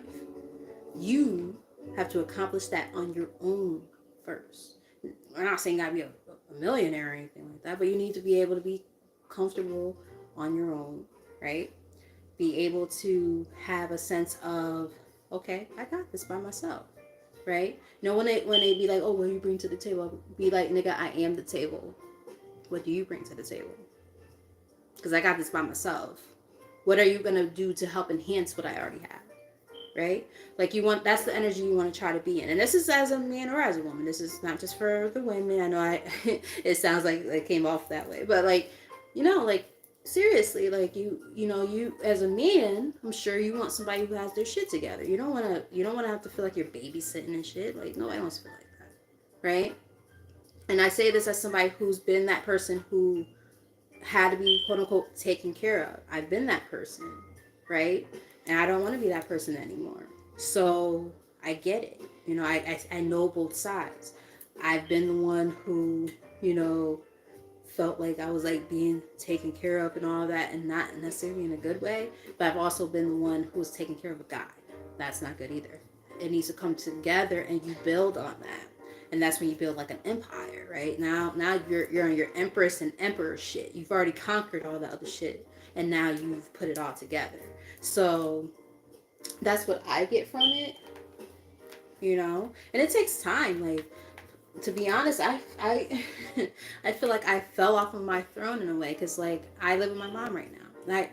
You have to accomplish that on your own first. I'm not saying you gotta be a millionaire or anything like that, but you need to be able to be comfortable on your own, right? Be able to have a sense of, okay, I got this by myself, right? You know, when they be like, oh, what do you bring to the table? Be like, nigga, I am the table. What do you bring to the table? Because I got this by myself. What are you gonna do to help enhance what I already have? Right? Like you want, that's the energy you want to try to be in. And this is as a man or as a woman. This is not just for the women. I know it sounds like it came off that way, but like, like seriously, like you as a man, I'm sure you want somebody who has their shit together. You don't want to have to feel like you're babysitting and shit. Like nobody wants to feel like that, right? And I say this as somebody who's been that person who had to be quote unquote taken care of. I've been that person, right? And I don't want to be that person anymore. So I get it. I know both sides. I've been the one who, felt like I was like being taken care of and all of that, and not necessarily in a good way. But I've also been the one who was taking care of a guy. That's not good either. It needs to come together, and you build on that. And that's when you build like an empire, right? Now you're on your empress and emperor shit. You've already conquered all the other shit, and now you've put it all together. So that's what I get from it, and it takes time. Like, to be honest, I I feel like I fell off of my throne in a way, because like I live with my mom right now.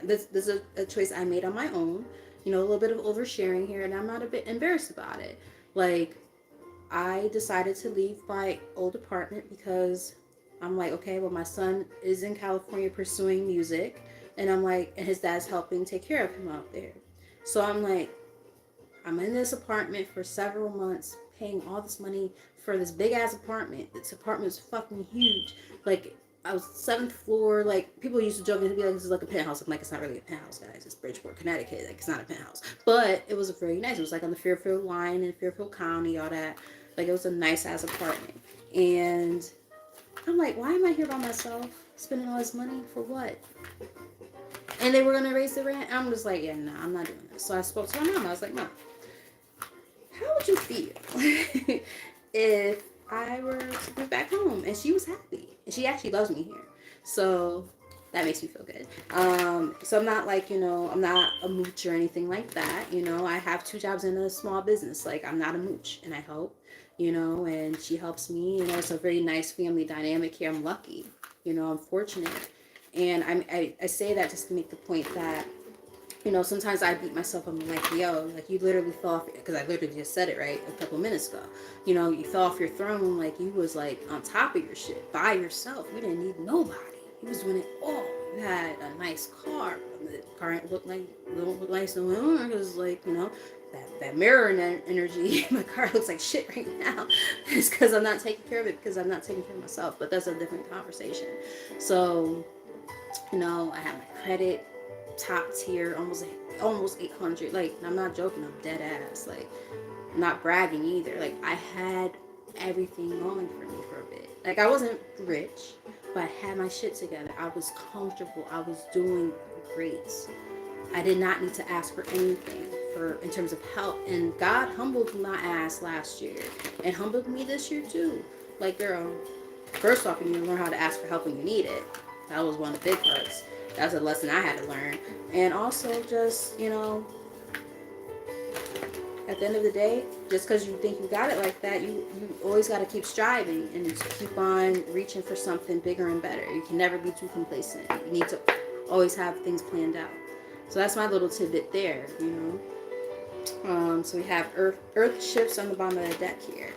This is a choice I made on my own. A little bit of oversharing here, and I'm not a bit embarrassed about it. Like, I decided to leave my old apartment because I'm like, okay, well, my son is in California pursuing music, and I'm like, and his dad's helping take care of him out there. So I'm like, I'm in this apartment for several months, paying all this money for this big ass apartment. This apartment is fucking huge. Like, I was 7th floor. Like, people used to joke and be like, this is like a penthouse. I'm like, it's not really a penthouse, guys. It's Bridgeport, Connecticut. Like, it's not a penthouse. But it was very nice. It was like on the Fairfield line in Fairfield County, all that. Like, it was a nice ass apartment. And I'm like, why am I here by myself? Spending all this money for what? And they were going to raise the rent. I'm just like, yeah, no, I'm not doing this. So I spoke to my mom. I was like, Mom, how would you feel if I were to move back home? And she was happy. And she actually loves me here. So that makes me feel good. So I'm not like, I'm not a mooch or anything like that. I have 2 jobs in a small business. Like, I'm not a mooch, and I help, and she helps me. It's a very nice family dynamic here. I'm lucky, I'm fortunate. And I say that just to make the point that, sometimes I beat myself up. I'm like, yo, like, you literally fell off, because I literally just said it, right, a couple minutes ago. You fell off your throne, like, you was, like, on top of your shit by yourself. You didn't need nobody. You was doing it all. You had a nice car. The car looked nice no more, because, like, that mirror energy, my car looks like shit right now. It's because I'm not taking care of it, because I'm not taking care of myself. But that's a different conversation. So, I have my credit top tier, almost 800. Like, I'm not joking, I'm dead ass. Like, I'm not bragging either. Like, I had everything going for me for a bit. Like, I wasn't rich, but I had my shit together. I was comfortable. I was doing great. I did not need to ask for anything in terms of help. And God humbled my ass last year, and humbled me this year too. Like, girl, first off, you need to learn how to ask for help when you need it. That was one of the big parts. That's a lesson I had to learn. And also, just, at the end of the day, just because you think you got it like that, you always got to keep striving and keep on reaching for something bigger and better. You can never be too complacent. You need to always have things planned out. So that's my little tidbit there, So we have Earth shifts on the bottom of the deck here.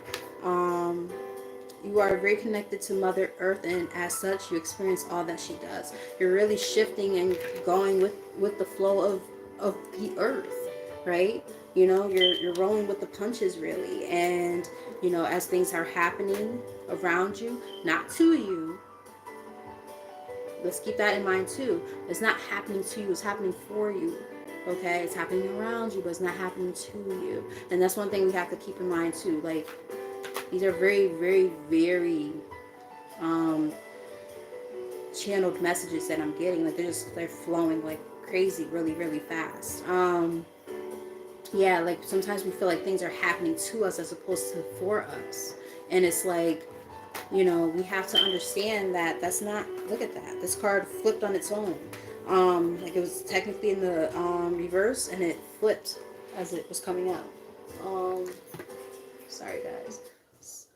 You are very connected to Mother Earth, and as such, you experience all that she does. You're really shifting and going with the flow of the earth, right? You're rolling with the punches, really. And, as things are happening around you, not to you, let's keep that in mind too. It's not happening to you, it's happening for you. Okay? It's happening around you, but it's not happening to you. And that's one thing we have to keep in mind too. Like, These are very, very, very channeled messages that I'm getting. Like they're flowing like crazy, really, really fast. Yeah, like sometimes we feel like things are happening to us as opposed to for us, and it's like, we have to understand that that's not. Look at that. This card flipped on its own. Like it was technically in the reverse, and it flipped as it was coming out. Um, Sorry guys. Let's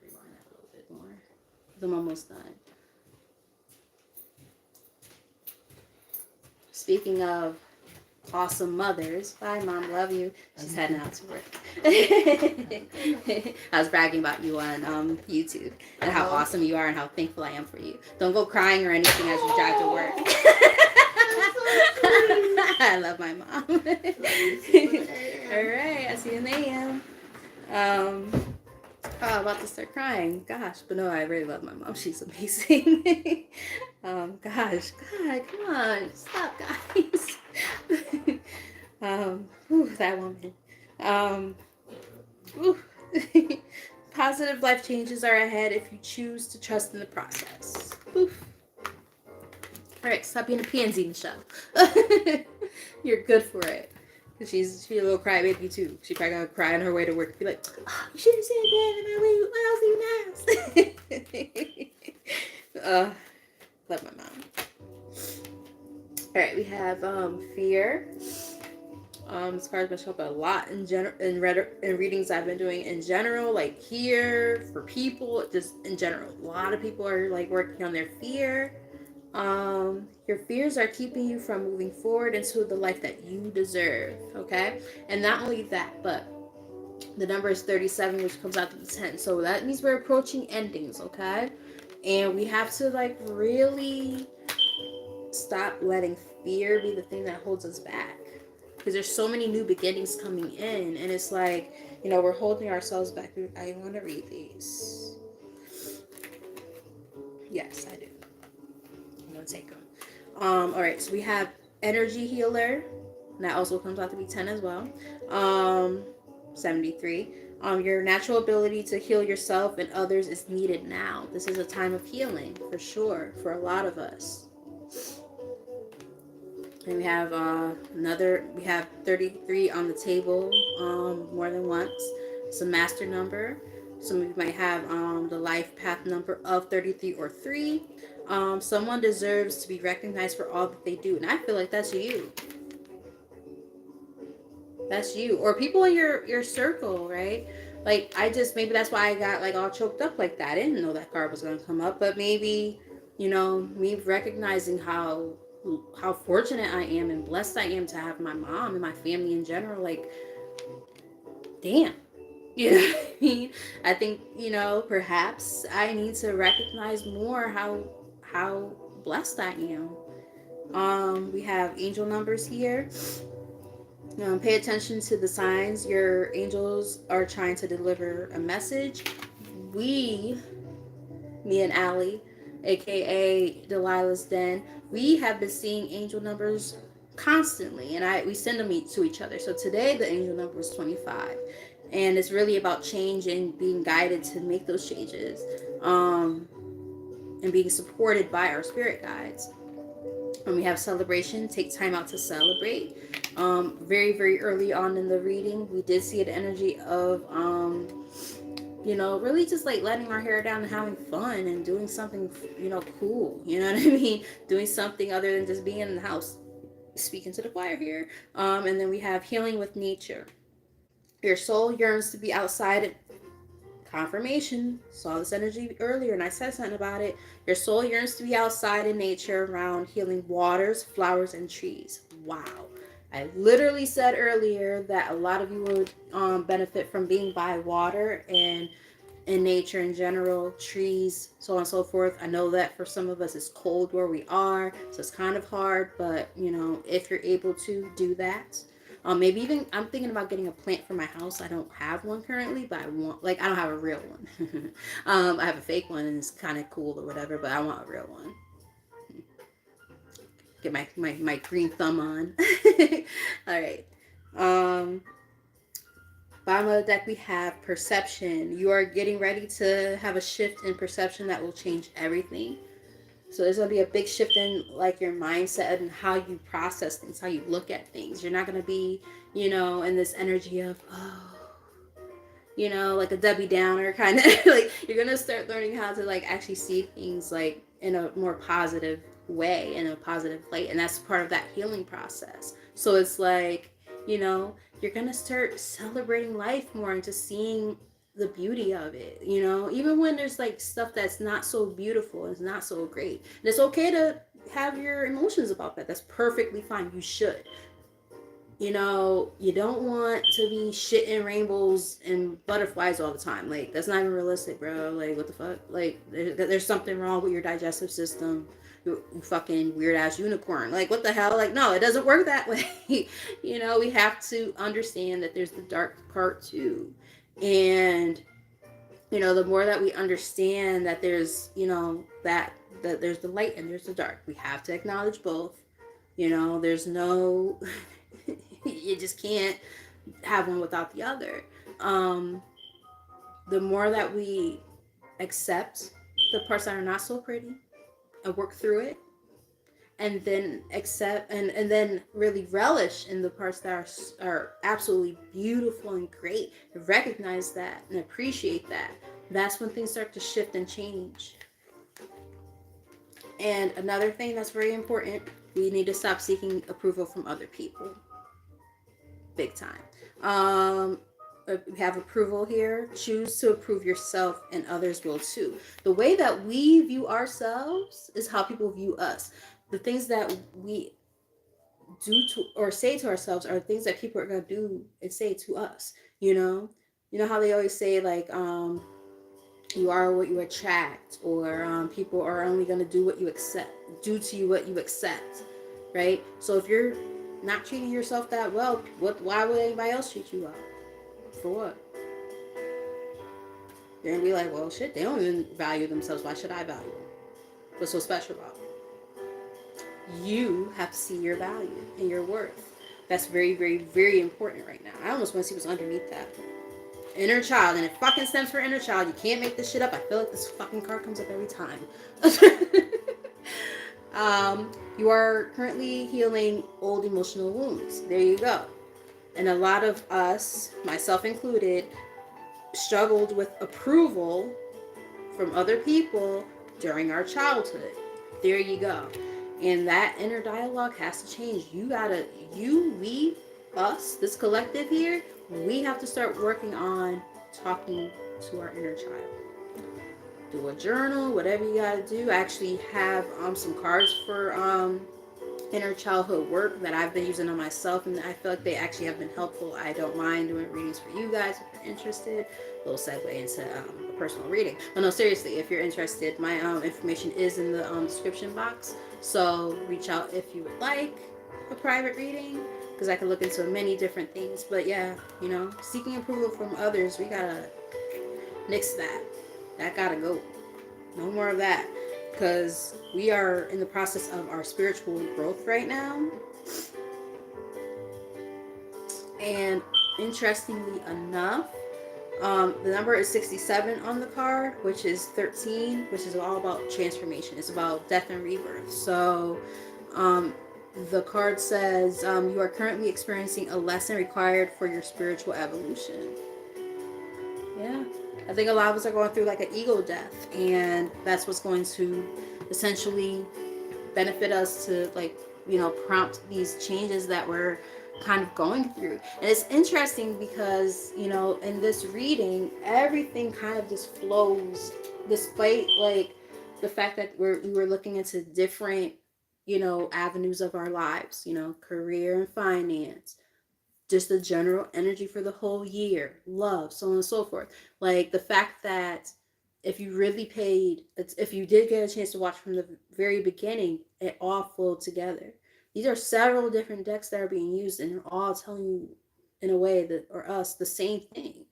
rewind that a little bit more. I'm almost done. Speaking of awesome mothers, bye mom, love you. She's heading out to work. I was bragging about you on YouTube and how awesome you are and how thankful I am for you. Don't go crying or anything as you drive to work. I love my mom. All right, I see you in the AM. I'm about to start crying. Gosh, but no, I really love my mom. She's amazing. Gosh, God, come on, stop, guys. That woman. Positive life changes are ahead if you choose to trust in the process. Oof. All right, stop being a pansy, Michelle. You're good for it. Cause she's a little crybaby too. She probably gonna cry on her way to work. Be like, oh, you shouldn't say it again. What else are you nasty? Love my mom. All right, we have fear. This card's been showing up a lot in readings I've been doing in general, like here for people, just in general. A lot of people are like working on their fear. Your fears are keeping you from moving forward into the life that you deserve, okay? And not only that, but the number is 37, which comes out to be 10. So that means we're approaching endings, okay? And we have to like really stop letting fear be the thing that holds us back. Because there's so many new beginnings coming in, and it's like, we're holding ourselves back. I want to read these. Yes, I do. I'm going to take them. All right, so we have energy healer. And that also comes out to be 10 as well. 73. Your natural ability to heal yourself and others is needed now. This is a time of healing, for sure, for a lot of us. And we have we have 33 on the table more than once. It's a master number. Some of you might have the life path number of 33 or 3. Someone deserves to be recognized for all that they do. And I feel like that's you. That's you. Or people in your circle, right? Like, maybe that's why I got like all choked up like that. I didn't know that card was going to come up. But maybe, me recognizing how fortunate I am and blessed I am to have my mom and my family in general. Like, damn. You know what I mean? I think, perhaps I need to recognize more how blessed I am. We have angel numbers here. Pay attention to the signs. Your angels are trying to deliver a message. Me and Allie, aka Delilah's Den, we have been seeing angel numbers constantly, and we send them to each other. So today the angel number is 25, and it's really about change and being guided to make those changes, and being supported by our spirit guides. When we have celebration, take time out to celebrate. Very, very early on in the reading, we did see an energy of really just like letting our hair down and having fun and doing something, cool. You know what I mean? Doing something other than just being in the house. Speaking to the choir here. And then we have healing with nature. Your soul yearns to be outside. Confirmation. Saw this energy earlier and I said something about it. Your soul yearns to be outside in nature around healing waters, flowers, and trees. Wow. I literally said earlier that a lot of you would benefit from being by water and in nature in general, trees, so on and so forth. I know that for some of us it's cold where we are, so it's kind of hard, but if you're able to do that. Maybe even I'm thinking about getting a plant for my house. I don't have one currently, but I don't have a real one. I have a fake one and it's kind of cool or whatever, but I want a real one. Get my green thumb on. All right. Bottom of the deck, we have perception. You are getting ready to have a shift in perception that will change everything. So there's gonna be a big shift in like your mindset and how you process things, how you look at things. You're not gonna be, in this energy of, oh, like a Debbie Downer kind of like you're gonna start learning how to like actually see things like in a more positive way, in a positive light, and that's part of that healing process. So it's like, you're gonna start celebrating life more and just seeing the beauty of it, even when there's like stuff that's not so beautiful, it's not so great. And it's okay to have your emotions about that. That's perfectly fine. You should. You don't want to be shitting rainbows and butterflies all the time. Like, that's not even realistic, bro. Like, what the fuck? Like, there's something wrong with your digestive system. You fucking weird ass unicorn. Like, what the hell? Like, no, it doesn't work that way. We have to understand that there's the dark part too. And, the more that we understand that there's, that there's the light and there's the dark, we have to acknowledge both. There's no you just can't have one without the other. The more that we accept the parts that are not so pretty and work through it, and then accept and then really relish in the parts that are absolutely beautiful and great, and recognize that and appreciate that, that's when things start to shift and change. And another thing that's very important, we need to stop seeking approval from other people. Big time. We have approval here. Choose to approve yourself, and others will too. The way that we view ourselves is how people view us. The things that we do to or say to ourselves are things that people are gonna do and say to us. How they always say like, you are what you attract, or people are only gonna do what you accept, do to you what you accept, right? So if you're not treating yourself that well, why would anybody else treat you well? For what? They're gonna be like, well, shit, they don't even value themselves. Why should I value them? What's so special about it? You have to see your value and your worth. That's very, very, very important right now. I almost want to see what's underneath that. Inner child, and it fucking stems for inner child. You can't make this shit up. I feel like this fucking card comes up every time. You are currently healing old emotional wounds. There you go. And a lot of us, myself included, struggled with approval from other people during our childhood. There you go. And that inner dialogue has to change. We, us, this collective here, we have to start working on talking to our inner child. Do a journal, whatever you gotta do. I actually have some cards for inner childhood work that I've been using on myself, and I feel like they actually have been helpful. I don't mind doing readings for you guys if you're interested. A little segue into a personal reading. But no, seriously, if you're interested, my information is in the description box. So reach out if you would like a private reading, because I can look into many different things. But yeah, seeking approval from others, we gotta nix that. That gotta go. No more of that. Because we are in the process of our spiritual growth right now. And interestingly enough, the number is 67 on the card, which is 13, which is all about transformation. It's about death and rebirth. So the card says, you are currently experiencing a lesson required for your spiritual evolution. Yeah. I think a lot of us are going through like an ego death, and that's what's going to essentially benefit us to prompt these changes that we're kind of going through. And it's interesting because, in this reading, everything kind of just flows, despite like the fact that we were looking into different, avenues of our lives, career and finance, just the general energy for the whole year, love, so on and so forth. Like the fact that if you did get a chance to watch from the very beginning, it all flowed together. These are several different decks that are being used, and they're all telling you in a way that, or us, the same thing.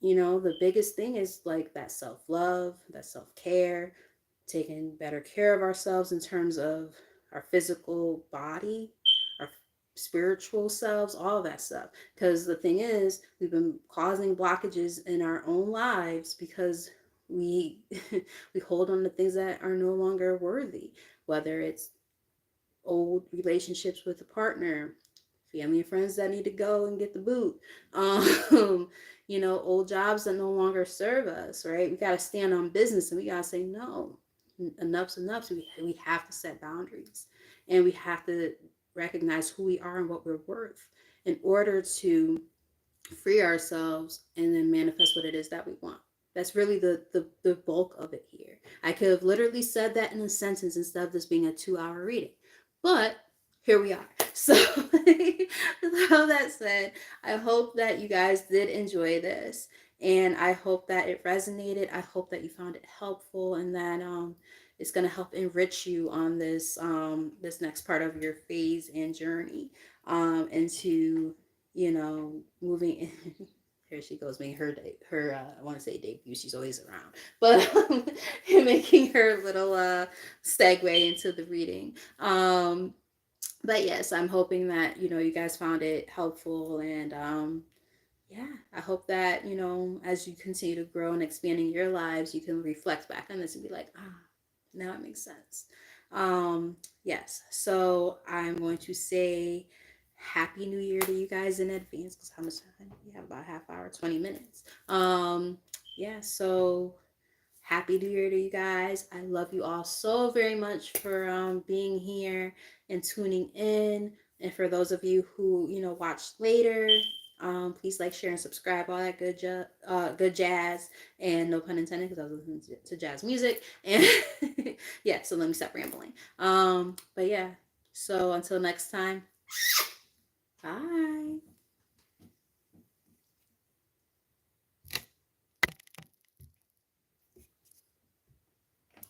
The biggest thing is like that self-love, that self-care, taking better care of ourselves in terms of our physical body, our spiritual selves, all of that stuff. Because the thing is, we've been causing blockages in our own lives because we we hold on to things that are no longer worthy, whether it's old relationships with a partner, family and friends that need to go and get the boot, um, old jobs that no longer serve us, right? We got to stand on business and we got to say, no, enough's enough. So we have to set boundaries and we have to recognize who we are and what we're worth in order to free ourselves and then manifest what it is that we want. That's really the bulk of it here. I could have literally said that in a sentence instead of this being a 2 hour reading. But here we are. So, with all that said, I hope that you guys did enjoy this. And I hope that it resonated. I hope that you found it helpful and that it's going to help enrich you on this next part of your phase and journey into moving in. Here she goes making her I want to say debut. She's always around, but making her little segue into the reading. But yes, I'm hoping that you guys found it helpful, and yeah, I hope that as you continue to grow and expanding your lives, you can reflect back on this and be like, now it makes sense. Yes, so I'm going to say Happy New Year to you guys in advance because how much time? We have about a half hour, 20 minutes. Yeah, so Happy New Year to you guys. I love you all so very much for being here and tuning in. And for those of you who, watch later, please like, share, and subscribe, all that good jazz. And no pun intended because I was listening to jazz music. And yeah, so let me stop rambling. But yeah, so until next time, bye.